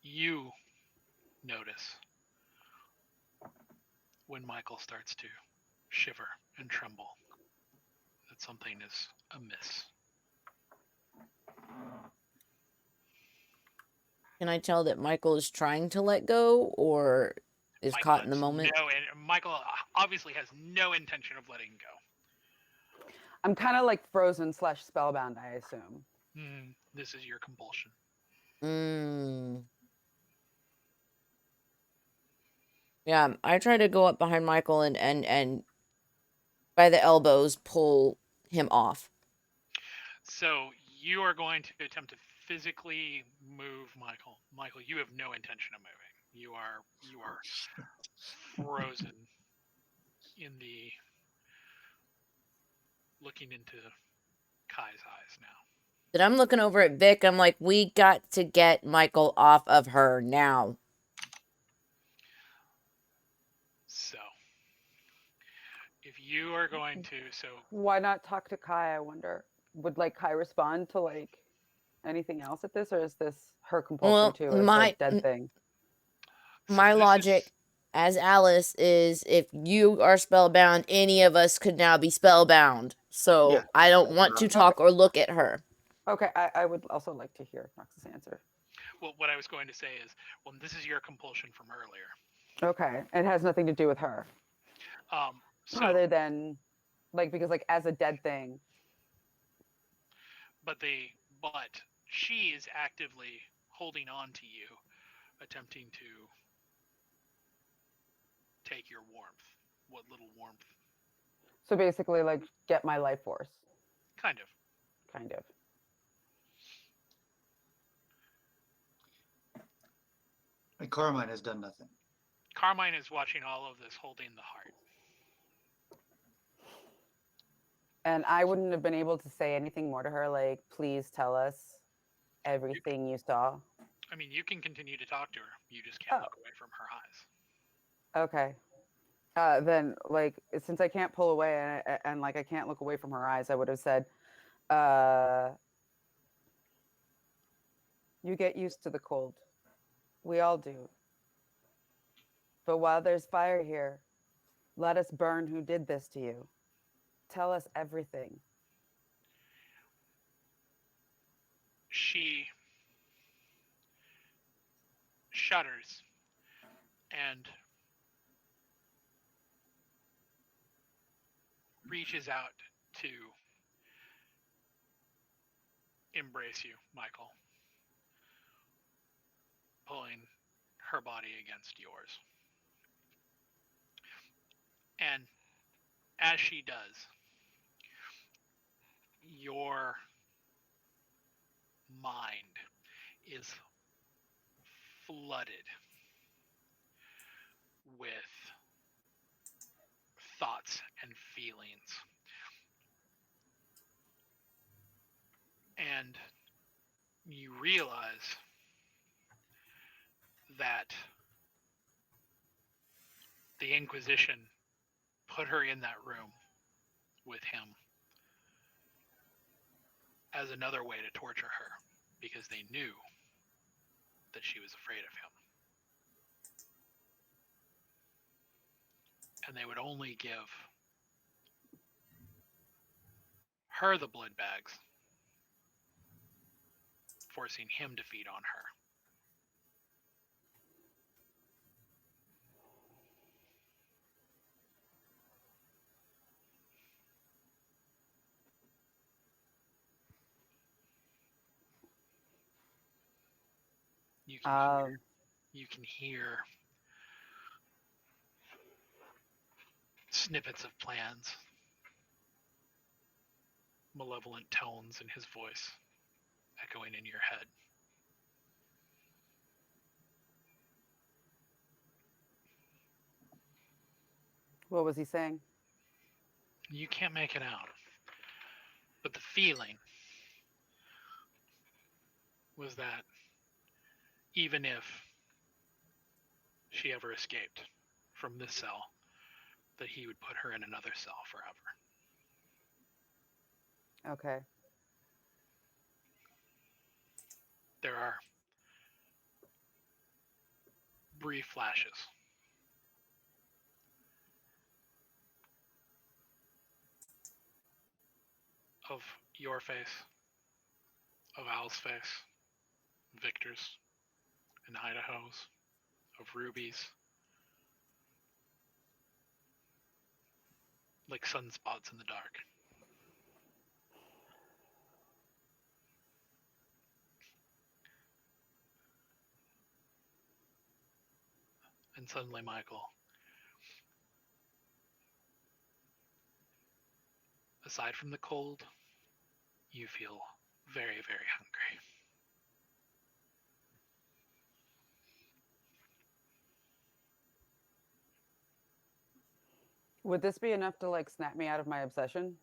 you notice when Michael starts to shiver and tremble that something is amiss. Can I tell that Michael is trying to let go or is Michael caught in the moment? Michael obviously has no intention of letting go. I'm kind of like frozen / spellbound, I assume. This is your compulsion. Yeah, I try to go up behind Michael and by the elbows, pull him off. So you are going to attempt to physically move Michael. Michael, you have no intention of moving. You are frozen in the looking into Kai's eyes now. And I'm looking over at Vic. I'm like, we got to get Michael off of her now. So if you are going to, Why not talk to Kai? I wonder. Would like Kai respond to like anything else at this, or is this her compulsion Well, too? As like dead thing. My logic as Alice is if you are spellbound, any of us could now be spellbound. So Yeah, I don't that's want to right. talk or look at her. Okay, I would also like to hear Nox's answer. Well, what I was going to say is, well, this is your compulsion from earlier. Okay, it has nothing to do with her. So, Other than, like, because like as a dead thing. but she is actively holding on to you, attempting to take your warmth. What little warmth? So basically, like, get my life force. Kind of. Kind of. And Carmine has done nothing. Carmine is watching all of this, holding the heart. And I wouldn't have been able to say anything more to her, like, please tell us everything you saw. I mean, you can continue to talk to her. You just can't look away from her eyes. Okay. Then, like, since I can't pull away and like I can't look away from her eyes, I would have said, you get used to the cold. We all do. But while there's fire here, let us burn who did this to you. Tell us everything. She shudders and reaches out to embrace you, Michael, pulling her body against yours. And as she does, your mind is flooded with thoughts and feelings. And you realize that the Inquisition put her in that room with him as another way to torture her because they knew that she was afraid of him. And they would only give her the blood bags, forcing him to feed on her. You can hear snippets of plans, malevolent tones in his voice echoing in your head. What was he saying? You can't make it out. But the feeling was that even if she ever escaped from this cell, that he would put her in another cell forever. Okay. There are brief flashes of your face, of Al's face, Victor's, and Idaho's, of Ruby's, like sunspots in the dark. And suddenly, Michael, aside from the cold, you feel very, very hungry. Would this be enough to like snap me out of my obsession?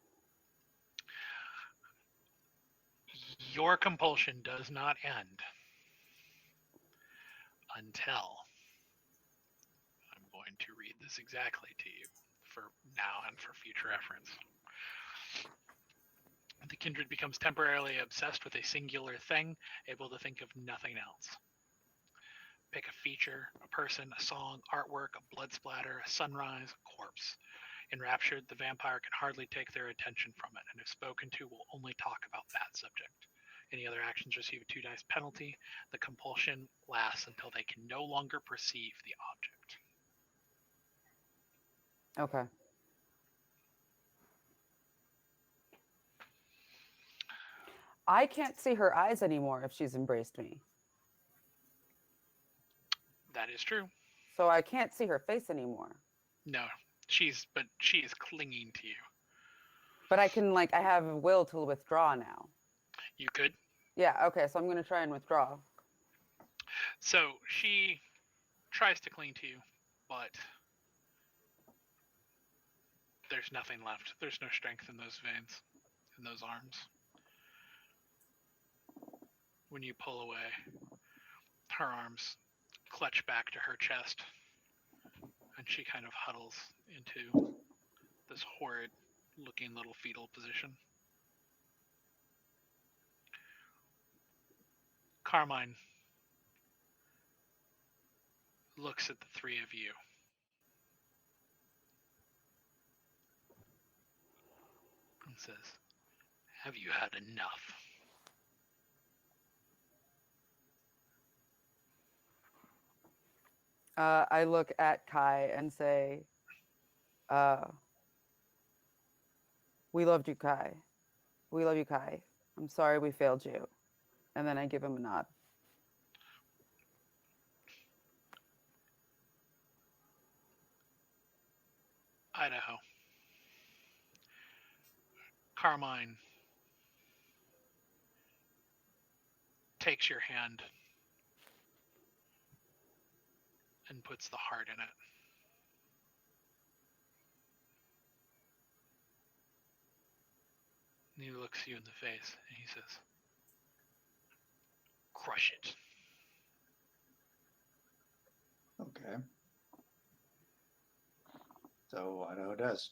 Your compulsion does not end until I'm going to read this exactly to you for now and for future reference. The kindred becomes temporarily obsessed with a singular thing, able to think of nothing else. Pick a feature, a person, a song, artwork, a blood splatter, a sunrise, a corpse. Enraptured, the vampire can hardly take their attention from it, and if spoken to, will only talk about that subject. Any other actions receive a 2 dice penalty. The compulsion lasts until they can no longer perceive the object. Okay. I can't see her eyes anymore if she's embraced me. That is true. So I can't see her face anymore. No, she is clinging to you. But I can I have a will to withdraw now. You could. Yeah, okay, so I'm going to try and withdraw. So she tries to cling to you, but there's nothing left. There's no strength in those veins, in those arms. When you pull away, her arms clutch back to her chest, and she kind of huddles into this horrid looking little fetal position. Carmine looks at the three of you. And says, "Have you had enough?" I look at Kai and say, we loved you, Kai. We love you, Kai. I'm sorry we failed you. And then I give him a nod. Idaho. Carmine takes your hand and puts the heart in it. And he looks you in the face and he says, "Crush it." Okay. So Idaho does.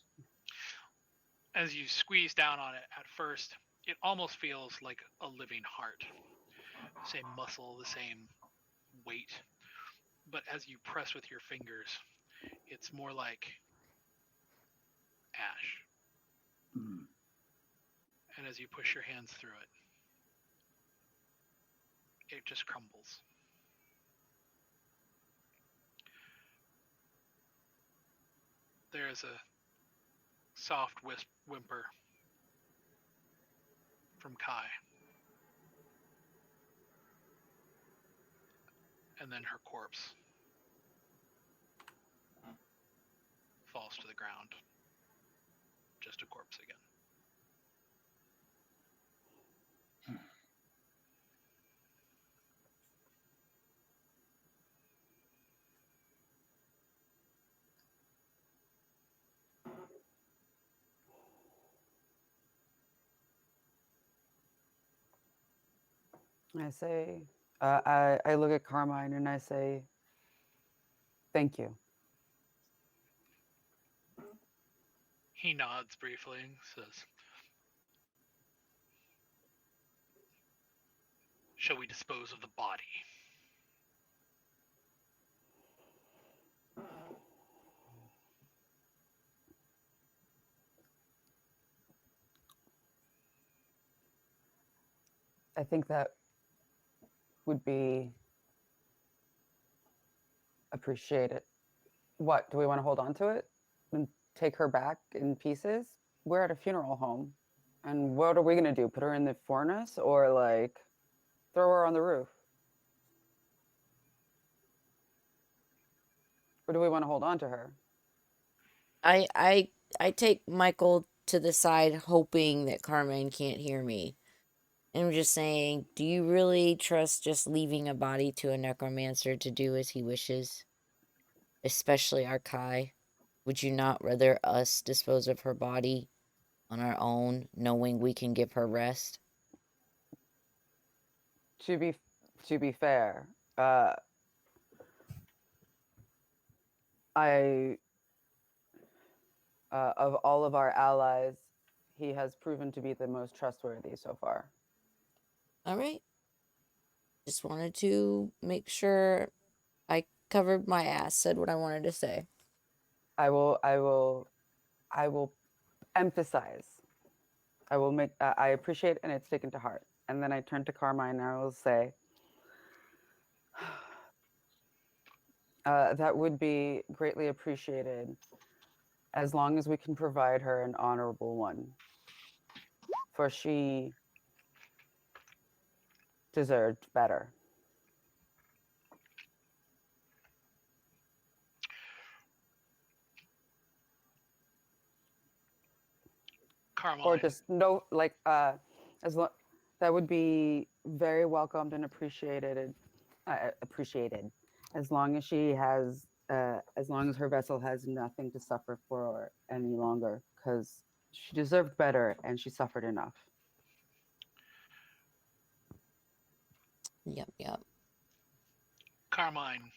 As you squeeze down on it at first, it almost feels like a living heart. The same muscle, the same weight. But as you press with your fingers, it's more like ash. Mm. And as you push your hands through it, it just crumbles. There is a soft whimper from Kai. And then her corpse falls to the ground. Just a corpse again. I say, I look at Carmine and I say, thank you. He nods briefly and says, "Shall we dispose of the body?" I think that would be appreciated. What, do we want to hold on to it and take her back in pieces? We're at a funeral home. And what are we going to do? Put her in the furnace or throw her on the roof? Or do we want to hold on to her? I take Michael to the side, hoping that Carmine can't hear me. And I'm just saying, do you really trust just leaving a body to a necromancer to do as he wishes? Especially our Kai. Would you not rather us dispose of her body on our own, knowing we can give her rest? To be fair, I of all of our allies, he has proven to be the most trustworthy so far. All right. Just wanted to make sure I covered my ass, said what I wanted to say. I will emphasize. I will make. I appreciate and it's taken to heart. And then I turn to Carmine and I will say, that would be greatly appreciated, as long as we can provide her an honorable one, for she deserved better. Carmine. Or just no, like, as long that would be very welcomed and appreciated. Appreciated, as long as she has, as long as her vessel has nothing to suffer for any longer, because she deserved better and she suffered enough. Yep, yep. Carmine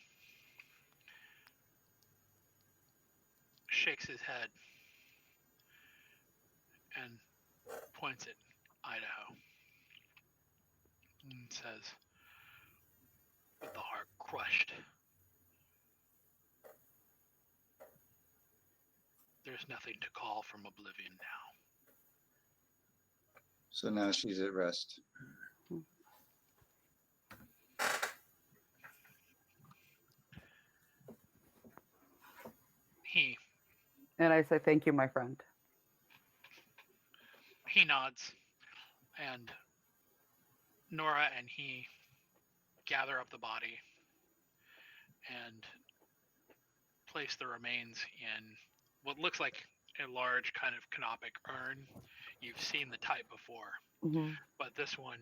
shakes his head and points at Idaho and says, with the heart crushed, there's nothing to call from oblivion now. So now she's at rest. And I say, thank you, my friend. He nods, and Nora and he gather up the body and place the remains in what looks like a large kind of canopic urn. You've seen the type before, but this one,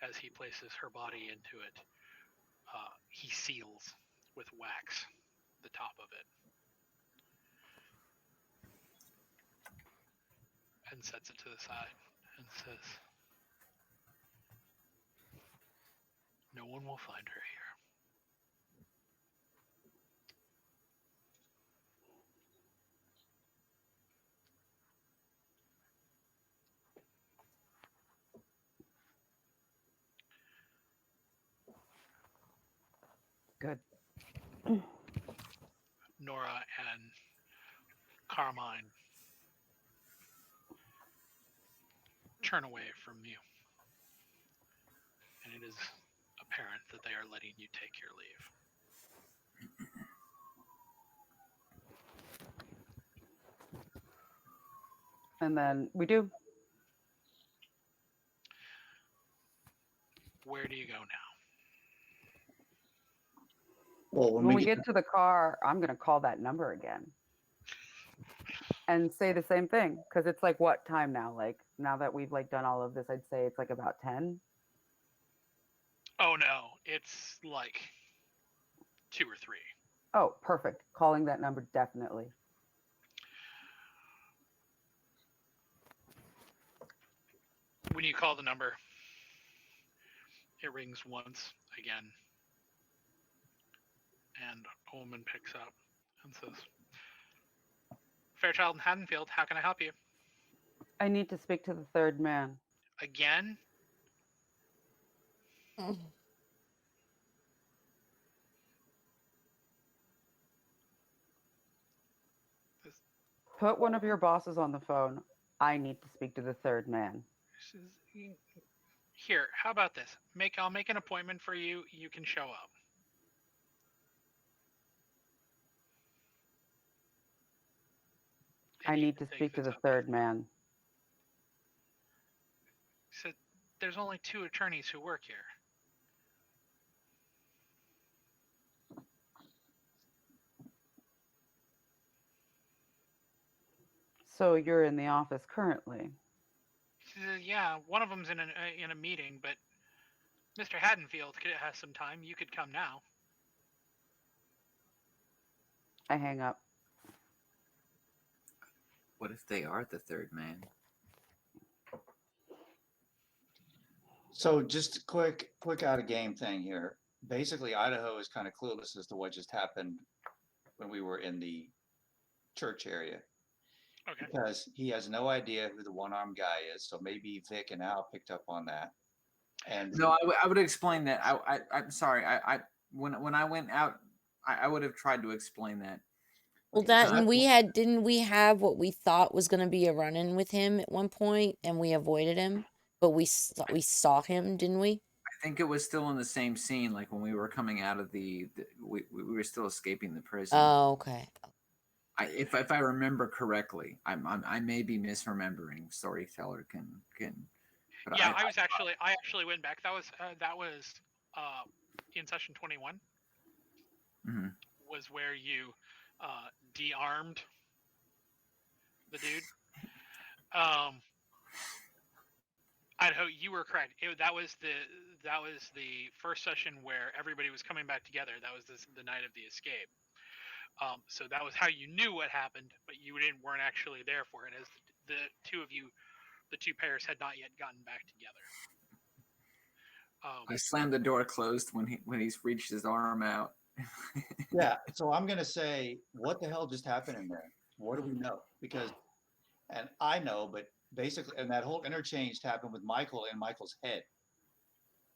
as he places her body into it, he seals with wax the top of it and sets it to the side and says, no one will find her here. Good. Nora and Carmine turn away from you, and it is apparent that they are letting you take your leave. And then we do. Where do you go now? Well, When we get to the car, I'm going to call that number again and say the same thing, because it's like, what time now? Like, now that we've like done all of this, I'd say it's like about 10. Oh no, it's like 2 or 3. Oh, perfect. Calling that number, definitely. When you call the number, it rings once again, and a woman picks up and says, Fairchild in Haddonfield, how can I help you? I need to speak to the third man. Again? Put one of your bosses on the phone. I need to speak to the third man. Here, how about this? I'll make an appointment for you. You can show up. I need to speak to the third man. So there's only 2 attorneys who work here. So you're in the office currently. Yeah, one of them's in a meeting, but Mr. Haddonfield has some time. You could come now. I hang up. What if they are the third man? So just quick out of game thing here. Basically, Idaho is kind of clueless as to what just happened when we were in the church area Okay. because he has no idea who the one-armed guy is. So maybe Vic and Al picked up on that. And No, I would explain that. I'm sorry. When I went out, I would have tried to explain that. Well, Okay, that so and didn't we have what we thought was going to be a run-in with him at one point, and we avoided him, but we saw him, didn't we? I think it was still in the same scene, like when we were coming out of we were still escaping the prison. Oh, okay. If I remember correctly, I may be misremembering. Storyteller can. But Yeah, I actually went back. That was in session 21. Mm-hmm. Was where you de-armed the dude. Idaho, you were correct. That was the first session where everybody was coming back together. That was the night of the escape. So that was how you knew what happened, but you weren't actually there for it, as the two of you, the two pairs, had not yet gotten back together. I slammed the door closed when he's reached his arm out. yeah, so I'm gonna say, what the hell just happened in there? What do we know? Because, and I know, but basically, and that whole interchange happened with Michael in Michael's head.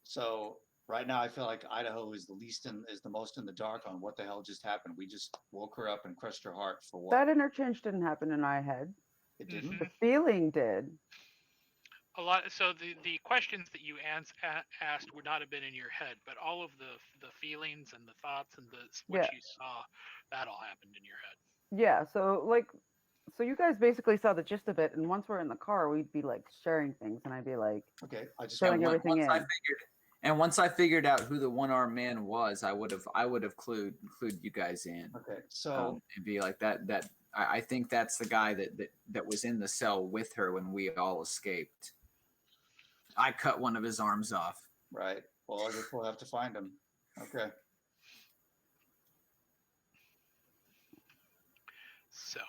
So right now, I feel like Idaho is the most in the dark on what the hell just happened. We just woke her up and crushed her heart for what? That interchange didn't happen in my head. It didn't. Mhm. The feeling did. A lot. So the questions that you asked would not have been in your head, but all of the feelings and the thoughts and what Yeah. you saw, that all happened in your head. Yeah. So you guys basically saw the gist of it, and once we're in the car, we'd be like sharing things, and I'd be like, Okay, I just filling want everything in. Once I figured out who the one-armed man was, I would have include you guys in. Okay, so and be like that. I think that's the guy that was in the cell with her when we all escaped. I cut one of his arms off. right. Well, I guess we'll have to find him. Okay. So,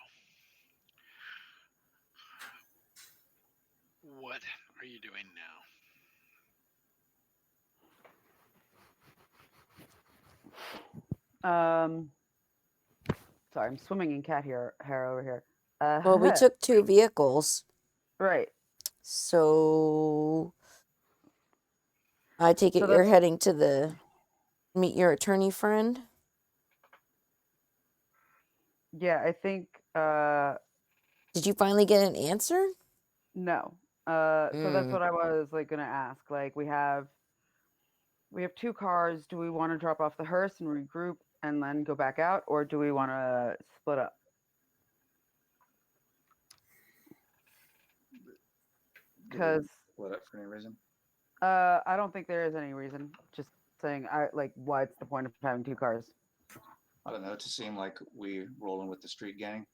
what are you doing now? Sorry, I'm swimming in cat hair over here. Well, we took 2 vehicles, right. so I take it So you're that's- heading to meet your attorney friend. Yeah, I think. Did you finally get an answer? No. So that's what I was like gonna ask. Like we have 2 cars. Do we want to drop off the hearse and regroup and then go back out, or do we want to split up? Because Split up for any reason? I don't think there is any reason. Just saying, what's the point of having 2 cars? I don't know, to seem like we rolling with the street gang.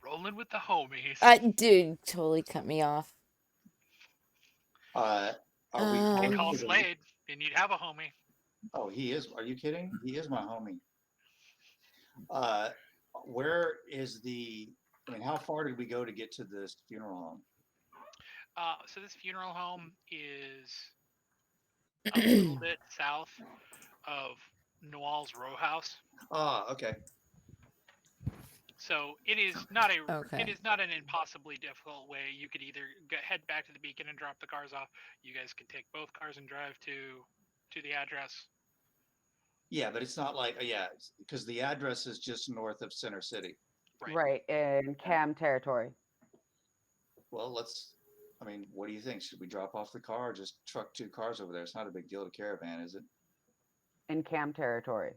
Rolling with the homies. Dude, totally cut me off. Are we You close call to the- Slade, and you'd have a homie. Oh, he is. Are you kidding? He is my homie. Where is how far did we go to get to this funeral home? So this funeral home is a little bit south of Noel's row house. Okay. So it is not an impossibly difficult way. You could either head back to the beacon and drop the cars off. You guys could take both cars and drive to the address. Yeah, but it's not like, because the address is just north of Center City. Right, in Cam territory. Well, what do you think? Should we drop off the car or just truck 2 cars over there? It's not a big deal to caravan, is it? In Cam territory.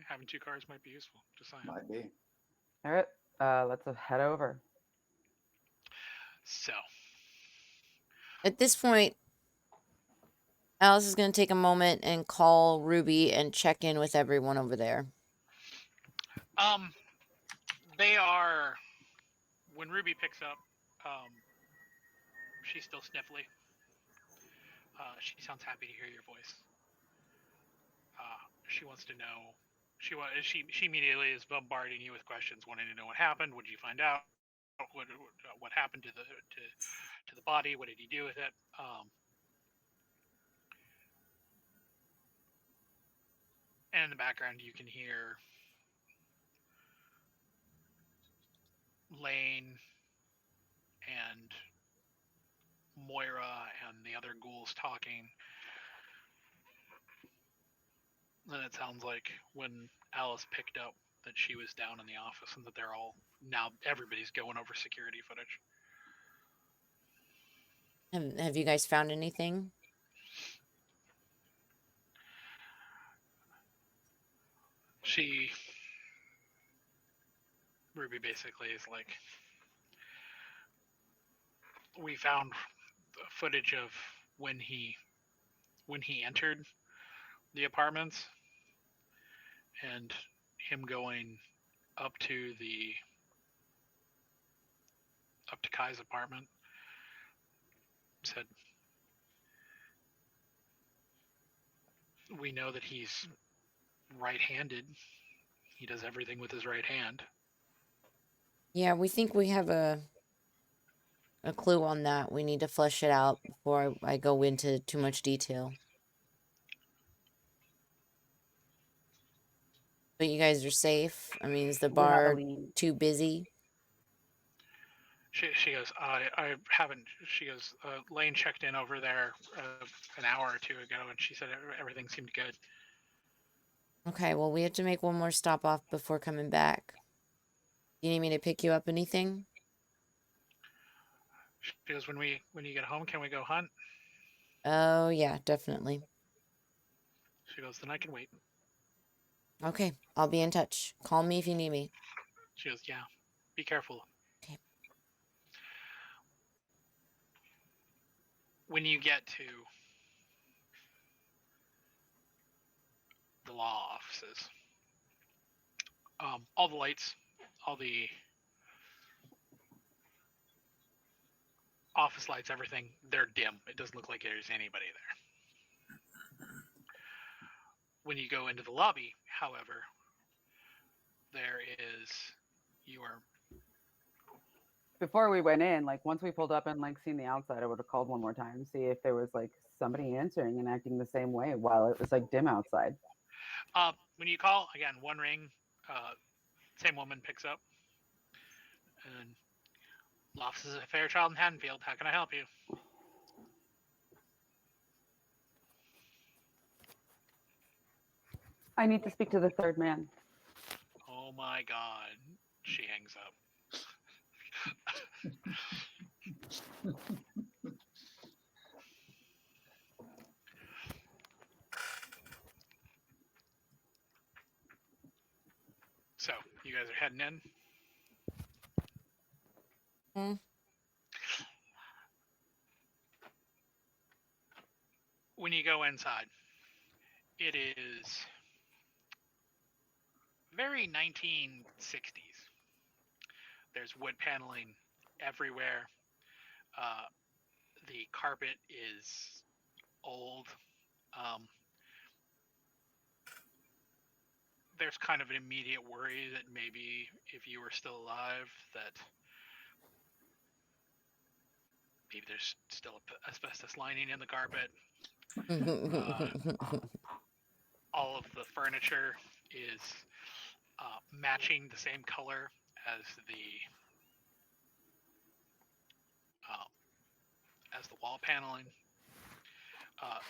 Having 2 cars might be useful. Just saying. Might be. All right, let's head over. So, At this point, Alice is going to take a moment and call Ruby and check in with everyone over there. They are. When Ruby picks up, she's still sniffly. She sounds happy to hear your voice. She wants to know. She immediately is bombarding you with questions, wanting to know what happened. What did you find out? What happened to the body? What did he do with it? And in the background, you can hear Lane and Moira and the other ghouls talking. Then it sounds like when Alice picked up that she was down in the office and that they're all now everybody's going over security footage. Have you guys found anything? Ruby basically is like, we found footage of when he entered the apartments and him going up to Kai's apartment. Said, we know that he's right-handed. He does everything with his right hand. Yeah, we think we have a clue on that. We need to flesh it out before I go into too much detail. But you guys are safe? I mean, is the We have a bar lead. too busy? She goes, I haven't. She goes, Lane checked in over there an hour or two ago, and she said everything seemed good. Okay, well, we have to make one more stop off before coming back. You need me to pick you up anything? She goes, when you get home, can we go hunt? Oh, yeah, definitely. She goes, then I can wait. Okay, I'll be in touch. Call me if you need me. She goes, yeah, be careful. Okay. When you get to the law offices, all the lights, all the office lights, everything, they're dim. It doesn't look like there's anybody there. When you go into the lobby, however, you are. Before we went in, like once we pulled up and like seen the outside, I would have called one more time, see if there was like somebody answering and acting the same way while it was like dim outside. When you call again, one ring, same woman picks up, and Lofts is a Fairchild in Haddonfield. How can I help you? I need to speak to the third man. Oh my God. She hangs up. So, you guys are heading in? When you go inside, it is very 1960s. There's wood paneling everywhere. The carpet is old. There's kind of an immediate worry that maybe if you were still alive, that maybe there's still asbestos lining in the carpet. All of the furniture is matching the same color as the wall paneling.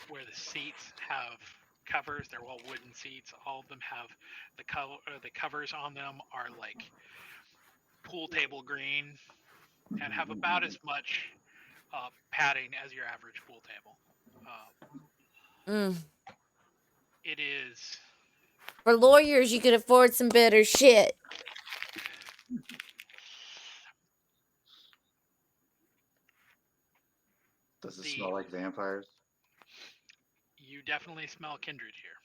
Where the seats have covers, they're all wooden seats. All of them have the covers on them are like pool table green and have about as much padding as your average pool table. It is. For lawyers, you could afford some better shit. Does it smell like vampires? You definitely smell kindred here.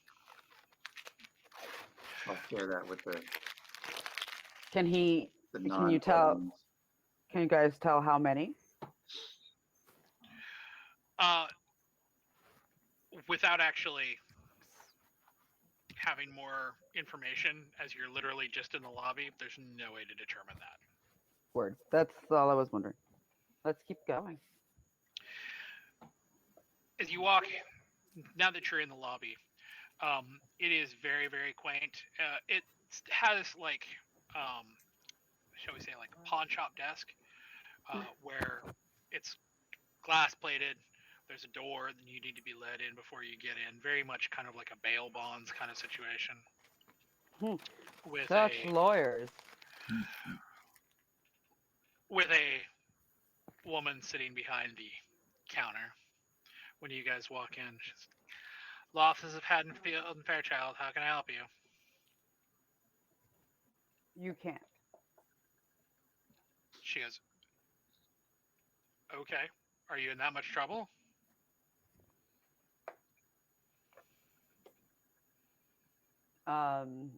I'll share that with the Can he? The Can you tell? non-tokens. Can you guys tell how many? Without actually having more information, as you're literally just in the lobby, there's no way to determine that. Word. That's all I was wondering. Let's keep going. As you walk, now that you're in the lobby, it is very, very quaint. It has like, shall we say, like a pawn shop desk, where it's glass plated. There's a door that you need to be let in before you get in. Very much kind of like a bail bonds kind of situation. With Such a lawyers. with a woman sitting behind the counter. When you guys walk in, she's, law offices of Haddonfield and Fairchild. How can I help you? You can't. She goes, okay. Are you in that much trouble? Can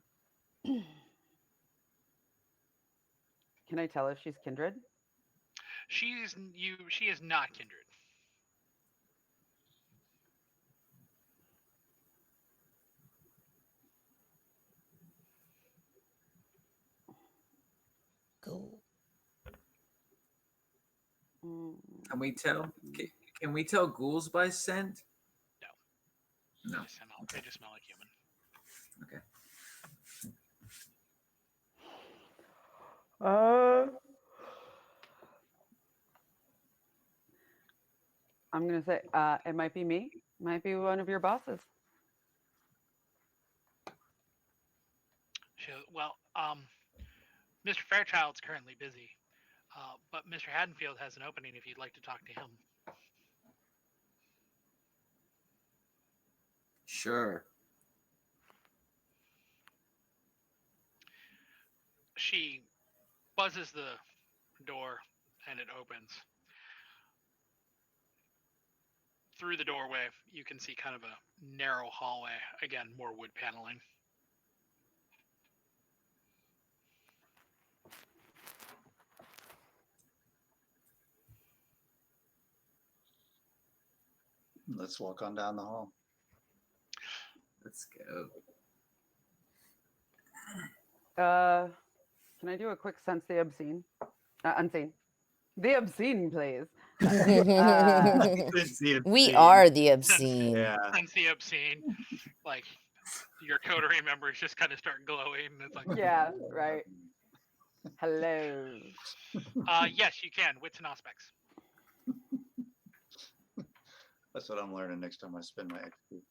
I tell if she's kindred? She is not kindred. Go. Can we tell? Can we tell ghouls by scent? No. No. They just smell like human. Okay. I'm gonna say it might be me. Might be one of your bosses. She goes, well, Mr. Fairchild's currently busy, but Mr. Haddonfield has an opening if you'd like to talk to him. Sure. She buzzes the door and it opens. Through the doorway, you can see kind of a narrow hallway. Again, more wood paneling. Let's walk on down the hall. Let's go. Can I do a quick sense the obscene? Unseen. The obscene, please. We are the obscene. Yeah. Sense the obscene. Like, your coterie members just kind of start glowing. It's like, Yeah, right. Hello. yes, you can. Wits and aspects. That's what I'm learning next time I spend my XP.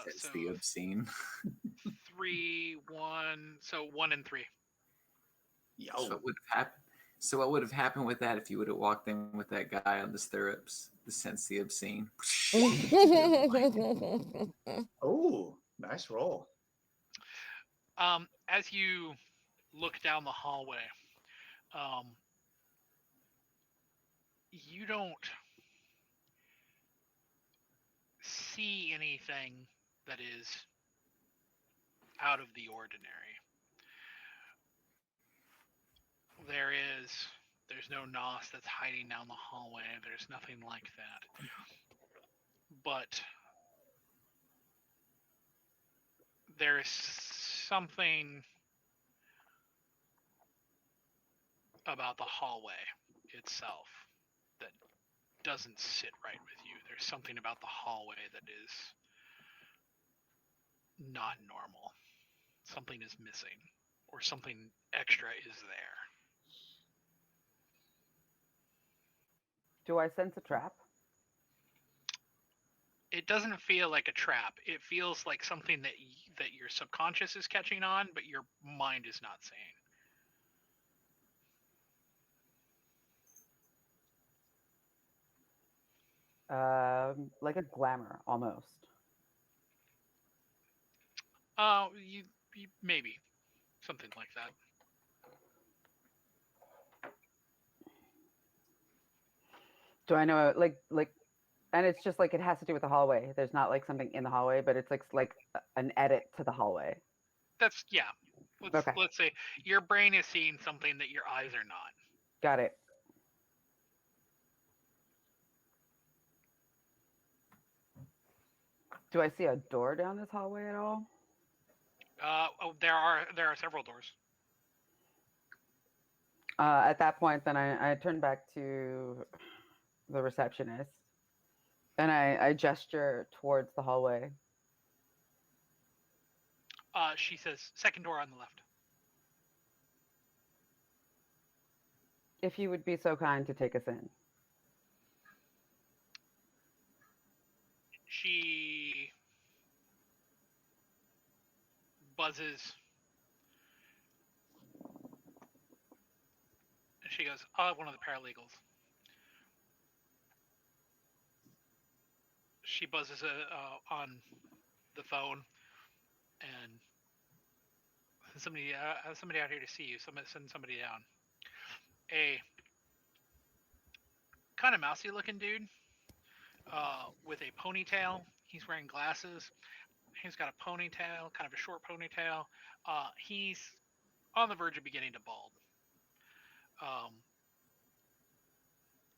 It's So the obscene. 3, 1. So 1 and 3. Yo. So what would have happened with that if you would have walked in with that guy on the stirrups? The sense the obscene. Oh, nice roll. As you look down the hallway, you don't see anything that is out of the ordinary. There's no nos that's hiding down the hallway. There's nothing like that. But there is something about the hallway itself that doesn't sit right with you. There's something about the hallway that is not normal. Something is missing, or something extra is there. Do I sense a trap? It doesn't feel like a trap. It feels like something that your subconscious is catching on, but your mind is not seeing. Like a glamour almost. You maybe something like that. Do I know like and it's just like it has to do with the hallway. There's not like something in the hallway, but it's like an edit to the hallway. That's Okay. Let's say your brain is seeing something that your eyes are not. Got it. Do I see a door down this hallway at all? There are several doors. At that point, then I turn back to the receptionist and I gesture towards the hallway. She says, second door on the left. If you would be so kind to take us in. She buzzes. And she goes, one of the paralegals. She buzzes on the phone and somebody out here to see you. Send somebody down. A kind of mousy looking dude with a ponytail. He's wearing glasses. He's got a ponytail, kind of a short ponytail. He's on the verge of beginning to bald.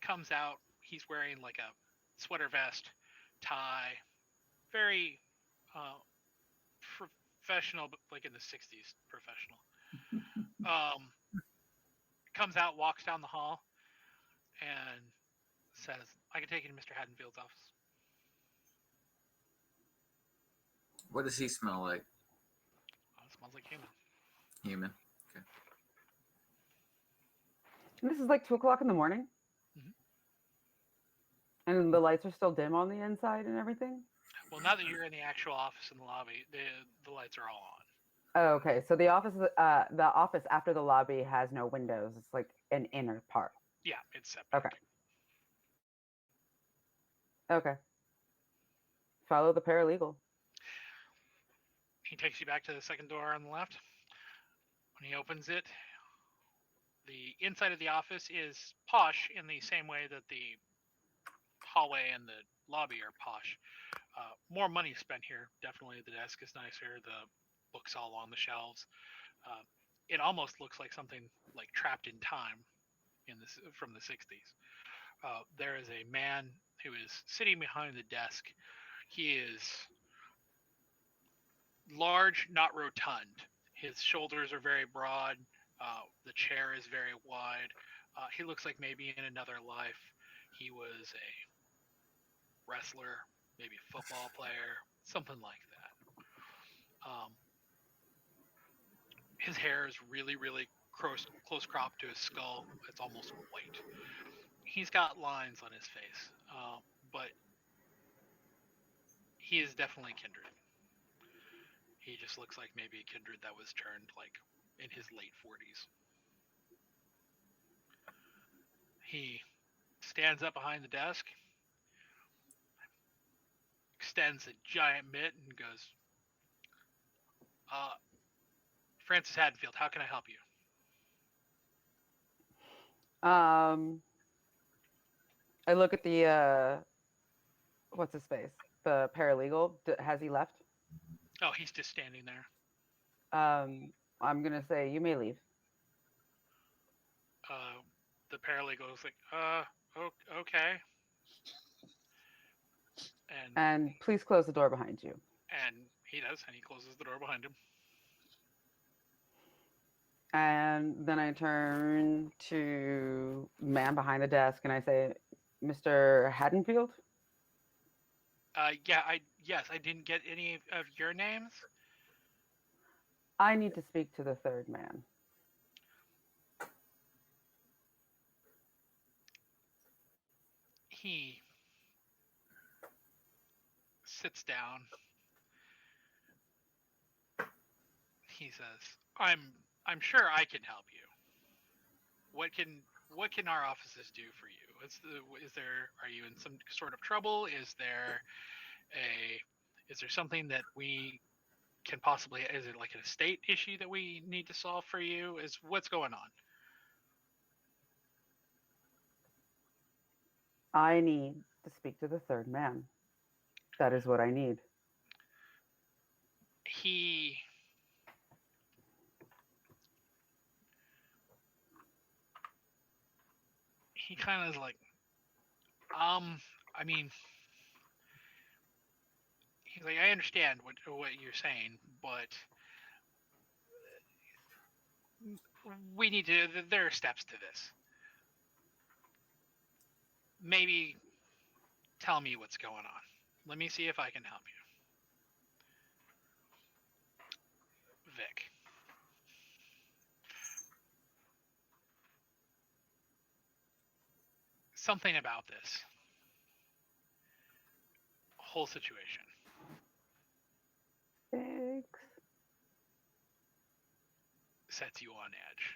Comes out. He's wearing like a sweater vest, tie, very professional, but like in the 60s professional. Comes out, walks down the hall, and says, I can take you to Mr. Haddonfield's office. What does he smell like? It smells like human. Human. Okay. And this is like 2:00 in the morning. Mhm. And the lights are still dim on the inside and everything? Well, now that you're in the actual office in the lobby, the lights are all on. Oh, okay. So the office after the lobby has no windows. It's like an inner part. Yeah, it's separate. Okay. Follow the paralegal. He takes you back to the second door on the left. When he opens it, the inside of the office is posh in the same way that the hallway and the lobby are posh. More money spent here, definitely. The desk is nicer. The books all on the shelves. It almost looks like something like trapped in time from the 60s. There is a man who is sitting behind the desk. He is large, not rotund. His shoulders are very broad. The chair is very wide. He looks like maybe in another life he was a wrestler, maybe a football player, something like that. His hair is really, really close cropped to his skull. It's almost white. He's got lines on his face, but he is definitely kindred. He just looks like maybe a kindred that was turned like in his late 40s. He stands up behind the desk, extends a giant mitt, and goes, Francis Haddonfield, how can I help you? I look at the what's his face? The paralegal. Has he left? Oh, he's just standing there. I'm gonna say you may leave. The paralegal is like, okay. And please close the door behind you. And he does, and he closes the door behind him. And then I turn to the man behind the desk and I say, Mr. Haddonfield? Yes, I didn't get any of your names. I need to speak to the third man. He sits down. He says, I'm sure I can help you. What can our offices do for you? Are you in some sort of trouble? Is there something that we can possibly, is it like an estate issue that we need to solve for you? What's going on? I need to speak to the third man. That is what I need. He he kind of is like, I mean, he's like, I understand what you're saying, but we need to. There are steps to this. Maybe tell me what's going on. Let me see if I can help you, Vic. Something about this whole situation Thanks. sets you on edge.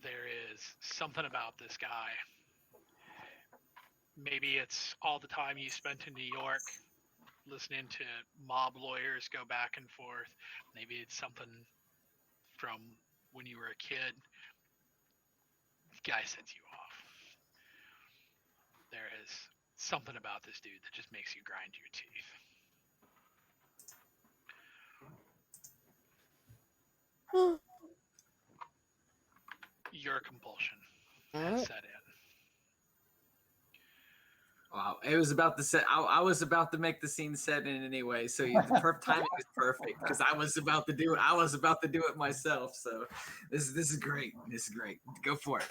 There is something about this guy. Maybe it's all the time you spent in New York listening to mob lawyers go back and forth. Maybe it's something from when you were a kid. This guy sets you off. There is something about this dude that just makes you grind your teeth. Your compulsion has set in. Wow, it was about to set. I was about to make the scene set in anyway, so the timing is perfect because I was about to do it. I was about to do it myself. So this is great. This is great. Go for it.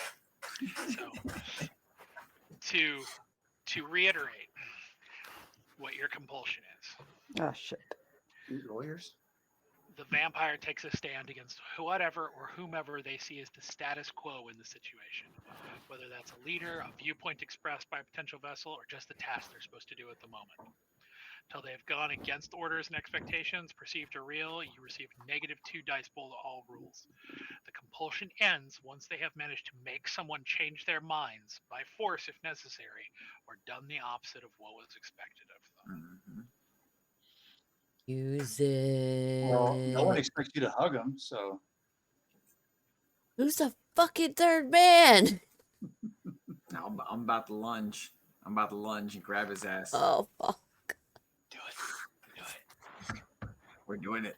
So to reiterate what your compulsion is. Oh shit. Lawyers? The vampire takes a stand against whatever or whomever they see as the status quo in the situation, whether that's a leader, a viewpoint expressed by a potential vessel, or just the task they're supposed to do at the moment. Until they have gone against orders and expectations, perceived or real, you receive -2 dice bowl to all rules. The compulsion ends once they have managed to make someone change their minds by force if necessary, or done the opposite of what was expected of them. Mm-hmm. Use it. Well, no one expects you to hug them, so. Who's the fucking third man? Now I'm about to lunge. I'm about to lunge and grab his ass. Oh, fuck. Do it. We're doing it.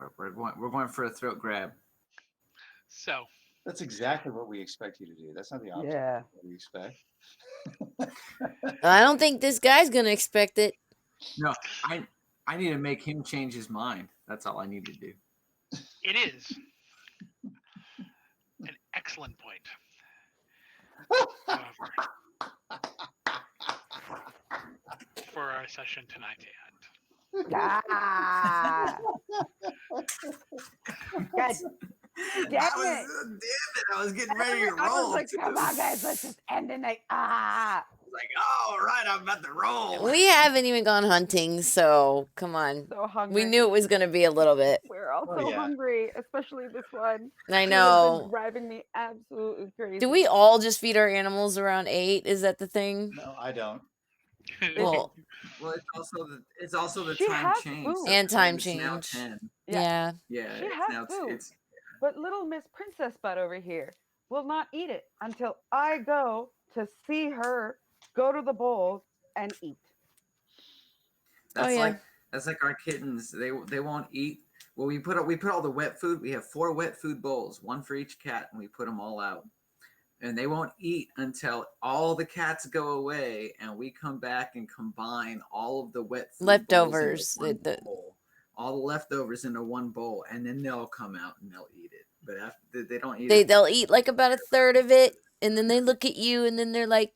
We're going for a throat grab. So That's exactly what we expect you to do. That's not the opposite Yeah. of what we expect. I don't think this guy's gonna expect it. No, I need to make him change his mind. That's all I need to do. it is an excellent point. However, for our session tonight to end, Ah. God damn it. I was getting ready to roll. I was like, come on, guys, let's just end the night. Ah. Like, all right, I'm about to roll. We haven't even gone hunting, so come on. So hungry. We knew it was gonna be a little bit. We're all Oh, so yeah. hungry, especially this one. I It has been know. driving me absolutely crazy. Do we all just feed our animals around 8? Is that the thing? No, I don't. Well, it's also the She time has change. food. and time it's now change. 10. Yeah. Yeah, She it's has now food. it's But little Miss Princess Butt over here will not eat it until I go to see her go to the bowls and eat. that's yeah. like our kittens. They won't eat. Well, we put all the wet food. We have 4 wet food bowls, one for each cat, and we put them all out. And they won't eat until all the cats go away, and we come back and combine all of the wet food Leftovers. bowls into one bowl. All the leftovers into one bowl, and then they'll come out and they'll eat it. But after they don't eat it. They'll eat like about a third of it, and then they look at you, and then they're like,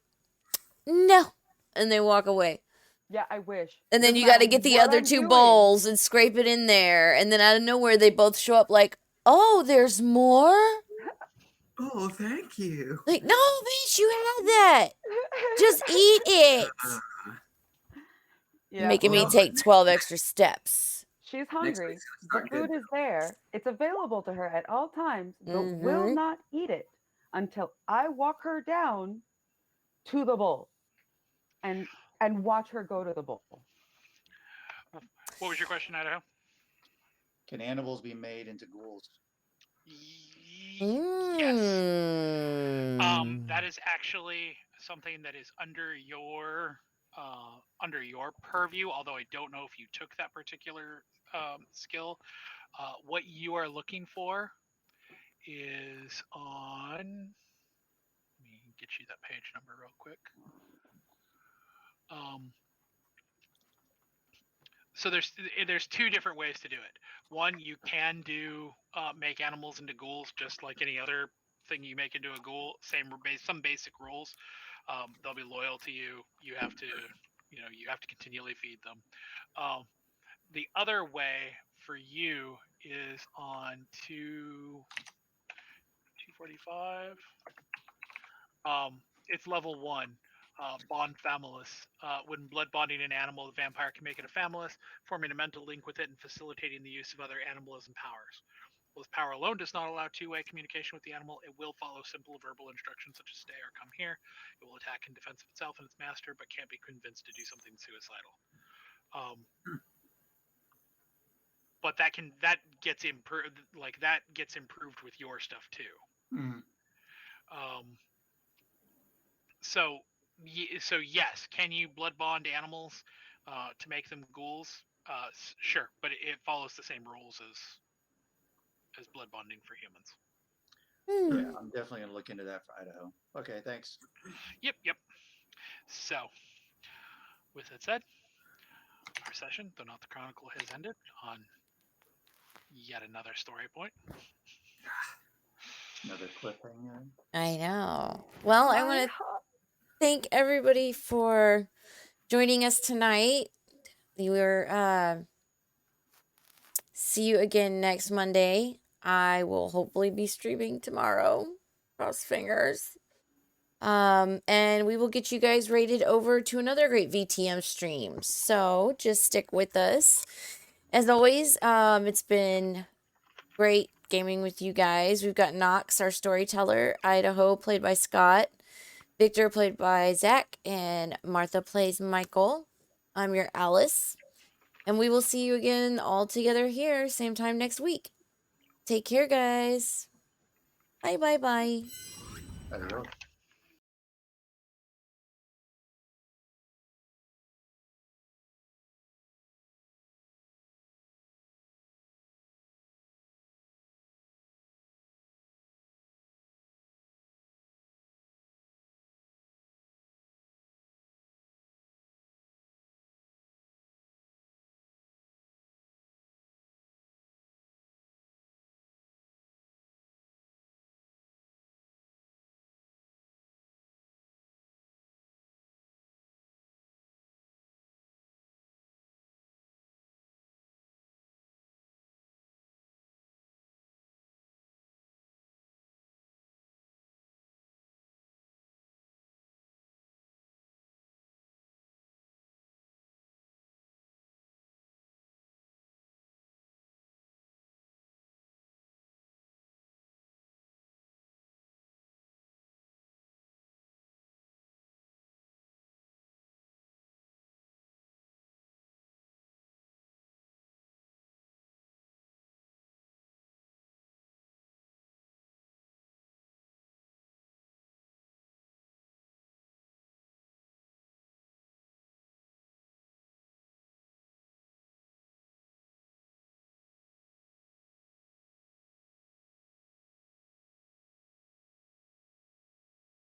"No," and they walk away. Yeah, I wish. And then No you got to matter get the what other I'm 2 doing. bowls and scrape it in there, and then out of nowhere they both show up like, "Oh, there's more." Oh, thank you. Like, no, bitch, you had that. Just eat it. Yeah, Making me no, take 12 extra steps. she's Next hungry. week's The gonna start food good. is there. It's available to her at all times, but will Mhm. not eat it until I walk her down to the bowl and watch her go to the bowl. what was your question, Idaho? Can animals be made into ghouls? Yes. Mm. That is actually something that is under your under your purview, although I don't know if you took that particular skill. What you are looking for is on. Let me get you that page number real quick. So there's two different ways to do it. One, you can do make animals into ghouls just like any other thing you make into a ghoul. Some basic rules. They'll be loyal to you. You have to continually feed them. The other way for you is on 245. It's level 1. Bond Famulus. When blood bonding an animal, the vampire can make it a Famulus, forming a mental link with it and facilitating the use of other animalism powers. While this power alone does not allow two-way communication with the animal, it will follow simple verbal instructions such as stay or come here. It will attack in defense of itself and its master, but can't be convinced to do something suicidal. But that gets improved. That gets improved with your stuff too. Mm. So yes, can you blood bond animals to make them ghouls? Sure, but it follows the same rules as blood bonding for humans. Yeah, I'm definitely gonna look into that for Idaho. Okay, thanks. Yep. So, with that said, our session, though not the Chronicle, has ended on yet another story point. Another cliffhanger. I know. Well, I want to thank everybody for joining us tonight. We're see you again next Monday. I will hopefully be streaming tomorrow. Cross fingers. And we will get you guys rated over to another great VTM stream. So just stick with us. As always, it's been great gaming with you guys. We've got Knox, our storyteller, Idaho, played by Skot, Victor, played by Zack, and Martha plays Michael. I'm your Alice. And we will see you again all together here, same time next week. Take care, guys. Bye. Adios.